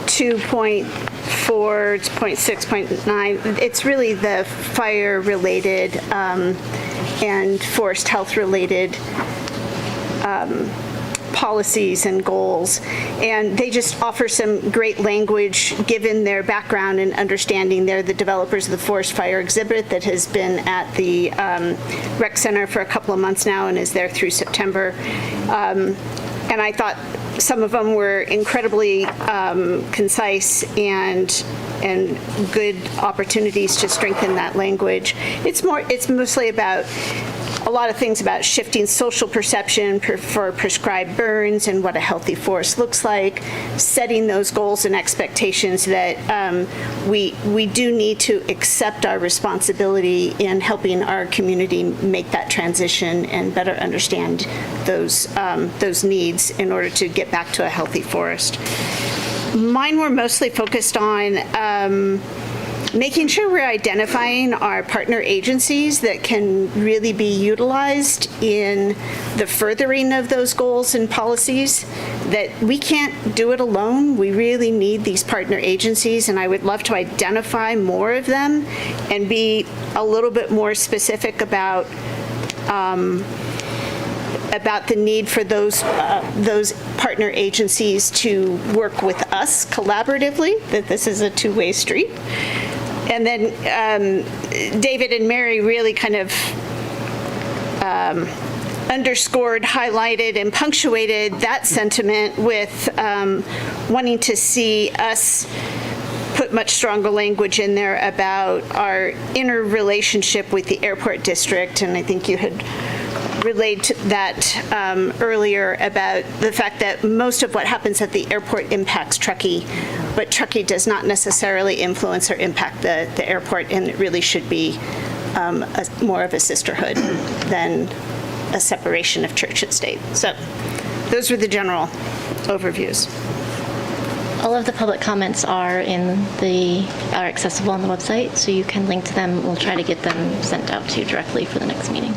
2.4, 0.6, 0.9. It's really the fire-related and forest health-related policies and goals, and they just offer some great language given their background and understanding. They're the developers of the forest fire exhibit that has been at the rec center for a couple of months now and is there through September. And I thought some of them were incredibly concise and good opportunities to strengthen that language. It's mostly about a lot of things about shifting social perception for prescribed burns and what a healthy forest looks like, setting those goals and expectations that we do need to accept our responsibility in helping our community make that transition and better understand those needs in order to get back to a healthy forest. Mine were mostly focused on making sure we're identifying our partner agencies that can really be utilized in the furthering of those goals and policies, that we can't do it alone. We really need these partner agencies, and I would love to identify more of them and be a little bit more specific about the need for those partner agencies to work with us collaboratively, that this is a two-way street. And then David and Mary really kind of underscored, highlighted, and punctuated that sentiment with wanting to see us put much stronger language in there about our interrelationship with the airport district. And I think you had relayed to that earlier about the fact that most of what happens at the airport impacts Truckee, but Truckee does not necessarily influence or impact the airport, and it really should be more of a sisterhood than a separation of church and state. So those were the general overviews. All of the public comments are accessible on the website, so you can link to them. We'll try to get them sent out to you directly for the next meeting.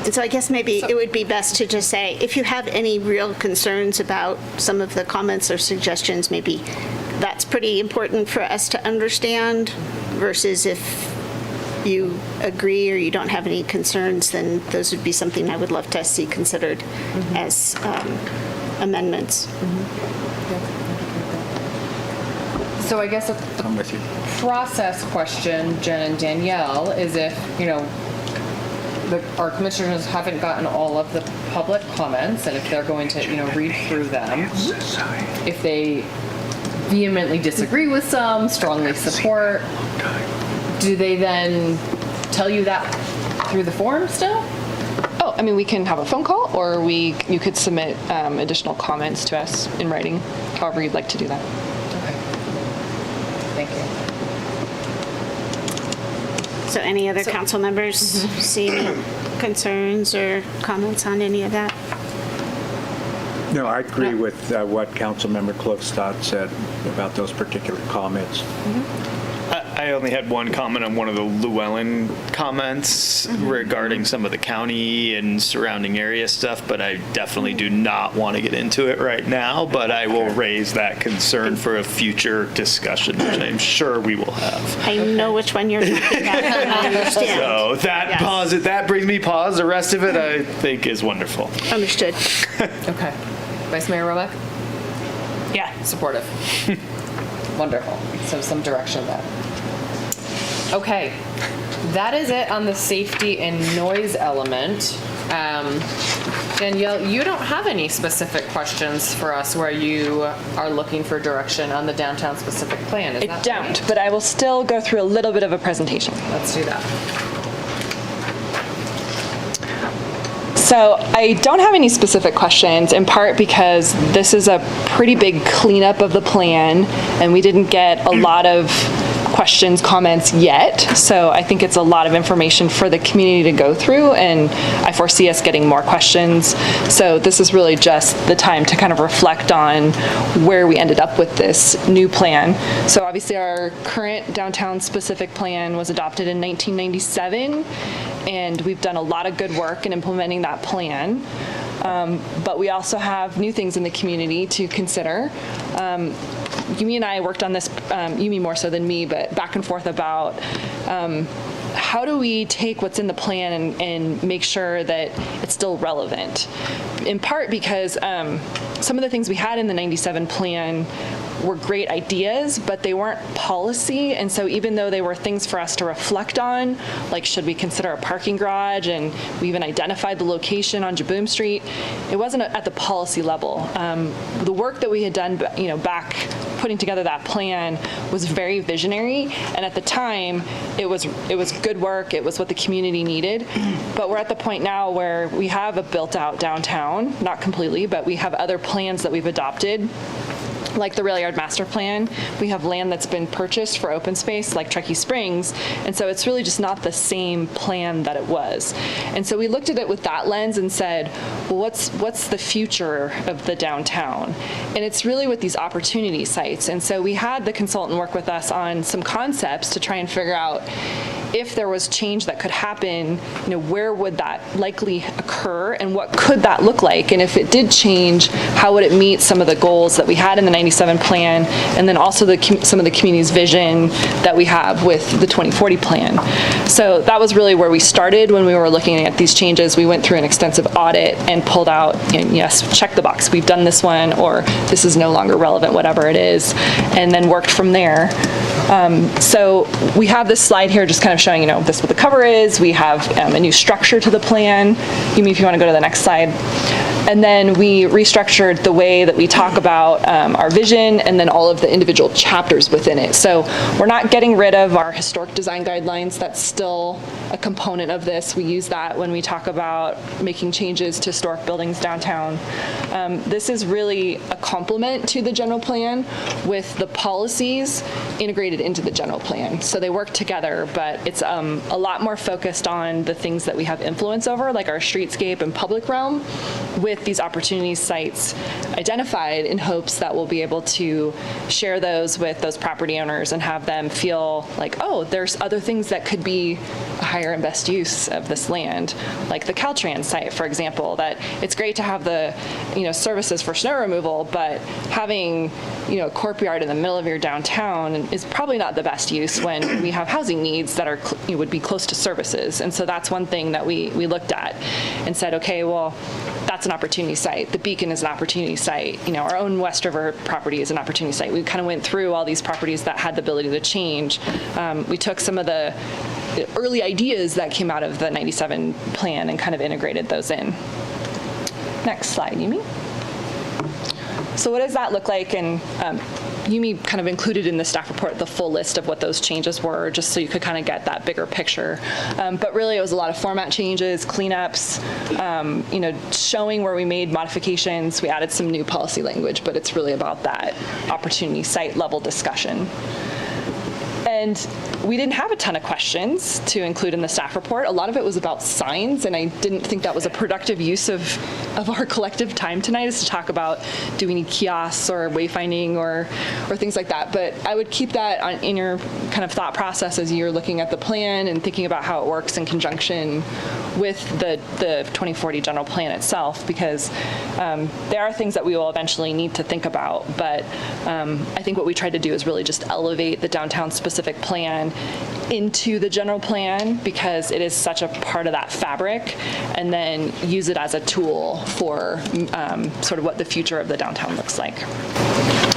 And so I guess maybe it would be best to just say, if you have any real concerns about some of the comments or suggestions, maybe that's pretty important for us to understand, versus if you agree or you don't have any concerns, then those would be something I would love to see considered as amendments. so I guess I'm with you. process question, Jen and Danielle, is if, our commissioners haven't gotten all of the public comments, and if they're going to, read through them, if they vehemently disagree with some, strongly support, do they then tell you that through the form still? Oh, I mean, we can have a phone call, or you could submit additional comments to us in writing, however you'd like to do that. Okay. Thank you. So any other council members see any concerns or comments on any of that? No, I agree with what Councilmember Klokstad said about those particular comments. I only had one comment on one of the Llewellyn comments regarding some of the county and surrounding area stuff, but I definitely do not want to get into it right now, but I will raise that concern for a future discussion, which I'm sure we will have. I know which one you're talking about. I understand. So that brings me pause. The rest of it I think is wonderful. Understood. Okay. Vice Mayor Robeck? Yeah. Supportive. Wonderful. So some direction there. Okay, that is it on the safety and noise element. Danielle, you don't have any specific questions for us where you are looking for direction on the downtown specific plan, is that I right? don't, but I will still go through a little bit of a presentation. Let's do that. So I don't have any specific questions, in part because this is a pretty big cleanup of the plan, and we didn't get a lot of questions, comments yet. So I think it's a lot of information for the community to go through, and I foresee us getting more questions. So this is really just the time to kind of reflect on where we ended up with this new plan. So obviously our current downtown specific plan was adopted in 1997, and we've done a lot of good work in implementing that plan. But we also have new things in the community to consider. Yumi and I worked on this, Yumi more so than me, but back and forth about how do we take what's in the plan and make sure that it's still relevant? In part because some of the things we had in the 97 plan were great ideas, but they weren't policy. And so even though they were things for us to reflect on, like should we consider a parking garage, and we even identified the location on Jaboom Street, it wasn't at the policy level. The work that we had done, back putting together that plan was very visionary, and at the time it was good work. It was what the community needed. But we're at the point now where we have a built-out downtown, not completely, but we have other plans that we've adopted, like the Rail Yard Master Plan. We have land that's been purchased for open space, like Truckee Springs, and so it's really just not the same plan that it was. And so we looked at it with that lens and said, well, what's the future of the downtown? And it's really with these opportunity sites. And so we had the consultant work with us on some concepts to try and figure out if there was change that could happen, where would that likely occur, and what could that look like? And if it did change, how would it meet some of the goals that we had in the 97 plan, and then also some of the community's vision that we have with the 2040 plan. So that was really where we started when we were looking at these changes. We went through an extensive audit and pulled out, yes, check the box, we've done this one, or this is no longer relevant, whatever it is, and then worked from there. So we have this slide here just kind of showing, this is what the cover is. We have a new structure to the plan. Yumi, if you want to go to the next slide. And then we restructured the way that we talk about our vision and then all of the individual chapters within it. So we're not getting rid of our historic design guidelines. That's still a component of this. We use that when we talk about making changes to historic buildings downtown. This is really a complement to the general plan with the policies integrated into the general plan. So they work together, but it's a lot more focused on the things that we have influence over, like our streetscape and public realm, with these opportunity sites identified in hopes that we'll be able to share those with those property owners and have them feel like, oh, there's other things that could be a higher and best use of this land, like the Caltrans site, for example, that it's great to have the services for snow removal, but having a courtyard in the middle of your downtown is probably not the best use when we have housing needs that are would be close to services. And so that's one thing that we looked at and said, okay, well, that's an opportunity site. The Beacon is an opportunity site. Our own West River property is an opportunity site. We kind of went through all these properties that had the ability to change. We took some of the early ideas that came out of the 97 plan and kind of integrated those in. Next slide, Yumi. So what does that look like? And Yumi kind of included in the staff report the full list of what those changes were, just so you could kind of get that bigger picture. But really, it was a lot of format changes, cleanups, showing where we made modifications. We added some new policy language, but it's really about that opportunity site level discussion. And we didn't have a ton of questions to include in the staff report. A lot of it was about signs, and I didn't think that was a productive use of our collective time tonight, is to talk about, do we need kiosks or wayfinding or things like that. But I would keep that in your kind of thought process as you're looking at the plan and thinking about how it works in conjunction with the 2040 general plan itself, because there are things that we will eventually need to think about. But I think what we tried to do is really just elevate the downtown specific plan into the general plan, because it is such a part of that fabric, and then use it as a tool for sort of what the future of the downtown looks like.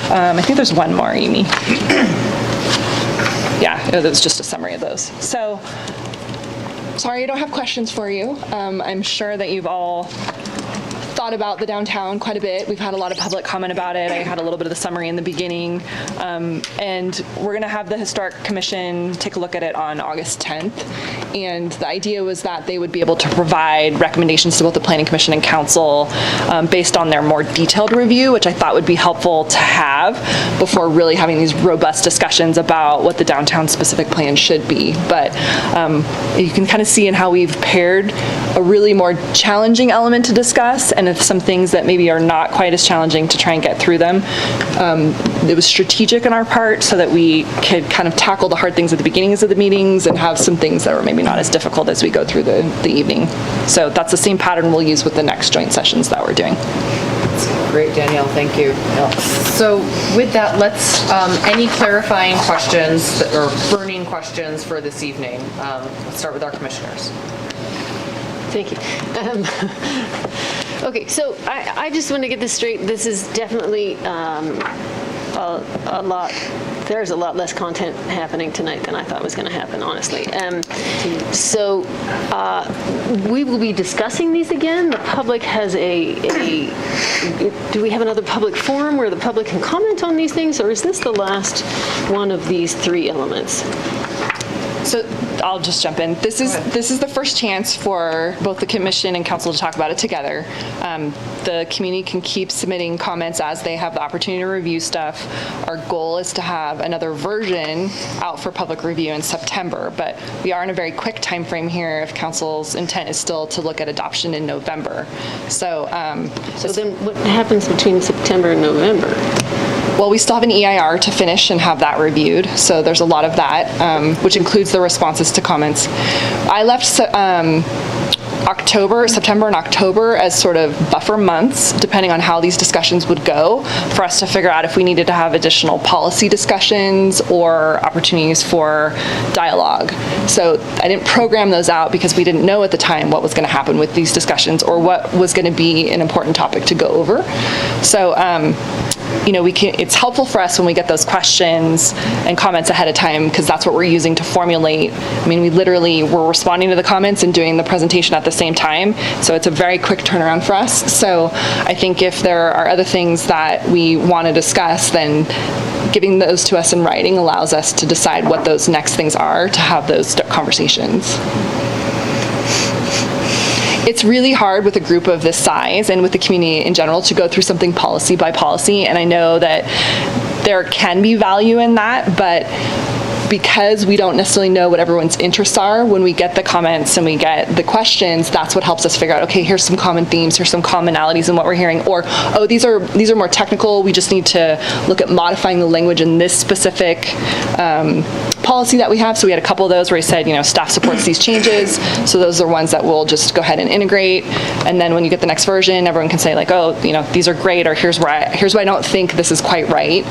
I think there's one more, Amy. Yeah, it was just a summary of those. So, sorry I don't have questions for you. I'm sure that you've all thought thought about the downtown quite a bit. We've had a lot of public comment about it. I had a little bit of the summary in the beginning. And we're going to have the Historic Commission take a look at it on August 10th. And the idea was that they would be able to provide recommendations to both the Planning Commission and Council based on their more detailed review, which I thought would be helpful to have before really having these robust discussions about what the downtown specific plan should be. But you can kind of see in how we've paired a really more challenging element to discuss and some things that maybe are not quite as challenging to try and get through them. It was strategic on our part so that we could kind of tackle the hard things at the beginnings of the meetings and have some things that were maybe not as difficult as we go through the evening. So that's the same pattern we'll use with the next joint sessions that we're doing. Great, Danielle, thank you. So with that, let's, any clarifying questions or burning questions for this evening? Let's start with our commissioners. Thank you. Okay, so I just want to get this straight. This is definitely a lot. There's a lot less content happening tonight than I thought was going to happen, honestly. So we will be discussing these again. The public has do we have another public forum where the public can comment on these things, or is this the last one of these three elements? So I'll just jump in. This is the first chance for both the commission and council to talk about it together. The community can keep submitting comments as they have the opportunity to review stuff. Our goal is to have another version out for public review in September, but we are in a very quick time frame here if council's intent is still to look at adoption in November. So then what happens between September and November? Well, we still have an EIR to finish and have that reviewed, so there's a lot of that, which includes the responses to comments. I left September and October as sort of buffer months, depending on how these discussions would go, for us to figure out if we needed to have additional policy discussions or opportunities for dialogue. So I didn't program those out because we didn't know at the time what was going to happen with these discussions or what was going to be an important topic to go over. So, it's helpful for us when we get those questions and comments ahead of time because that's what we're using to formulate. I mean, we're responding to the comments and doing the presentation at the same time, so it's a very quick turnaround for us. So I think if there are other things that we want to discuss, then giving those to us in writing allows us to decide what those next things are to have those conversations. It's really hard with a group of this size and with the community in general to go through something policy by policy, and I know that there can be value in that, but because we don't necessarily know what everyone's interests are, when we get the comments and we get the questions, that's what helps us figure out, okay, here's some common themes, here's some commonalities in what we're hearing, or, oh, these are more technical, we just need to look at modifying the language in this specific policy that we have. So we had a couple of those where he said, staff supports these changes, so those are ones that we'll just go ahead and integrate, and then when you get the next version, everyone can say like, oh, these are great, or here's why I don't think this is quite right,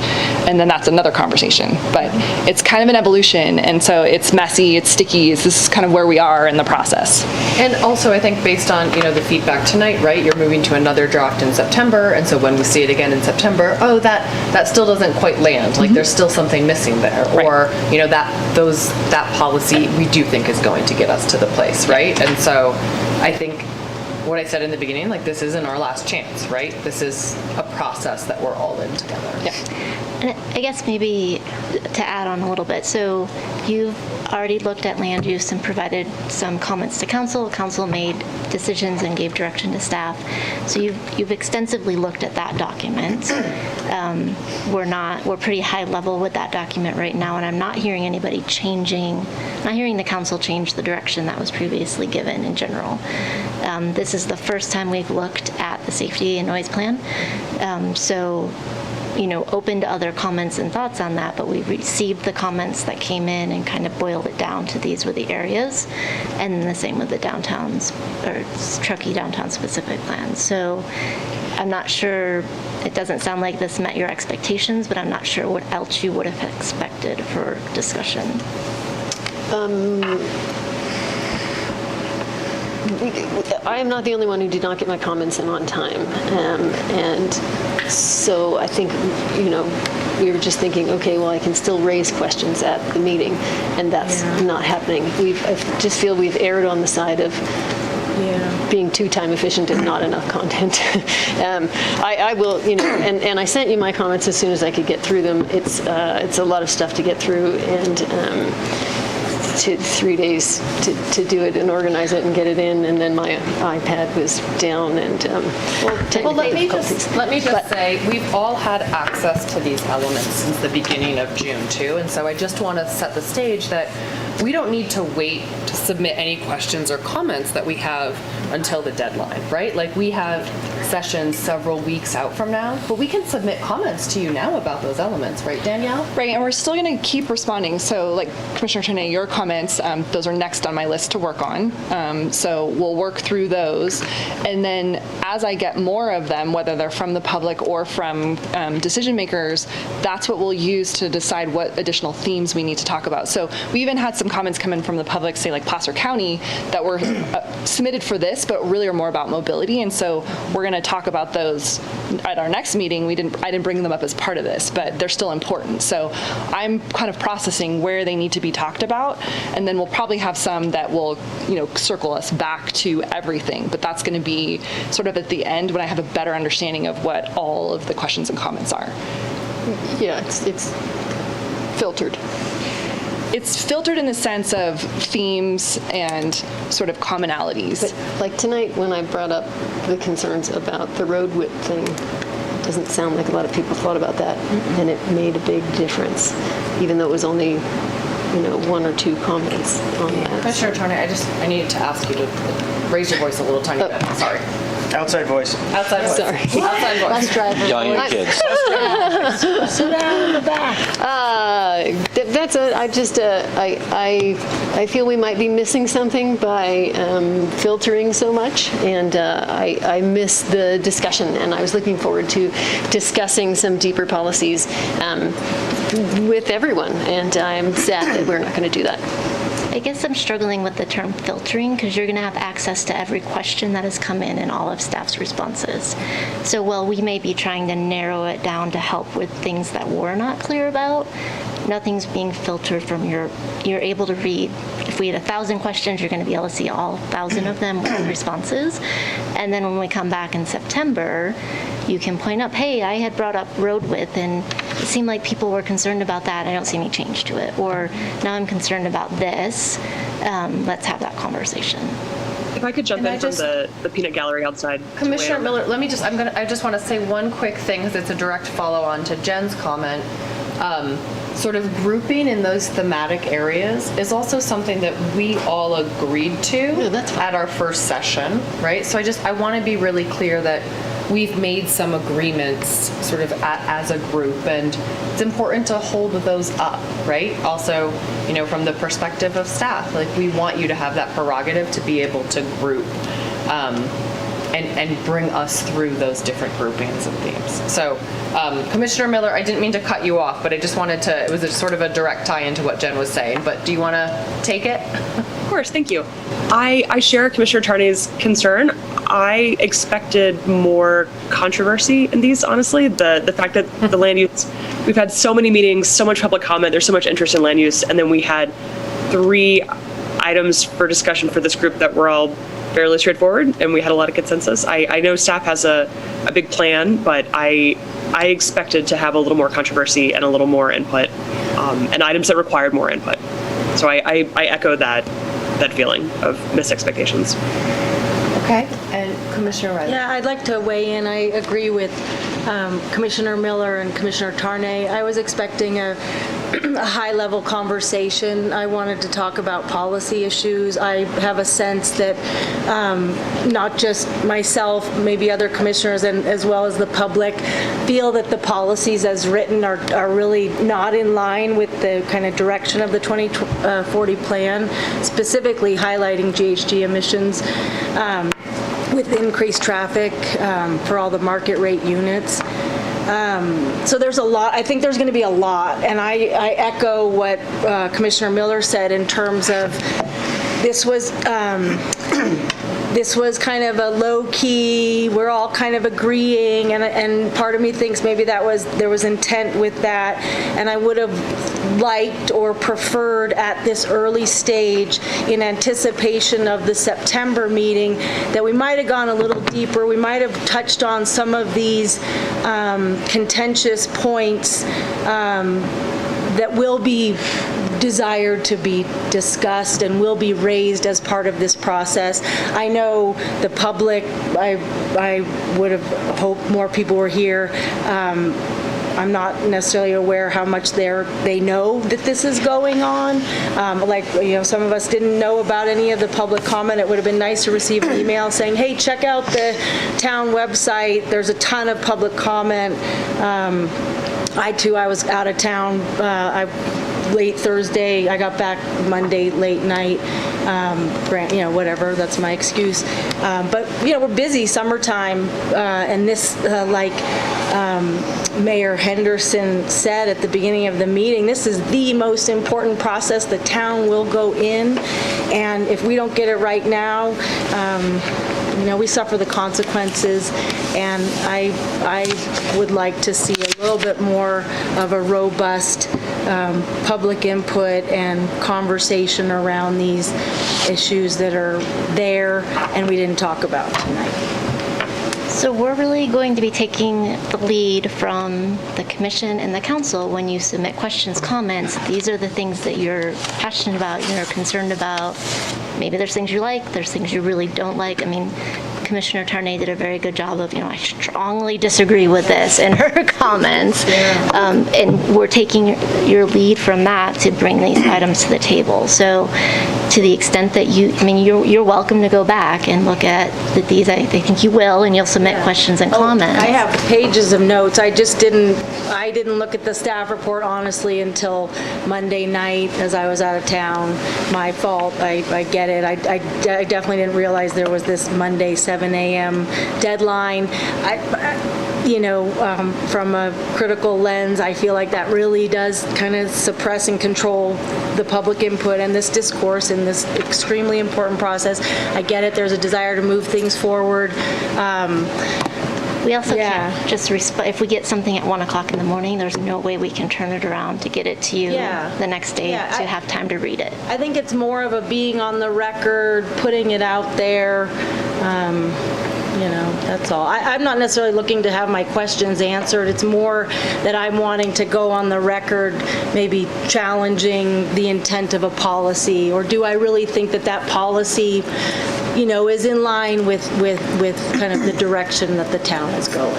and then that's another conversation. But it's kind of an evolution, and so it's messy, it's sticky, this is kind of where we are in the process. And also I think based on, the feedback tonight, right, you're moving to another draft in September, and so when we see it again in September, oh, that still doesn't quite land, like there's still something missing there, right. Or, that policy we do think is going to get us to the place, right? And so I think what I said in the beginning, like this isn't our last chance, right? This is a process that we're all in together. Yeah. And I guess maybe to add on a little bit, so you've already looked at land use and provided some comments to council. Council made decisions and gave direction to staff. So you've extensively looked at that document. We're pretty high level with that document right now, and I'm not hearing anybody not hearing the council change the direction that was previously given in general. This is the first time we've looked at the safety and noise plan. So open to other comments and thoughts on that, but we received the comments that came in and kind of boiled it down to these were the areas, and the same with the downtowns or Truckee downtown specific plans. So I'm not sure, it doesn't sound like this met your expectations, but I'm not sure what else you would have expected for discussion. I am not the only one who did not get my comments in on time. And so I think, we were just thinking, okay, well, I can still raise questions at the meeting, and that's not happening. I just feel we've erred on the side of being too time efficient and not enough content. I will, and I sent you my comments as soon as I could get through them. It's a lot of stuff to get through, and 3 days to do it and organize it and get it in, and then my iPad was down, and Well, let me just say, we've all had access to these elements since the beginning of June too, and so I just want to set the stage that we don't need to wait to submit any questions or comments that we have until the deadline, right? Like, we have sessions several weeks out from now, but we can submit comments to you now about those elements, right, Danielle? Right, and we're still going to keep responding. So, like Commissioner Ternay, your comments, those are next on my list to work on. So we'll work through those, and then as I get more of them, whether they're from the public or from decision makers, that's what we'll use to decide what additional themes we need to talk about. So we even had some comments come in from the public, say like Placer County, that were submitted for this, but really are more about mobility. And so we're going to talk about those at our next meeting. I didn't bring them up as part of this, but they're still important. So I'm kind of processing where they need to be talked about, and then we'll probably have some that will, circle us back to everything. But that's going to be sort of at the end when I have a better understanding of what all of the questions and comments are. Yeah, it's filtered. It's filtered in the sense of themes and sort of commonalities. But like tonight, when I brought up the concerns about the road width thing, it doesn't sound like a lot of people thought about that, and it made a big difference, even though it was only, 1 or 2 comments on that. Commissioner Ternay, I need to ask you to raise your voice a little tiny bit. Sorry. Outside voice. Outside voice. Sorry. Outside voice. Bus driver. Yelling at kids. Sit down in the back. I feel we might be missing something by filtering so much, and I miss the discussion, and I was looking forward to discussing some deeper policies with everyone, and I'm sad that we're not going to do that. I guess I'm struggling with the term filtering, because you're going to have access to every question that has come in and all of staff's responses. So while we may be trying to narrow it down to help with things that we're not clear about, nothing's being filtered from you're able to read. If we had 1,000 questions, you're going to be able to see all 1,000 of them with responses. And then when we come back in September, you can point up, hey, I had brought up road width, and it seemed like people were concerned about that. I don't see any change to it. Or now I'm concerned about this. Let's have that conversation. If I could jump in from the peanut gallery outside. Commissioner Miller, I just want to say one quick thing, because it's a direct follow-on to Jen's comment. Sort of grouping in those thematic areas is also something that we all agreed to at our first session, right? So I want to be really clear that we've made some agreements sort of as a group, and it's important to hold those up, right? Also, from the perspective of staff, like, we want you to have that prerogative to be able to group and bring us through those different groupings and themes. So, Commissioner Miller, I didn't mean to cut you off, but I just wanted to, it was sort of a direct tie into what Jen was saying, but do you want to take it? Of course, thank you. I share Commissioner Tarnay's concern. I expected more controversy in these, honestly. The fact that the land use, we've had so many meetings, so much public comment, there's so much interest in land use, and then we had 3 items for discussion for this group that were all fairly straightforward, and we had a lot of consensus. I know staff has a big plan, but I expected to have a little more controversy and a little more input, and items that required more input. So I echo that feeling of missed expectations. Okay, and Commissioner Riley. Yeah, I'd like to weigh in. I agree with Commissioner Miller and Commissioner Tarnay. I was expecting a high-level conversation. I wanted to talk about policy issues. I have a sense that not just myself, maybe other commissioners, and as well as the public, feel that the policies as written are really not in line with the kind of direction of the 2040 plan, specifically highlighting GHG emissions with increased traffic for all the market rate units. So there's a lot. I think there's going to be a lot, and I echo what Commissioner Miller said in terms of this was this was kind of a low-key, we're all kind of agreeing, and part of me thinks maybe there was intent with that, and I would have liked or preferred at this early stage, in anticipation of the September meeting, that we might have gone a little deeper, we might have touched on some of these contentious points that will be desired to be discussed and will be raised as part of this process. I know the public, I would have hoped more people were here. I'm not necessarily aware how much they know that this is going on. Some of us didn't know about any of the public comment. It would have been nice to receive an email saying, hey, check out the town website. There's a ton of public comment. I was out of town late Thursday. I got back Monday late night. Whatever, that's my excuse. But we're busy, summertime, and this, Mayor Henderson said at the beginning of the meeting, this is the most important process the town will go in, and if we don't get it right now, we suffer the consequences, and I would like to see a little bit more of a robust public input and conversation around these issues that are there and we didn't talk about tonight. So we're really going to be taking the lead from the commission and the council when you submit questions, comments. These are the things that you're passionate about, you're concerned about. Maybe there's things you like, there's things you really don't like. I mean, Commissioner Tarnay did a very good job of, I strongly disagree with this in her comments. And we're taking your lead from that to bring these items to the table. So to the extent that you're welcome to go back and look at these. I think you will, and you'll submit questions and comments. I have pages of notes. I didn't look at the staff report honestly until Monday night as I was out of town. My fault. I get it. I definitely didn't realize there was this Monday 7 a.m. deadline. From a critical lens, I feel like that really does kind of suppress and control the public input and this discourse in this extremely important process. I get it. There's a desire to move things forward. We also can't just if we get something at 1 o'clock in the morning, there's no way we can turn it around to get it to you the next day to have time to read it. I think it's more of a being on the record, putting it out there. That's all. I'm not necessarily looking to have my questions answered. It's more that I'm wanting to go on the record, maybe challenging the intent of a policy, or do I really think that policy, is in line with kind of the direction that the town is going.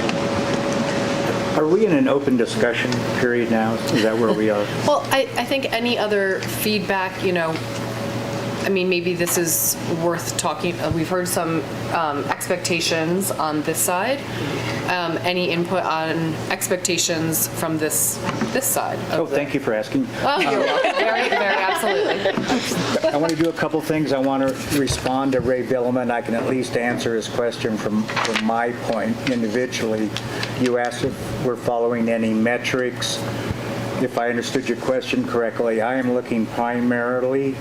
Are we in an open discussion period now? Is that where we are? Well, I think any other feedback, maybe this is worth talking. We've heard some expectations on this side. Any input on expectations from this side? Thank you for asking. Oh, you're welcome. Very, very absolutely. I want to do a couple things. I want to respond to Ray Billman. I can at least answer his question from my point individually. You asked if we're following any metrics. If I understood your question correctly, I am looking primarily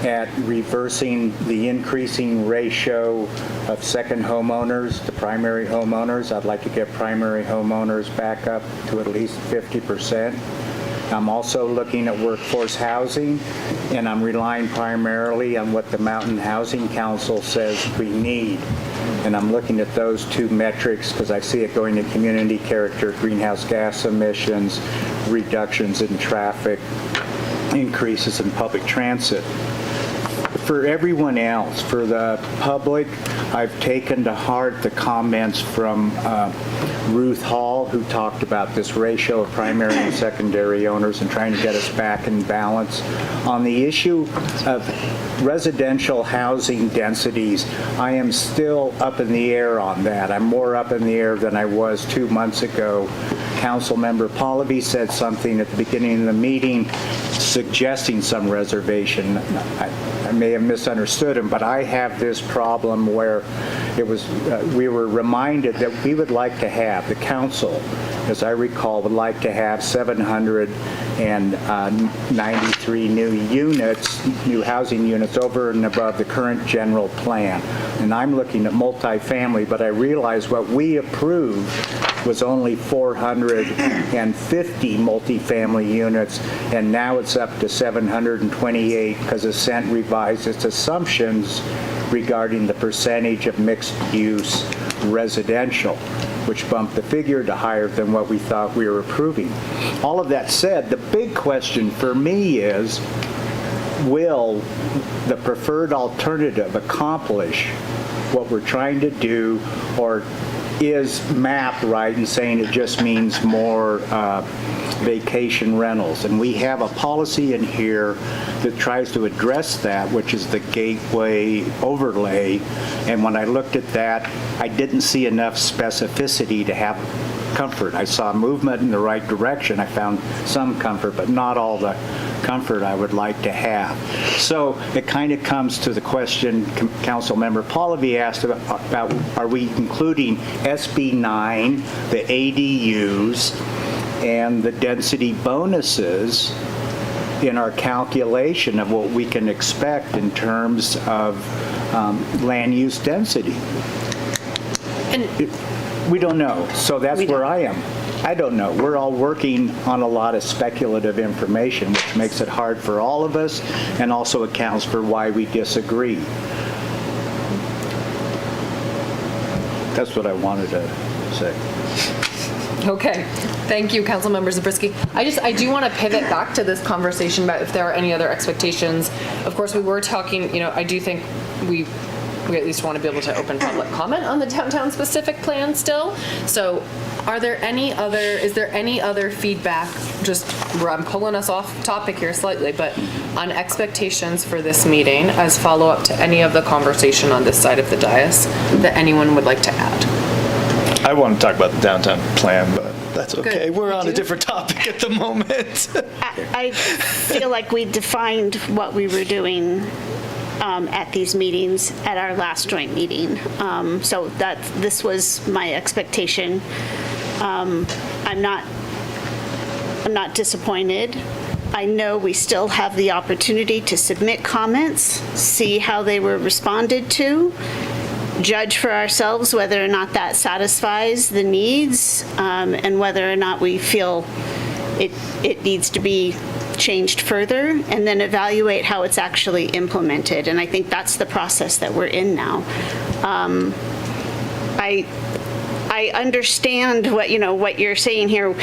at reversing the increasing ratio of second homeowners to primary homeowners. I'd like to get primary homeowners back up to at least 50%. I'm also looking at workforce housing, and I'm relying primarily on what the Mountain Housing Council says we need. And I'm looking at those two metrics because I see it going to community character, greenhouse gas emissions, reductions in traffic, increases in public transit. For everyone else, for the public, I've taken to heart the comments from Ruth Hall, who talked about this ratio of primary and secondary owners and trying to get us back in balance. On the issue of residential housing densities, I am still up in the air on that. I'm more up in the air than I was 2 months ago. Councilmember Pallavi said something at the beginning of the meeting suggesting some reservation. I may have misunderstood him, but I have this problem where we were reminded that we would like to have, the council as I recall, would like to have 793 new units, new housing units over and above the current general plan. And I'm looking at multifamily, but I realize what we approved was only 450 multifamily units, and now it's up to 728 because Ascent revised its assumptions regarding the percentage of mixed-use residential, which bumped the figure to higher than what we thought we were approving. All of that said, the big question for me is, will the preferred alternative accomplish what we're trying to do, or is MAP right in saying it just means more vacation rentals? And we have a policy in here that tries to address that, which is the gateway overlay. And when I looked at that, I didn't see enough specificity to have comfort. I saw movement in the right direction. I found some comfort, but not all the comfort I would like to have. So it kind of comes to the question Councilmember Pallavi asked about are we including SB 9, the ADUs, and the density bonuses in our calculation of what we can expect in terms of land use density? And we don't know, so that's where I am. I don't know. We're all working on a lot of speculative information, which makes it hard for all of us and also accounts for why we disagree. That's what I wanted to say. Okay. Thank you, Councilmember Zabriskie. I do want to pivot back to this conversation about if there are any other expectations. Of course, we were talking, I do think we at least want to be able to open public comment on the downtown specific plan still. So is there any other feedback, just where I'm pulling us off topic here slightly, but on expectations for this meeting as follow-up to any of the conversation on this side of the dais that anyone would like to add? I want to talk about the downtown plan, but that's okay. Good. We're on a different topic at the moment. I feel like we defined what we were doing at these meetings at our last joint meeting. So this was my expectation. I'm not disappointed. I know we still have the opportunity to submit comments, see how they were responded to, judge for ourselves whether or not that satisfies the needs, and whether or not we feel it needs to be changed further, and then evaluate how it's actually implemented. And I think that's the process that we're in now. I understand what you're saying here.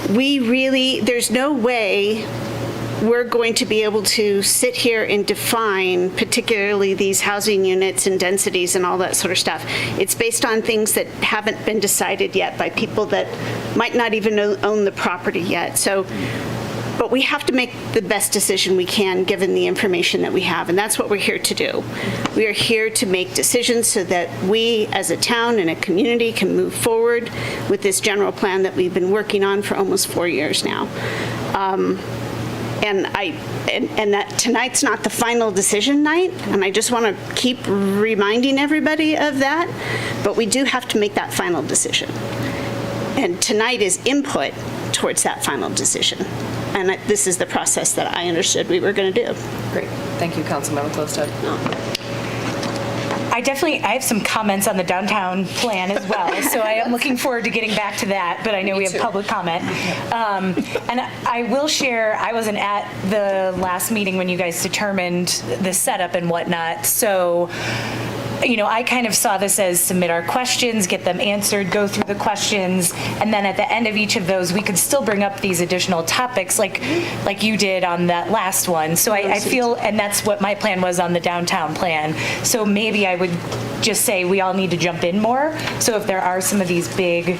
There's no way we're going to be able to sit here and define particularly these housing units and densities and all that sort of stuff. It's based on things that haven't been decided yet by people that might not even own the property yet. But we have to make the best decision we can given the information that we have, and that's what we're here to do. We are here to make decisions so that we as a town and a community can move forward with this general plan that we've been working on for almost 4 years now. And that tonight's not the final decision night, and I just want to keep reminding everybody of that, but we do have to make that final decision. And tonight is input towards that final decision. And this is the process that I understood we were going to do. Great. Thank you, Councilmember Klosted. I have some comments on the downtown plan as well, so I am looking forward to getting back to that, but I know we have public comment. And I will share, I wasn't at the last meeting when you guys determined the setup and whatnot, so I kind of saw this as submit our questions, get them answered, go through the questions, and then at the end of each of those, we could still bring up these additional topics like you did on that last one. So I feel, and that's what my plan was on the downtown plan. So maybe I would just say we all need to jump in more. So if there are some of these big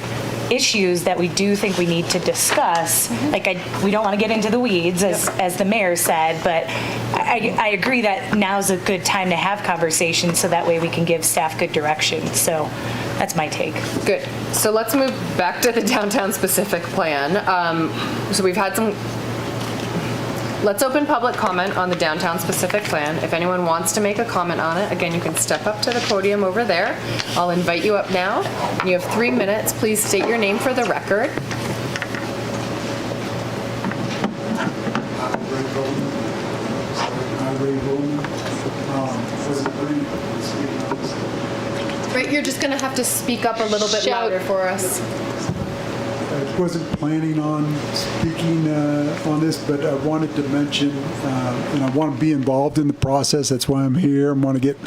issues that we do think we need to discuss, we don't want to get into the weeds, as the mayor said, but I agree that now's a good time to have conversations so that way we can give staff good direction. So that's my take. Good. So let's move back to the downtown specific plan. So we've had some let's open public comment on the downtown specific plan. If anyone wants to make a comment on it, again, you can step up to the podium over there. I'll invite you up now. You have 3 minutes. Please state your name for the record. Right, you're just gonna have to speak up a little bit louder for us. I wasn't planning on speaking on this, but I wanted to mention, and I want to be involved in the process. That's why I'm here. I want to get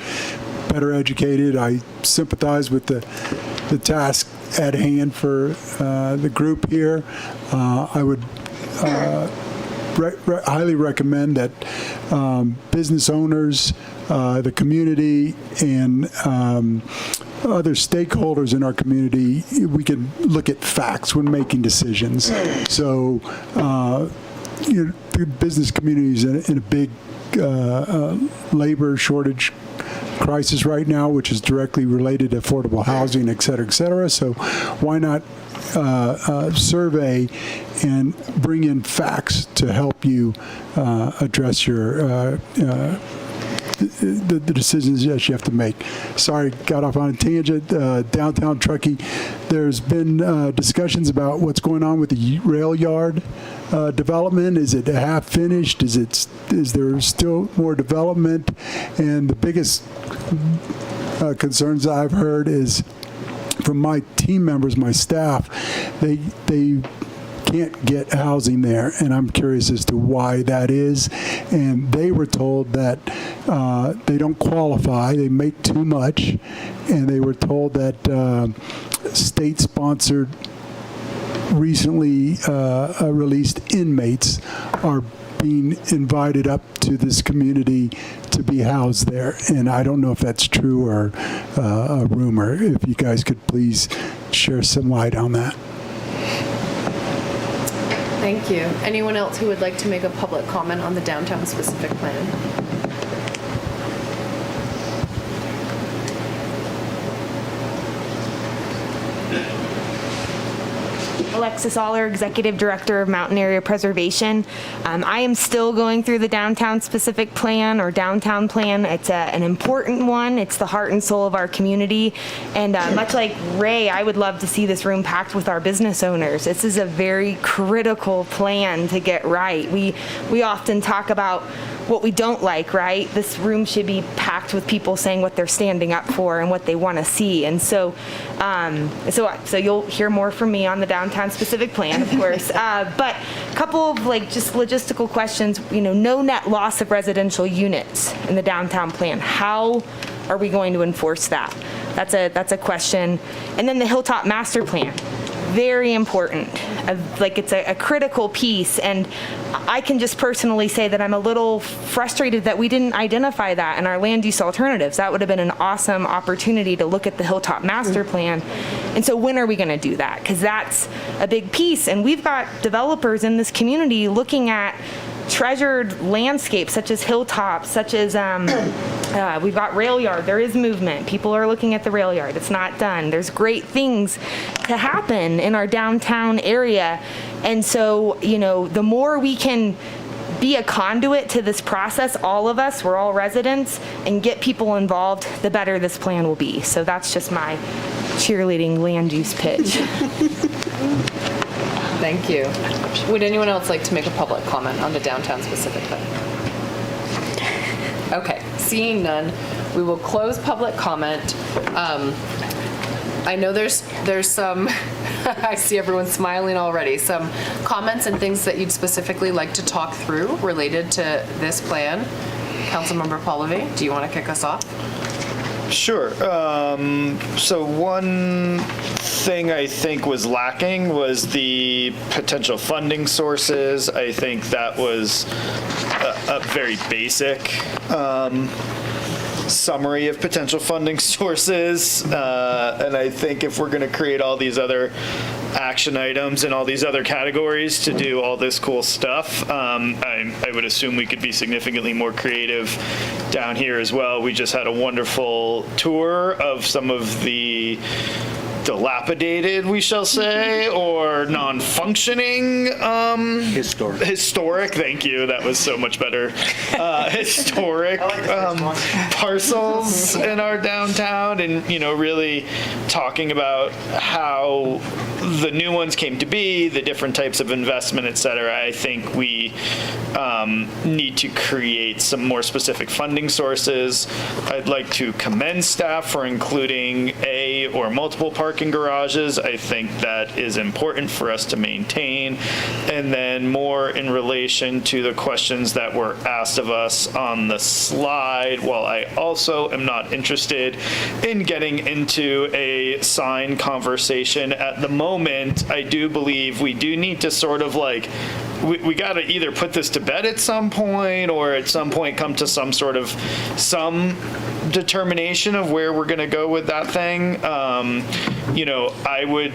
better educated. I sympathize with the task at hand for the group here. I would highly recommend that business owners, the community, and other stakeholders in our community, we can look at facts when making decisions. So, the business community is in a big labor shortage crisis right now, which is directly related to affordable housing, et cetera, et cetera. So why not survey and bring in facts to help you address your the decisions that you have to make. Sorry, got off on a tangent. Downtown Truckee, there's been discussions about what's going on with the rail yard development. Is it half finished? Is there still more development? And the biggest concerns I've heard is from my team members, my staff, they can't get housing there, and I'm curious as to why that is. And they were told that they don't qualify, they make too much, and they were told that state-sponsored, recently released inmates are being invited up to this community to be housed there. And I don't know if that's true or a rumor. If you guys could please share some light on that. Thank you. Anyone else who would like to make a public comment on the downtown specific plan? Alexis Aller, Executive Director of Mountain Area Preservation. I am still going through the downtown specific plan or downtown plan. It's an important one. It's the heart and soul of our community. And much like Ray, I would love to see this room packed with our business owners. This is a very critical plan to get right. We often talk about what we don't like, right? This room should be packed with people saying what they're standing up for and what they want to see. And so you'll hear more from me on the downtown specific plan, of course. But a couple of just logistical questions. No net loss of residential units in the downtown plan. How are we going to enforce that? That's a question. And then the Hilltop Master Plan. Very important. It's a critical piece, and I can just personally say that I'm a little frustrated that we didn't identify that in our land use alternatives. That would have been an awesome opportunity to look at the Hilltop Master Plan. And so when are we going to do that? Because that's a big piece, and we've got developers in this community looking at treasured landscapes such as hilltops, such as we've got rail yard. There is movement. People are looking at the rail yard. It's not done. There's great things to happen in our downtown area. And so, the more we can be a conduit to this process, all of us, we're all residents, and get people involved, the better this plan will be. So that's just my cheerleading land use pitch. Thank you. Would anyone else like to make a public comment on the downtown specific plan? Okay, seeing none, we will close public comment. I know there's some, I see everyone smiling already, some comments and things that you'd specifically like to talk through related to this plan. Councilmember Pallavi, do you want to kick us off? Sure. So one thing I think was lacking was the potential funding sources. I think that was a very basic summary of potential funding sources. And I think if we're going to create all these other action items and all these other categories to do all this cool stuff, I would assume we could be significantly more creative down here as well. We just had a wonderful tour of some of the dilapidated, we shall say, or non-functioning. Historic, thank you. That was so much better. Historic parcels in our downtown, and, really talking about how the new ones came to be, the different types of investment, et cetera. I think we need to create some more specific funding sources. I'd like to commend staff for including a or multiple parking garages. I think that is important for us to maintain. And then more in relation to the questions that were asked of us on the slide, while I also am not interested in getting into a sign conversation at the moment, I do believe we do need to sort of we got to either put this to bed at some point, or at some point come to some determination of where we're going to go with that thing. I would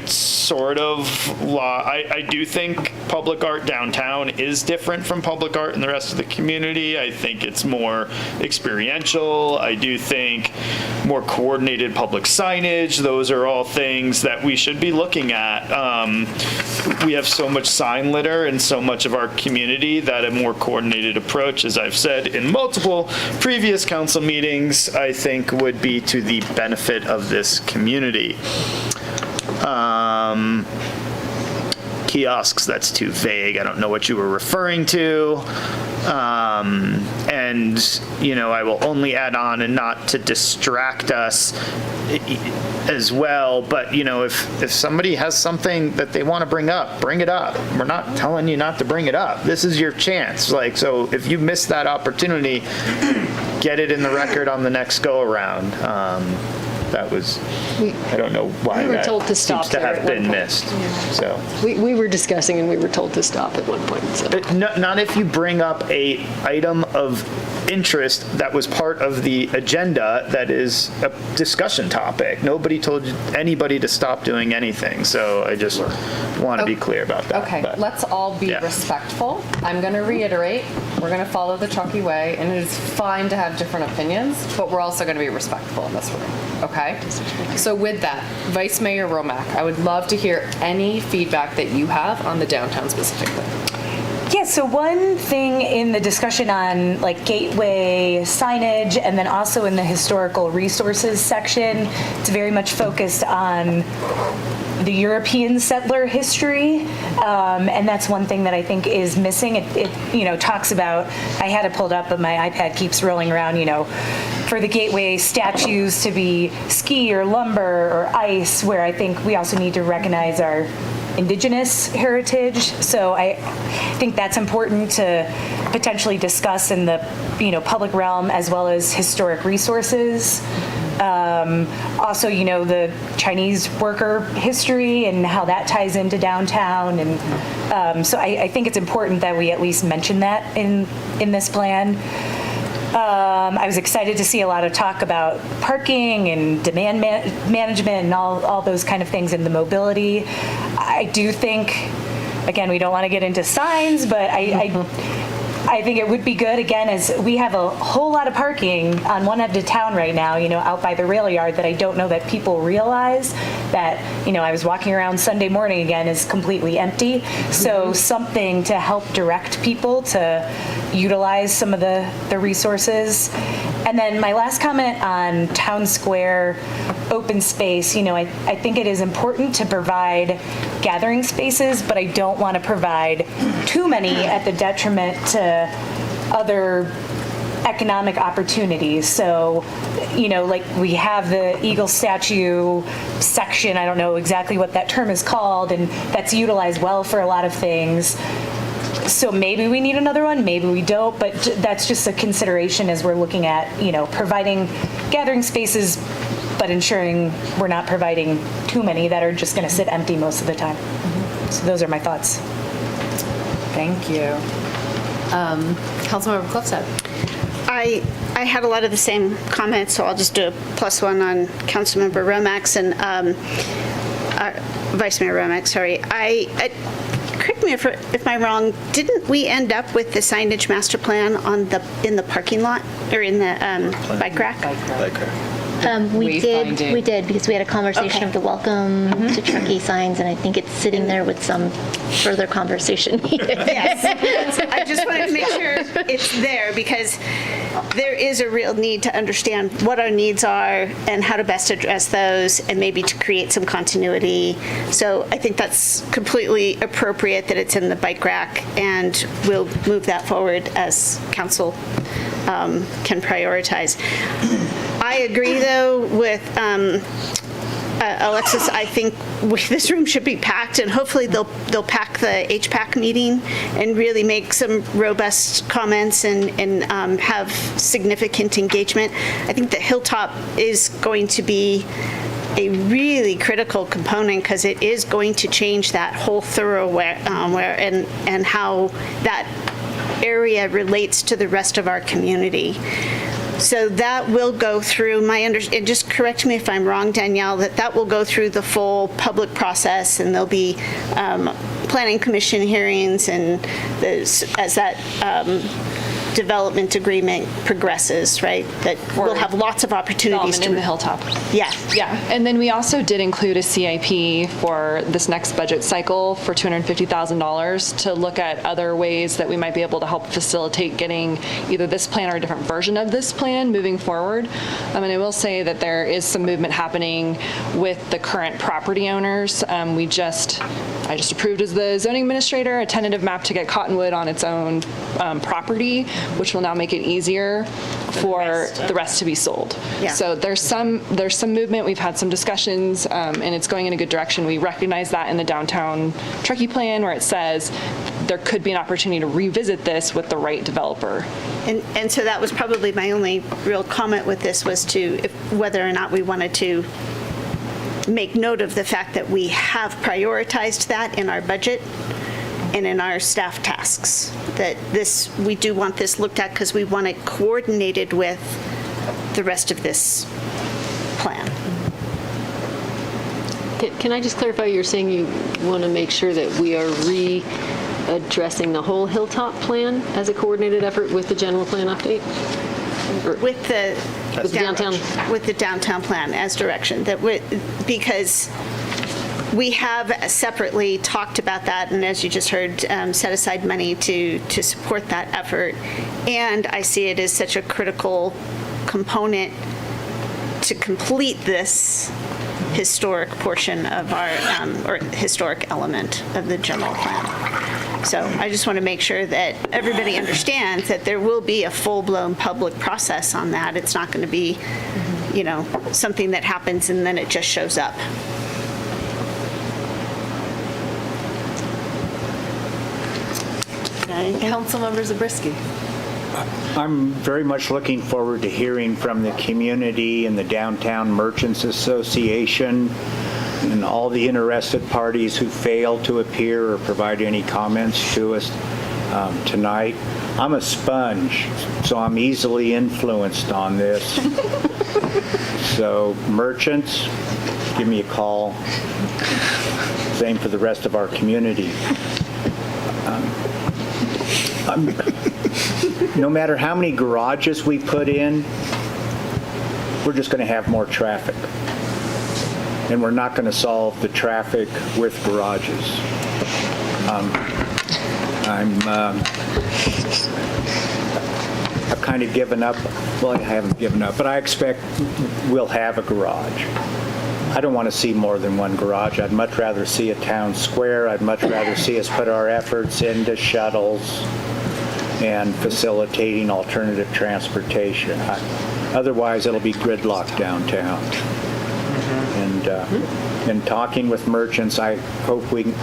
I do think public art downtown is different from public art in the rest of the community. I think it's more experiential. I do think more coordinated public signage. Those are all things that we should be looking at. We have so much sign litter in so much of our community that a more coordinated approach, as I've said in multiple previous council meetings, I think would be to the benefit of this community. Kiosks, that's too vague. I don't know what you were referring to. And, I will only add on, and not to distract us as well, but, if somebody has something that they want to bring up, bring it up. We're not telling you not to bring it up. This is your chance. So if you miss that opportunity, get it in the record on the next go around. That was, I don't know why we were that told to stop seems to there have at one been point. missed. So We were discussing and we were told to stop at one point. So. Not if you bring up a item of interest that was part of the agenda that is a discussion topic. Nobody told anybody to stop doing anything. So I just want to be clear about that. Okay, But, let's all be respectful. I'm going to reiterate, we're going to follow the Truckee way, and it is fine to have different opinions, but we're also going to be respectful in this room, okay? So with that, Vice Mayor Romack, I would love to hear any feedback that you have on the downtown specifically. Yeah, so one thing in the discussion on gateway signage, and then also in the historical resources section, it's very much focused on the European settler history, and that's one thing that I think is missing. It talks about, I had it pulled up, but my iPad keeps rolling around, for the gateway statues to be ski or lumber or ice, where I think we also need to recognize our indigenous heritage. So I think that's important to potentially discuss in the public realm, as well as historic resources. Also, the Chinese worker history and how that ties into downtown. And so I think it's important that we at least mention that in this plan. I was excited to see a lot of talk about parking and demand management and all those kind of things in the mobility. I do think, again, we don't want to get into signs, but I think it would be good, again, as we have a whole lot of parking on one end of town right now, out by the rail yard, that I don't know that people realize that, I was walking around Sunday morning again, is completely empty. So something to help direct people to utilize some of the resources. And then my last comment on town square open space, I think it is important to provide gathering spaces, but I don't want to provide too many at the detriment to other economic opportunities. So, we have the Eagle statue section, I don't know exactly what that term is called, and that's utilized well for a lot of things. So maybe we need another one, maybe we don't, but that's just a consideration as we're looking at, providing gathering spaces, but ensuring we're not providing too many that are just going to sit empty most of the time. So those are my thoughts. Thank you. Councilmember Clifford. I had a lot of the same comments, so I'll just do a +1 on Councilmember Romack's and Vice Mayor Romack, sorry. Correct me if I'm wrong, didn't we end up with the signage master plan in the parking lot, or in the bike rack? Bike rack. We wayfinding. did, because we had a conversation Okay. of the welcome to Truckee signs, and I think it's sitting there with some further conversation needed. Yes, I just wanted to make sure it's there because there is a real need to understand what our needs are and how to best address those and maybe to create some continuity. So I think that's completely appropriate that it's in the bike rack, and we'll move that forward as council can prioritize. I agree, though, with Alexis. I think this room should be packed, and hopefully they'll pack the HPAC meeting and really make some robust comments and have significant engagement. I think the Hilltop is going to be a really critical component because it is going to change that whole thoroughfare and how that area relates to the rest of our community. So that will go through and just correct me if I'm wrong, Danielle, that will go through the full public process, and there'll be planning commission hearings, and as that development agreement progresses, right? That we'll have lots of opportunities Development in the Hilltop. Yeah. Yeah, and then we also did include a CIP for this next budget cycle for $250,000 to look at other ways that we might be able to help facilitate getting either this plan or a different version of this plan moving forward. And I will say that there is some movement happening with the current property owners. I just approved as the zoning administrator a tentative map to get Cottonwood on its own property, which will now make it easier for the rest to be sold. Yeah. So there's some movement. We've had some discussions, and it's going in a good direction. We recognize that in the downtown Truckee plan, where it says there could be an opportunity to revisit this with the right developer. And so that was probably my only real comment with this, was whether or not we wanted to make note of the fact that we have prioritized that in our budget and in our staff tasks, that we do want this looked at because we want it coordinated with the rest of this plan. Can I just clarify, you're saying you want to make sure that we are readdressing the whole Hilltop plan as a coordinated effort with the general plan update? With the downtown plan as direction, because we have separately talked about that, and as you just heard, set aside money to support that effort. And I see it as such a critical component to complete this historic portion of our, or historic element of the general plan. So I just want to make sure that everybody understands that there will be a full-blown public process on that. It's not going to be, something that happens and then it just shows up. Councilmember Zabriskie. I'm very much looking forward to hearing from the community and the Downtown Merchants Association and all the interested parties who failed to appear or provide any comments to us tonight. I'm a sponge, so I'm easily influenced on this. So merchants, give me a call. Same for the rest of our community. No matter how many garages we put in, we're just going to have more traffic. And we're not going to solve the traffic with garages. I've kind of given up. Well, I haven't given up, but I expect we'll have a garage. I don't want to see more than one garage. I'd much rather see a town square. I'd much rather see us put our efforts into shuttles and facilitating alternative transportation. Otherwise, it'll be gridlock downtown. And in talking with merchants, I hope we can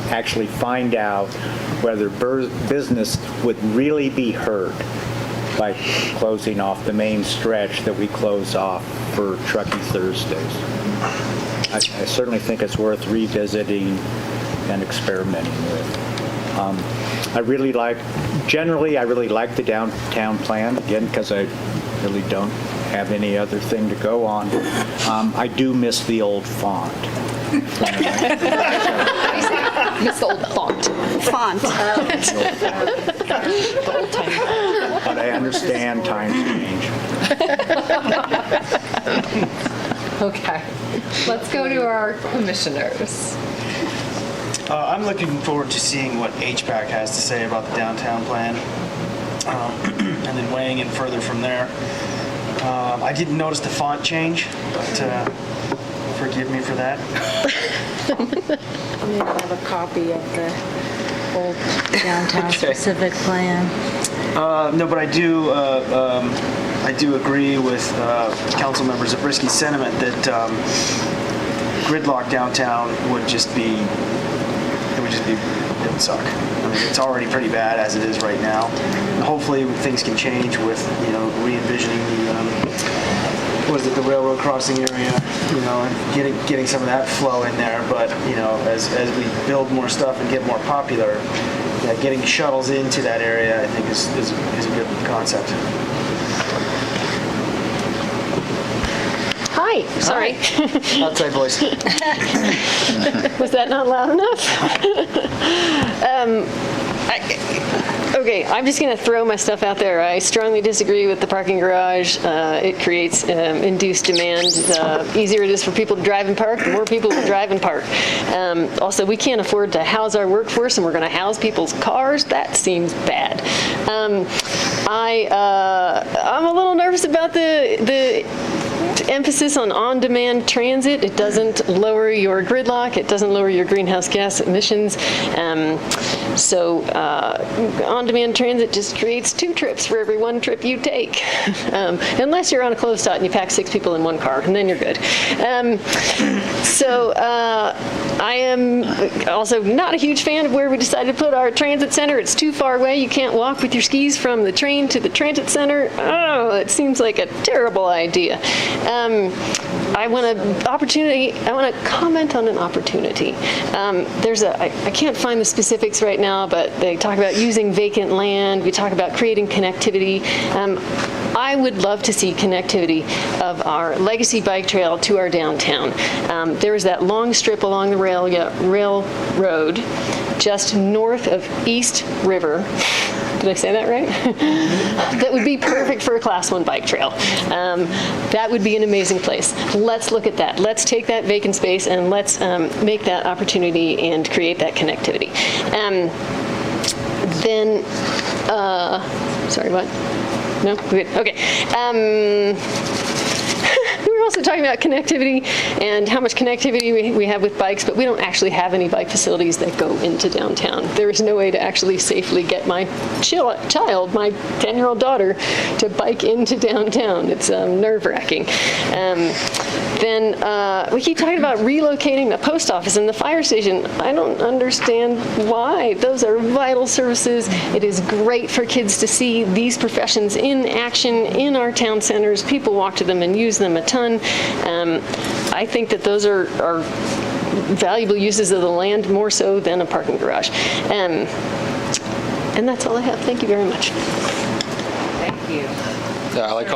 actually find out whether business would really be hurt by closing off the main stretch that we close off for Truckee Thursdays. I certainly think it's worth revisiting and experimenting with. I really like the downtown plan, again, because I really don't have any other thing to go on. I do miss the old font. Miss the old font. The old time. But I understand times change. Okay, let's go to our commissioners. I'm looking forward to seeing what HPAC has to say about the downtown plan, and then weighing in further from there. I didn't notice the font change, but forgive me for that. I may have a copy of the old downtown specific plan. No, but I do agree with council member Zabriski's sentiment that gridlock downtown would just be, it would suck. I mean, it's already pretty bad as it is right now. And hopefully things can change with, re-envisioning the railroad crossing area, and getting some of that flow in there. But, as we build more stuff and get more popular, getting shuttles into that area, I think is a good concept. Hi, sorry. Outside voice. Was that not loud enough? Okay, I'm just going to throw my stuff out there. I strongly disagree with the parking garage. It creates induced demand. The easier it is for people to drive and park, the more people will drive and park. Also, we can't afford to house our workforce, and we're going to house people's cars. That seems bad. I'm a little nervous about the emphasis on on-demand transit. It doesn't lower your gridlock. It doesn't lower your greenhouse gas emissions. So on-demand transit just creates 2 trips for every 1 trip you take. Unless you're on a closed dot and you pack 6 people in 1 car, and then you're good. I am also not a huge fan of where we decided to put our transit center. It's too far away. You can't walk with your skis from the train to the transit center. Oh, it seems like a terrible idea. I want to comment on an opportunity. I can't find the specifics right now, but they talk about using vacant land. We talk about creating connectivity. I would love to see connectivity of our legacy bike trail to our downtown. There is that long strip along the railroad just north of East River. Did I say that right? That would be perfect for a Class 1 bike trail. That would be an amazing place. Let's look at that. Let's take that vacant space and let's make that opportunity and create that connectivity. Sorry, what? No? Good. Okay. We were also talking about connectivity and how much connectivity we have with bikes, but we don't actually have any bike facilities that go into downtown. There is no way to actually safely get my child, my 10-year-old daughter, to bike into downtown. It's nerve-wracking. Then we keep talking about relocating the post office and the fire station. I don't understand why. Those are vital services. It is great for kids to see these professions in action in our town centers. People walk to them and use them a ton. I think that those are valuable uses of the land more so than a parking garage. And that's all I have. Thank you very much. Thank you. Yeah, I like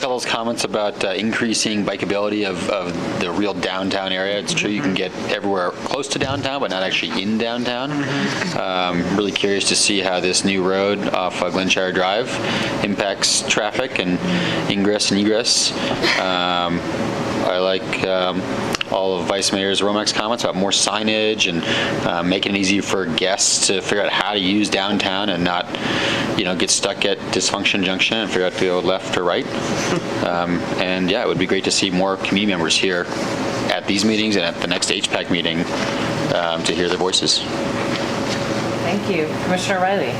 all those comments about increasing bikeability of the real downtown area. It's true you can get everywhere close to downtown, but not actually in downtown. Really curious to see how this new road off Glenshire Drive impacts traffic and ingress and egress. I like all of Vice Mayor Romac's comments about more signage and making it easy for guests to figure out how to use downtown and not, get stuck at Dysfunction Junction and figure out to go left or right. And yeah, it would be great to see more community members here at these meetings and at the next HPAC meeting to hear their voices. Thank you. Commissioner Riley.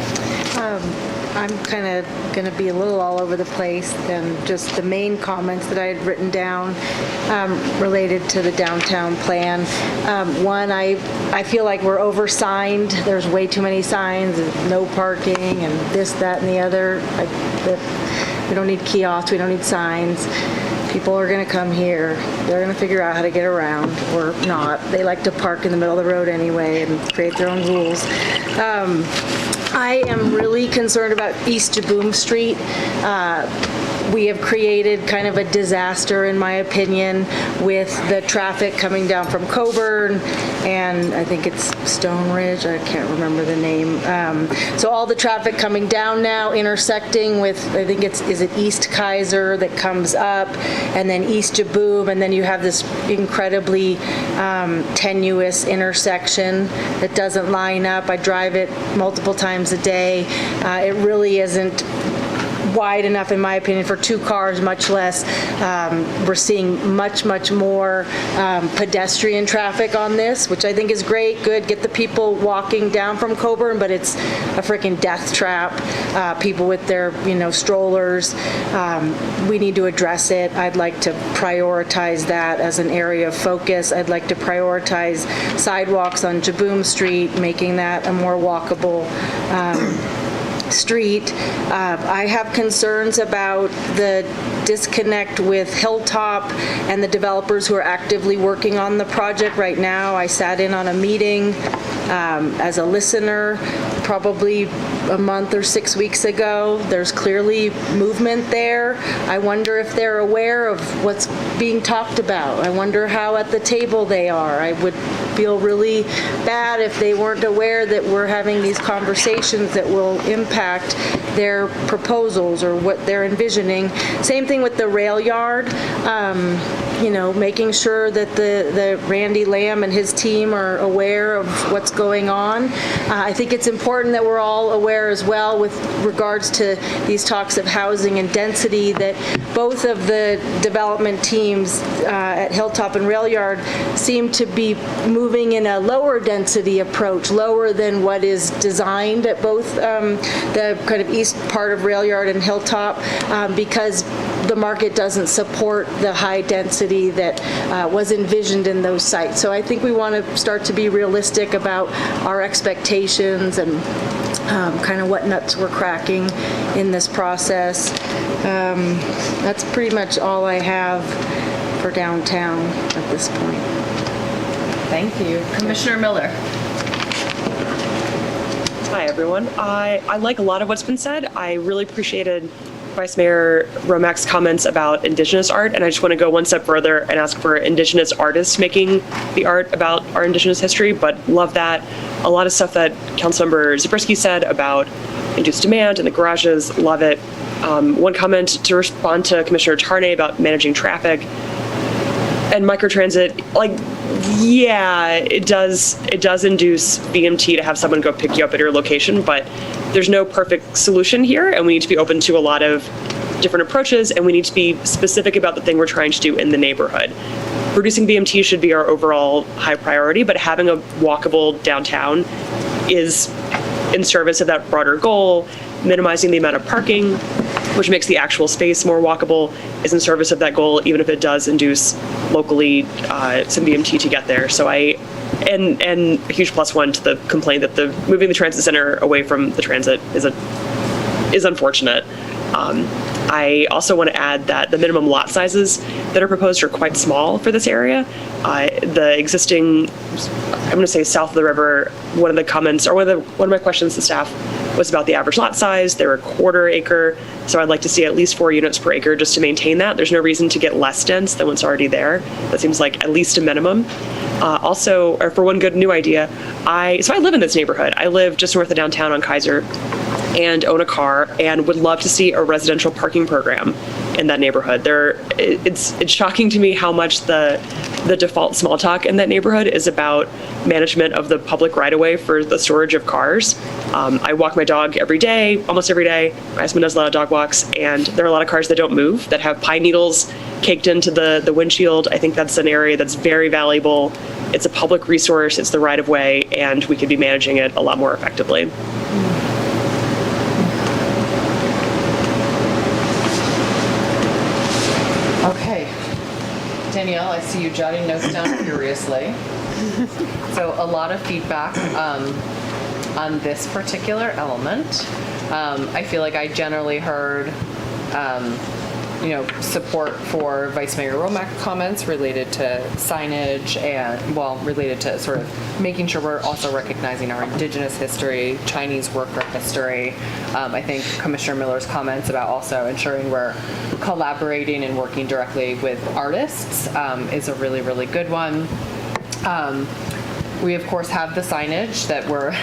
I'm kind of going to be a little all over the place than just the main comments that I had written down related to the downtown plan. One, I feel like we're oversigned. There's way too many signs, no parking, and this, that, and the other. We don't need kiosks. We don't need signs. People are going to come here. They're going to figure out how to get around or not. They like to park in the middle of the road anyway and create their own rules. I am really concerned about East Jaboom Street. We have created kind of a disaster, in my opinion, with the traffic coming down from Coburn, and I think it's Stone Ridge, I can't remember the name. So all the traffic coming down now, intersecting with, I think is it East Kaiser that comes up, and then East Jaboom, and then you have this incredibly tenuous intersection that doesn't line up. I drive it multiple times a day. It really isn't wide enough, in my opinion, for 2 cars, much less. We're seeing much more pedestrian traffic on this, which I think is great, good, get the people walking down from Coburn, but it's a freaking death trap. People with their, strollers. We need to address it. I'd like to prioritize that as an area of focus. I'd like to prioritize sidewalks on Jaboom Street, making that a more walkable street. I have concerns about the disconnect with Hilltop and the developers who are actively working on the project right now. I sat in on a meeting as a listener probably a month or 6 weeks ago. There's clearly movement there. I wonder if they're aware of what's being talked about. I wonder how at the table they are. I would feel really bad if they weren't aware that we're having these conversations that will impact their proposals or what they're envisioning. Same thing with the rail yard. Making sure that the Randy Lamb and his team are aware of what's going on. I think it's important that we're all aware as well with regards to these talks of housing and density that both of the development teams at Hilltop and Rail Yard seem to be moving in a lower density approach, lower than what is designed at both the kind of east part of Rail Yard and Hilltop because the market doesn't support the high density that was envisioned in those sites. So I think we want to start to be realistic about our expectations and kind of what nuts we're cracking in this process. That's pretty much all I have for downtown at this point. Thank you. Commissioner Miller. Hi, everyone. I like a lot of what's been said. I really appreciated Vice Mayor Romack's comments about Indigenous art, and I just want to go one step further and ask for Indigenous artists making the art about our Indigenous history, but love that. A lot of stuff that Councilmember Zabriskie said about induced demand and the garages, love it. One comment to respond to Commissioner Tarnay about managing traffic and microtransit, it does induce BMT to have someone go pick you up at your location, but there's no perfect solution here, and we need to be open to a lot of different approaches, and we need to be specific about the thing we're trying to do in the neighborhood. Reducing BMT should be our overall high priority, but having a walkable downtown is in service of that broader goal. Minimizing the amount of parking, which makes the actual space more walkable, is in service of that goal, even if it does induce locally some BMT to get there. So and a huge plus one to the complaint that the moving the transit center away from the transit is unfortunate. I also want to add that the minimum lot sizes that are proposed are quite small for this area. The existing, I'm going to say south of the river, one of the comments, or one of my questions to staff was about the average lot size. They're a 1/4 acre, so I'd like to see at least 4 units per acre just to maintain that. There's no reason to get less dense than what's already there. That seems like at least a minimum. Also, or for one good new idea, I live in this neighborhood. I live just north of downtown on Kaiser and own a car and would love to see a residential parking program in that neighborhood. It's shocking to me how much the default small talk in that neighborhood is about management of the public right-of-way for the storage of cars. I walk my dog every day, almost every day. My husband does a lot of dog walks, and there are a lot of cars that don't move, that have pine needles caked into the windshield. I think that's an area that's very valuable. It's a public resource, it's the right-of-way, and we could be managing it a lot more effectively. Okay. Danielle, I see you jotting notes down furiously. So a lot of feedback on this particular element. I feel like I generally heard, support for Vice Mayor Romack's comments related to signage and, well, related to sort of making sure we're also recognizing our Indigenous history, Chinese worker history. I think Commissioner Miller's comments about also ensuring we're collaborating and working directly with artists is a really, really good one. We, of course, have the signage that we're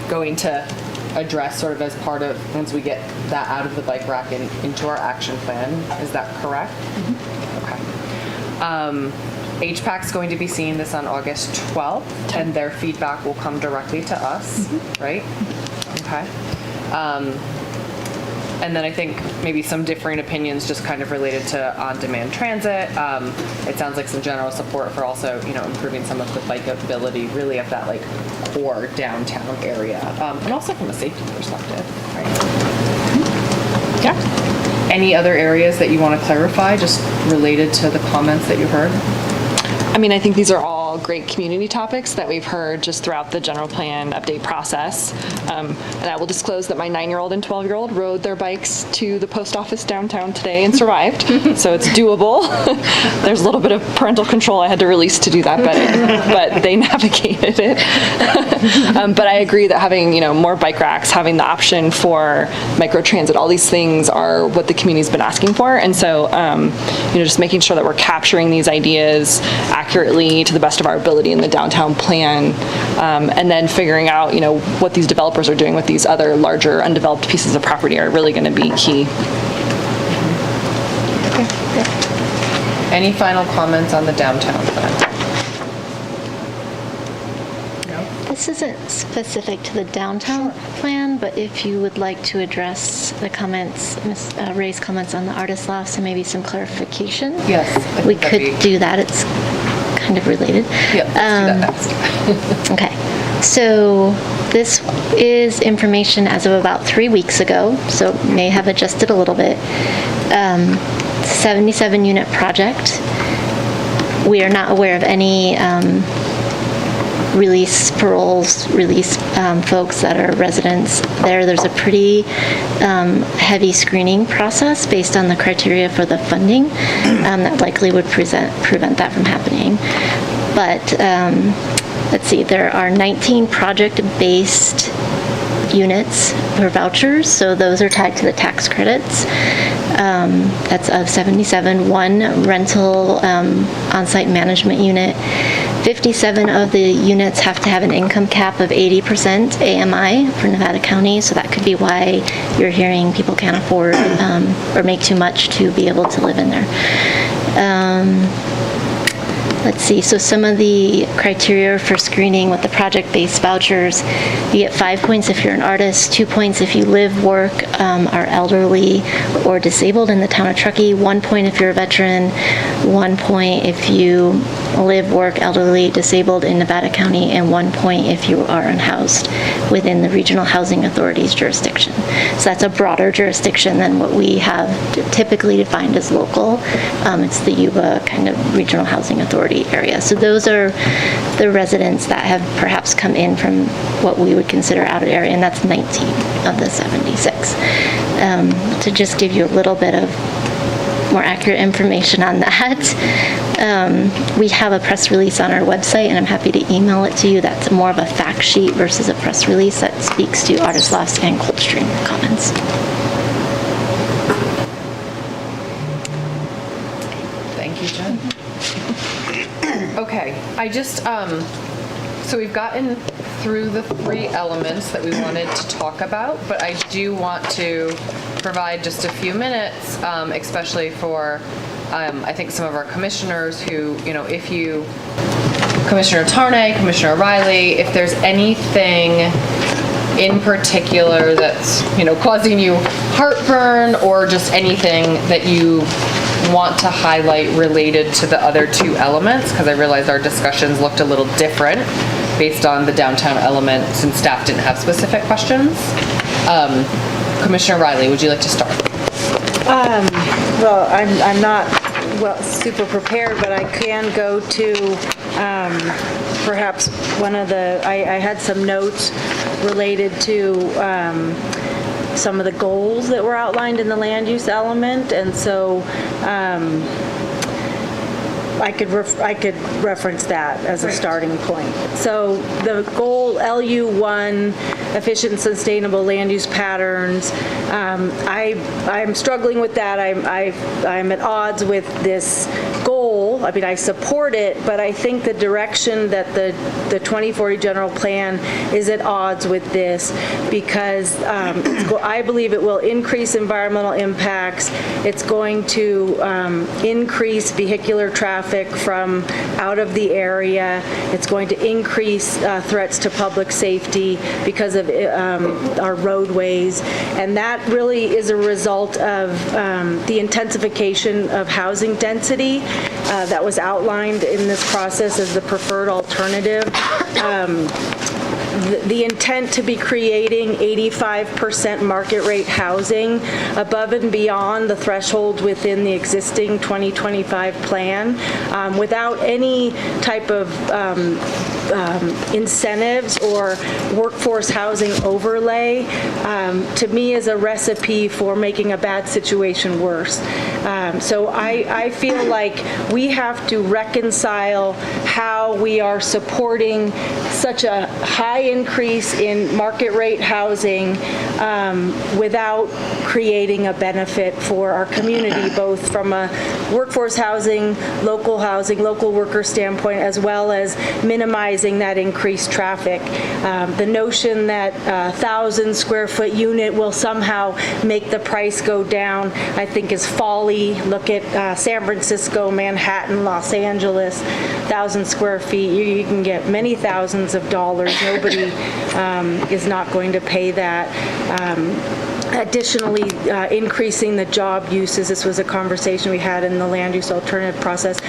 going to address sort of as part of, once we get that out of the bike rack and into our action plan. Is that correct? Okay. HPAC's going to be seeing this on August 12th, and their feedback will come directly to us, right? Okay. And then I think maybe some differing opinions just kind of related to on-demand transit. It sounds like some general support for also, improving some of the bikeability really of that like core downtown area. And also from a safety perspective, right? Yeah. Any other areas that you want to clarify just related to the comments that you heard? I mean, I think these are all great community topics that we've heard just throughout the general plan update process. And I will disclose that my 9-year-old and 12-year-old rode their bikes to the post office downtown today and survived. So it's doable. There's a little bit of parental control I had to release to do that, but they navigated it. But I agree that having, more bike racks, having the option for microtransit, all these things are what the community's been asking for. And so, just making sure that we're capturing these ideas accurately to the best of our ability in the downtown plan, and then figuring out, what these developers are doing with these other larger undeveloped pieces of property are really going to be key. Any final comments on the downtown plan? This isn't specific to the downtown plan, but if you would like to address the comments, Ray's comments on the artist lofts and maybe some clarification. Yes. We could do that. It's kind of related. Yeah, let's do that next. Okay. So this is information as of about 3 weeks ago, so may have adjusted a little bit. 77 unit project. We are not aware of any release paroles, release folks that are residents there. There's a pretty heavy screening process based on the criteria for the funding that likely would prevent that from happening. But let's see, there are 19 project-based units or vouchers, so those are tied to the tax credits. That's of 77, one rental on-site management unit. 57 of the units have to have an income cap of 80% AMI for Nevada County, so that could be why you're hearing people can't afford or make too much to be able to live in there. Let's see, so some of the criteria for screening with the project-based vouchers, you get 5 points if you're an artist, 2 points if you live, work, are elderly or disabled in the town of Truckee, 1 point if you're a veteran, 1 point if you live, work, elderly, disabled in Nevada County, and 1 point if you are unhoused within the Regional Housing Authority's jurisdiction. So that's a broader jurisdiction than what we have typically defined as local. It's the Yuba kind of Regional Housing Authority area. So those are the residents that have perhaps come in from what we would consider out of area, and that's 19 of the 76. To just give you a little bit of more accurate information on that, we have a press release on our website, and I'm happy to email it to you. That's more of a fact sheet versus a press release that speaks to artist lofts and Coldstream comments. Thank you, Jen. Okay, I just, so we've gotten through the 3 elements that we wanted to talk about, but I do want to provide just a few minutes, especially for, I think, some of our commissioners who, if you, Commissioner Tarnay, Commissioner Riley, if there's anything in particular that's, causing you heartburn or just anything that you want to highlight related to the other 2 elements, because I realized our discussions looked a little different based on the downtown element since staff didn't have specific questions. Commissioner Riley, would you like to start? Well, I'm not super prepared, but I can go to perhaps one of the, I had some notes related to some of the goals that were outlined in the land use element. And so I could reference that as a starting point. So the goal LU1, efficient and sustainable land use patterns, I'm struggling with that. I'm at odds with this goal. I mean, I support it, but I think the direction that the 2040 general plan is at odds with this because I believe it will increase environmental impacts. It's going to increase vehicular traffic from out of the area. It's going to increase threats to public safety because of our roadways. And that really is a result of the intensification of housing density that was outlined in this process as the preferred alternative. The intent to be creating 85% market rate housing above and beyond the threshold within the existing 2025 plan without any type of incentives or workforce housing overlay, to me is a recipe for making a bad situation worse. So I feel like we have to reconcile how we are supporting such a high increase in market rate housing without creating a benefit for our community, both from a workforce housing, local worker standpoint, as well as minimizing that increased traffic. The notion that 1,000 square foot unit will somehow make the price go down, I think is folly. Look at San Francisco, Manhattan, Los Angeles, 1,000 square feet. You can get many thousands of dollars. Nobody is not going to pay that. Additionally, increasing the job uses, this was a conversation we had in the land use alternative process,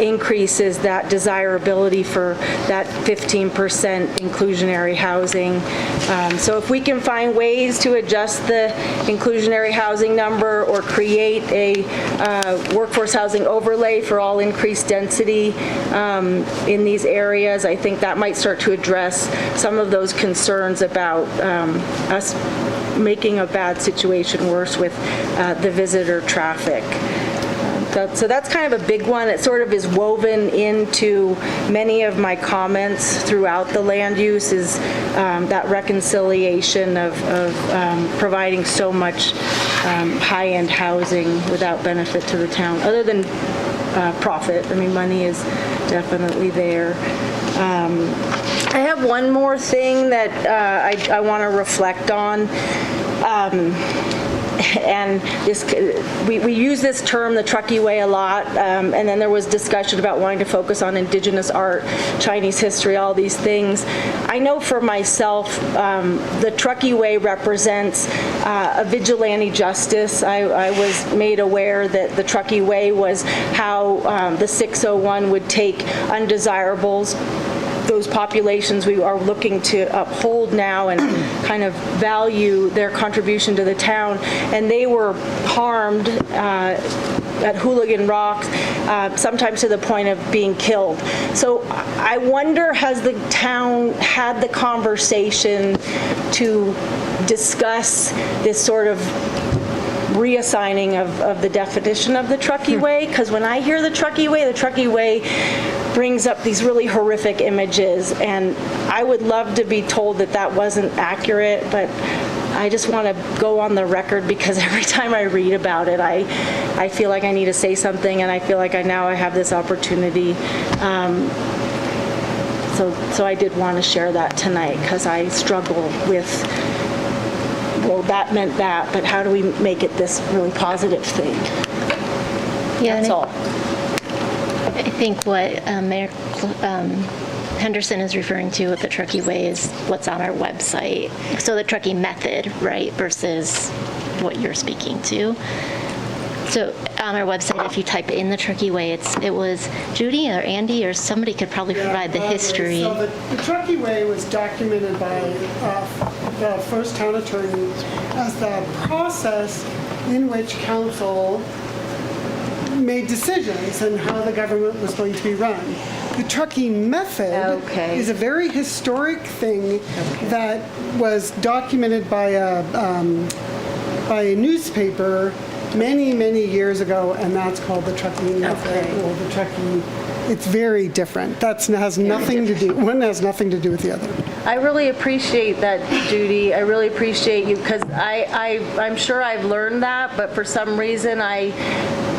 increases that desirability for that 15% inclusionary housing. So if we can find ways to adjust the inclusionary housing number or create a workforce housing overlay for all increased density in these areas, I think that might start to address some of those concerns about us making a bad situation worse with the visitor traffic. So that's kind of a big one. It sort of is woven into many of my comments throughout the land use is that reconciliation of providing so much high-end housing without benefit to the town, other than profit. I mean, money is definitely there. I have one more thing that I want to reflect on. And this, we use this term, the Truckee Way, a lot, and then there was discussion about wanting to focus on indigenous art, Chinese history, all these things. I know for myself, the Truckee Way represents a vigilante justice. I was made aware that the Truckee Way was how the 601 would take undesirables, those populations we are looking to uphold now and kind of value their contribution to the town, and they were harmed at Hooligan Rocks, sometimes to the point of being killed. So I wonder, has the town had the conversation to discuss this sort of reassigning of the definition of the Truckee Way? Because when I hear the Truckee Way brings up these really horrific images, and I would love to be told that that wasn't accurate, but I just want to go on the record because every time I read about it, I feel like I need to say something, and I feel like now I have this opportunity. So I did want to share that tonight because I struggle with, well, that meant that, but how do we make it this really positive thing? Yeah, that's all. I think what Mayor Henderson is referring to with the Truckee Way is what's on our website. So the Truckee method, right, versus what you're speaking to. So on our website, if you type in the Truckee Way, it was Judy or Andy or somebody could probably provide the history. So the Truckee Way was documented by the first town attorney as the process in which council made decisions and how the government was going to be run. The Truckee method is a very historic thing that was documented by a newspaper many, many years ago, and that's called the Truckee method, or the Truckee. It's very different. That has nothing to do. One has nothing to do with the other. I really appreciate that, Judy. I really appreciate you, because I'm sure I've learned that, but for some reason I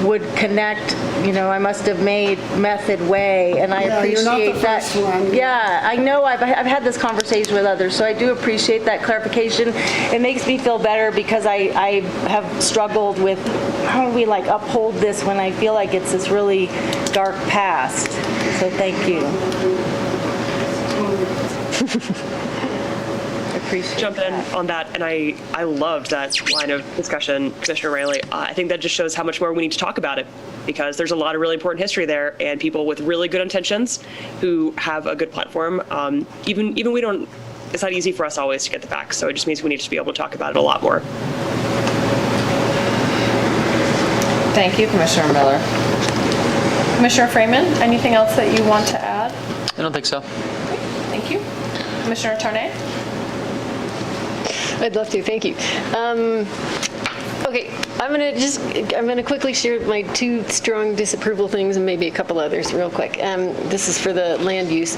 would connect, I must have made method way, and I appreciate you're not the that. first one. Yeah, I know I've had this conversation with others, so I do appreciate that clarification. It makes me feel better, because I have struggled with how do we uphold this when I feel like it's this really dark past. So thank you. Jump in on that, and I loved that line of discussion, Commissioner Raley. I think that just shows how much more we need to talk about it, because there's a lot of really important history there, and people with really good intentions who have a good platform. Even we don't. It's not easy for us always to get the facts, so it just means we need to be able to talk about it a lot more. Thank you, Commissioner Miller. Commissioner Freeman, anything else that you want to add? I don't think so. Okay, thank you. Commissioner Tornay? I'd love to, thank you. Okay, I'm gonna quickly share my 2 strong disapproval things and maybe a couple others real quick. This is for the land use.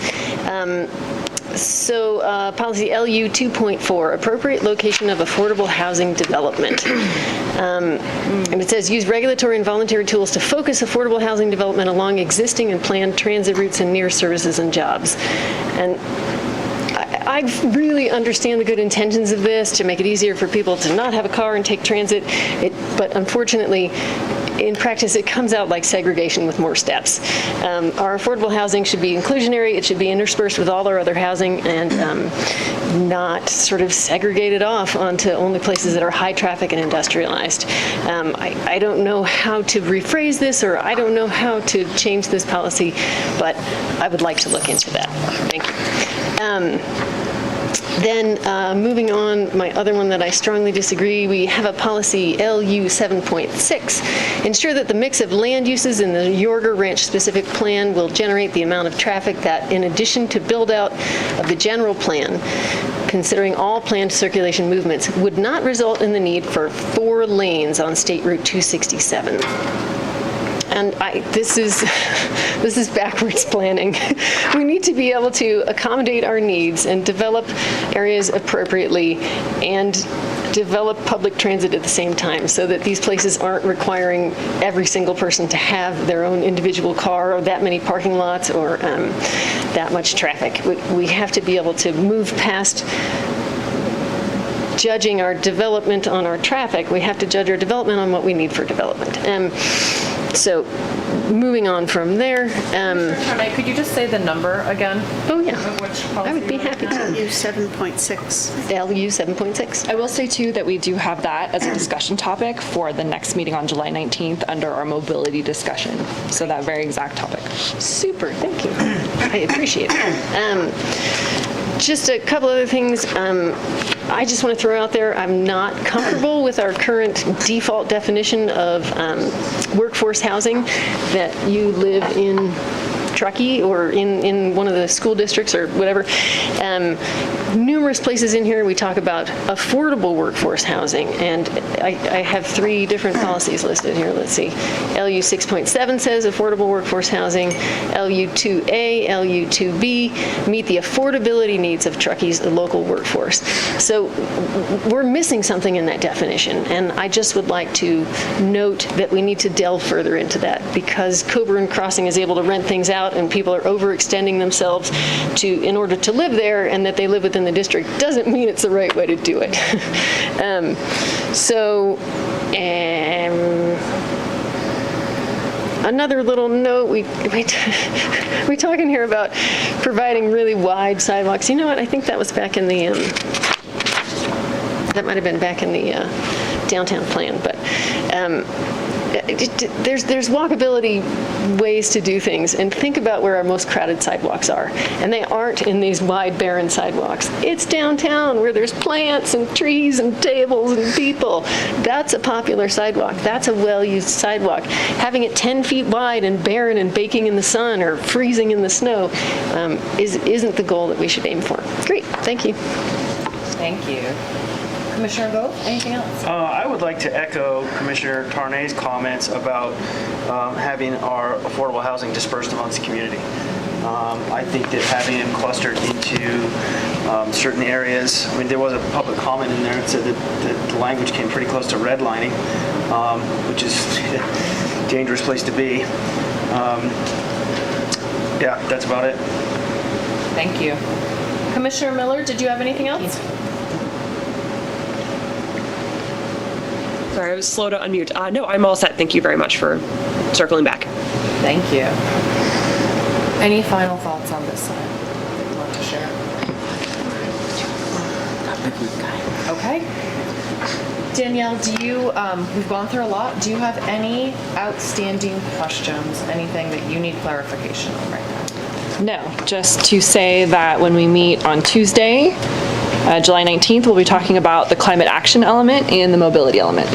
Policy LU 2.4, appropriate location of affordable housing development. And it says, use regulatory and voluntary tools to focus affordable housing development along existing and planned transit routes and near services and jobs. And I really understand the good intentions of this, to make it easier for people to not have a car and take transit, but unfortunately, in practice, it comes out like segregation with more steps. Our affordable housing should be inclusionary. It should be interspersed with all our other housing, and not sort of segregated off onto only places that are high traffic and industrialized. I don't know how to rephrase this, or I don't know how to change this policy, but I would like to look into that. Thank you. Then moving on, my other one that I strongly disagree, we have a policy LU 7.6. Ensure that the mix of land uses in the Yorger Ranch specific plan will generate the amount of traffic that, in addition to build out of the general plan, considering all planned circulation movements, would not result in the need for 4 lanes on State Route 267. And this is backwards planning. We need to be able to accommodate our needs and develop areas appropriately and develop public transit at the same time, so that these places aren't requiring every single person to have their own individual car, or that many parking lots, or that much traffic. We have to be able to move past judging our development on our traffic. We have to judge our development on what we need for development. So moving on from there. Could you just say the number again? Oh, yeah. I would be happy to. LU 7.6. LU 7.6. I will say, too, that we do have that as a discussion topic for the next meeting on July 19th under our mobility discussion. So that very exact topic. Super, thank you. I appreciate it. Just a couple other things. I just want to throw out there, I'm not comfortable with our current default definition of workforce housing, that you live in Truckee or in one of the school districts or whatever. Numerous places in here we talk about affordable workforce housing, and I have 3 different policies listed here. Let's see. LU 6.7 says affordable workforce housing. LU 2A, LU 2B meet the affordability needs of Truckee's local workforce. So we're missing something in that definition, and I just would like to note that we need to delve further into that, because Coburn Crossing is able to rent things out and people are overextending themselves in order to live there, and that they live within the district doesn't mean it's the right way to do it. Another little note, we talk in here about providing really wide sidewalks. You know what, I think that was back in the, that might have been back in the downtown plan, but there's walkability ways to do things, and think about where our most crowded sidewalks are. And they aren't in these wide, barren sidewalks. It's downtown where there's plants and trees and tables and people. That's a popular sidewalk. That's a well-used sidewalk. Having it 10 feet wide and barren and baking in the sun or freezing in the snow isn't the goal that we should aim for. Great, thank you. Thank you. Commissioner Gove, anything else? I would like to echo Commissioner Tarnay's comments about having our affordable housing dispersed amongst the community. I think that having them clustered into certain areas, I mean, there was a public comment in there that said that the language came pretty close to redlining, which is a dangerous place to be. Yeah, that's about it. Thank you. Commissioner Miller, did you have anything else? Sorry, I was slow to unmute. No, I'm all set. Thank you very much for circling back. Thank you. Any final thoughts on this side that you want to share? Okay. Danielle, do you, we've gone through a lot. Do you have any outstanding questions, anything that you need clarification on right now? No, just to say that when we meet on Tuesday, July 19th, we'll be talking about the climate action element and the mobility element.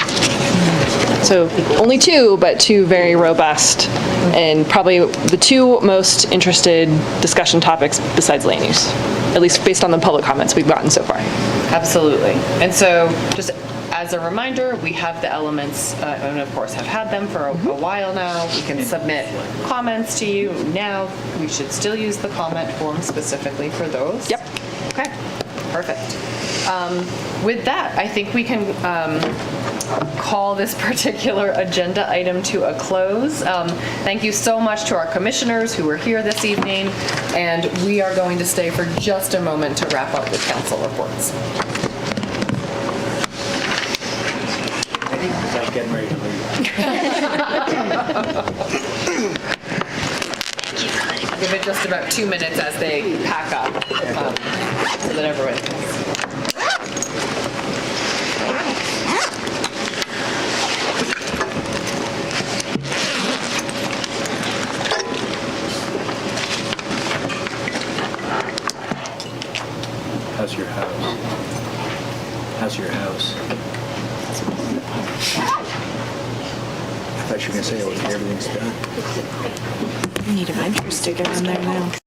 So only two, but two very robust and probably the two most interested discussion topics besides land use, at least based on the public comments we've gotten so far. Absolutely. And so just as a reminder, we have the elements, and of course have had them for a while now. We can submit comments to you now. We should still use the comment form specifically for those. Yep. Okay, perfect. With that, I think we can call this particular agenda item to a close. Thank you so much to our commissioners who were here this evening, and we are going to stay for just a moment to wrap up with council reports. Getting ready to leave. Give it just about 2 minutes as they pack up, so that everyone can. How's your house? How's your house? I thought you were going to say everything's done. We need a venture sticker on there now.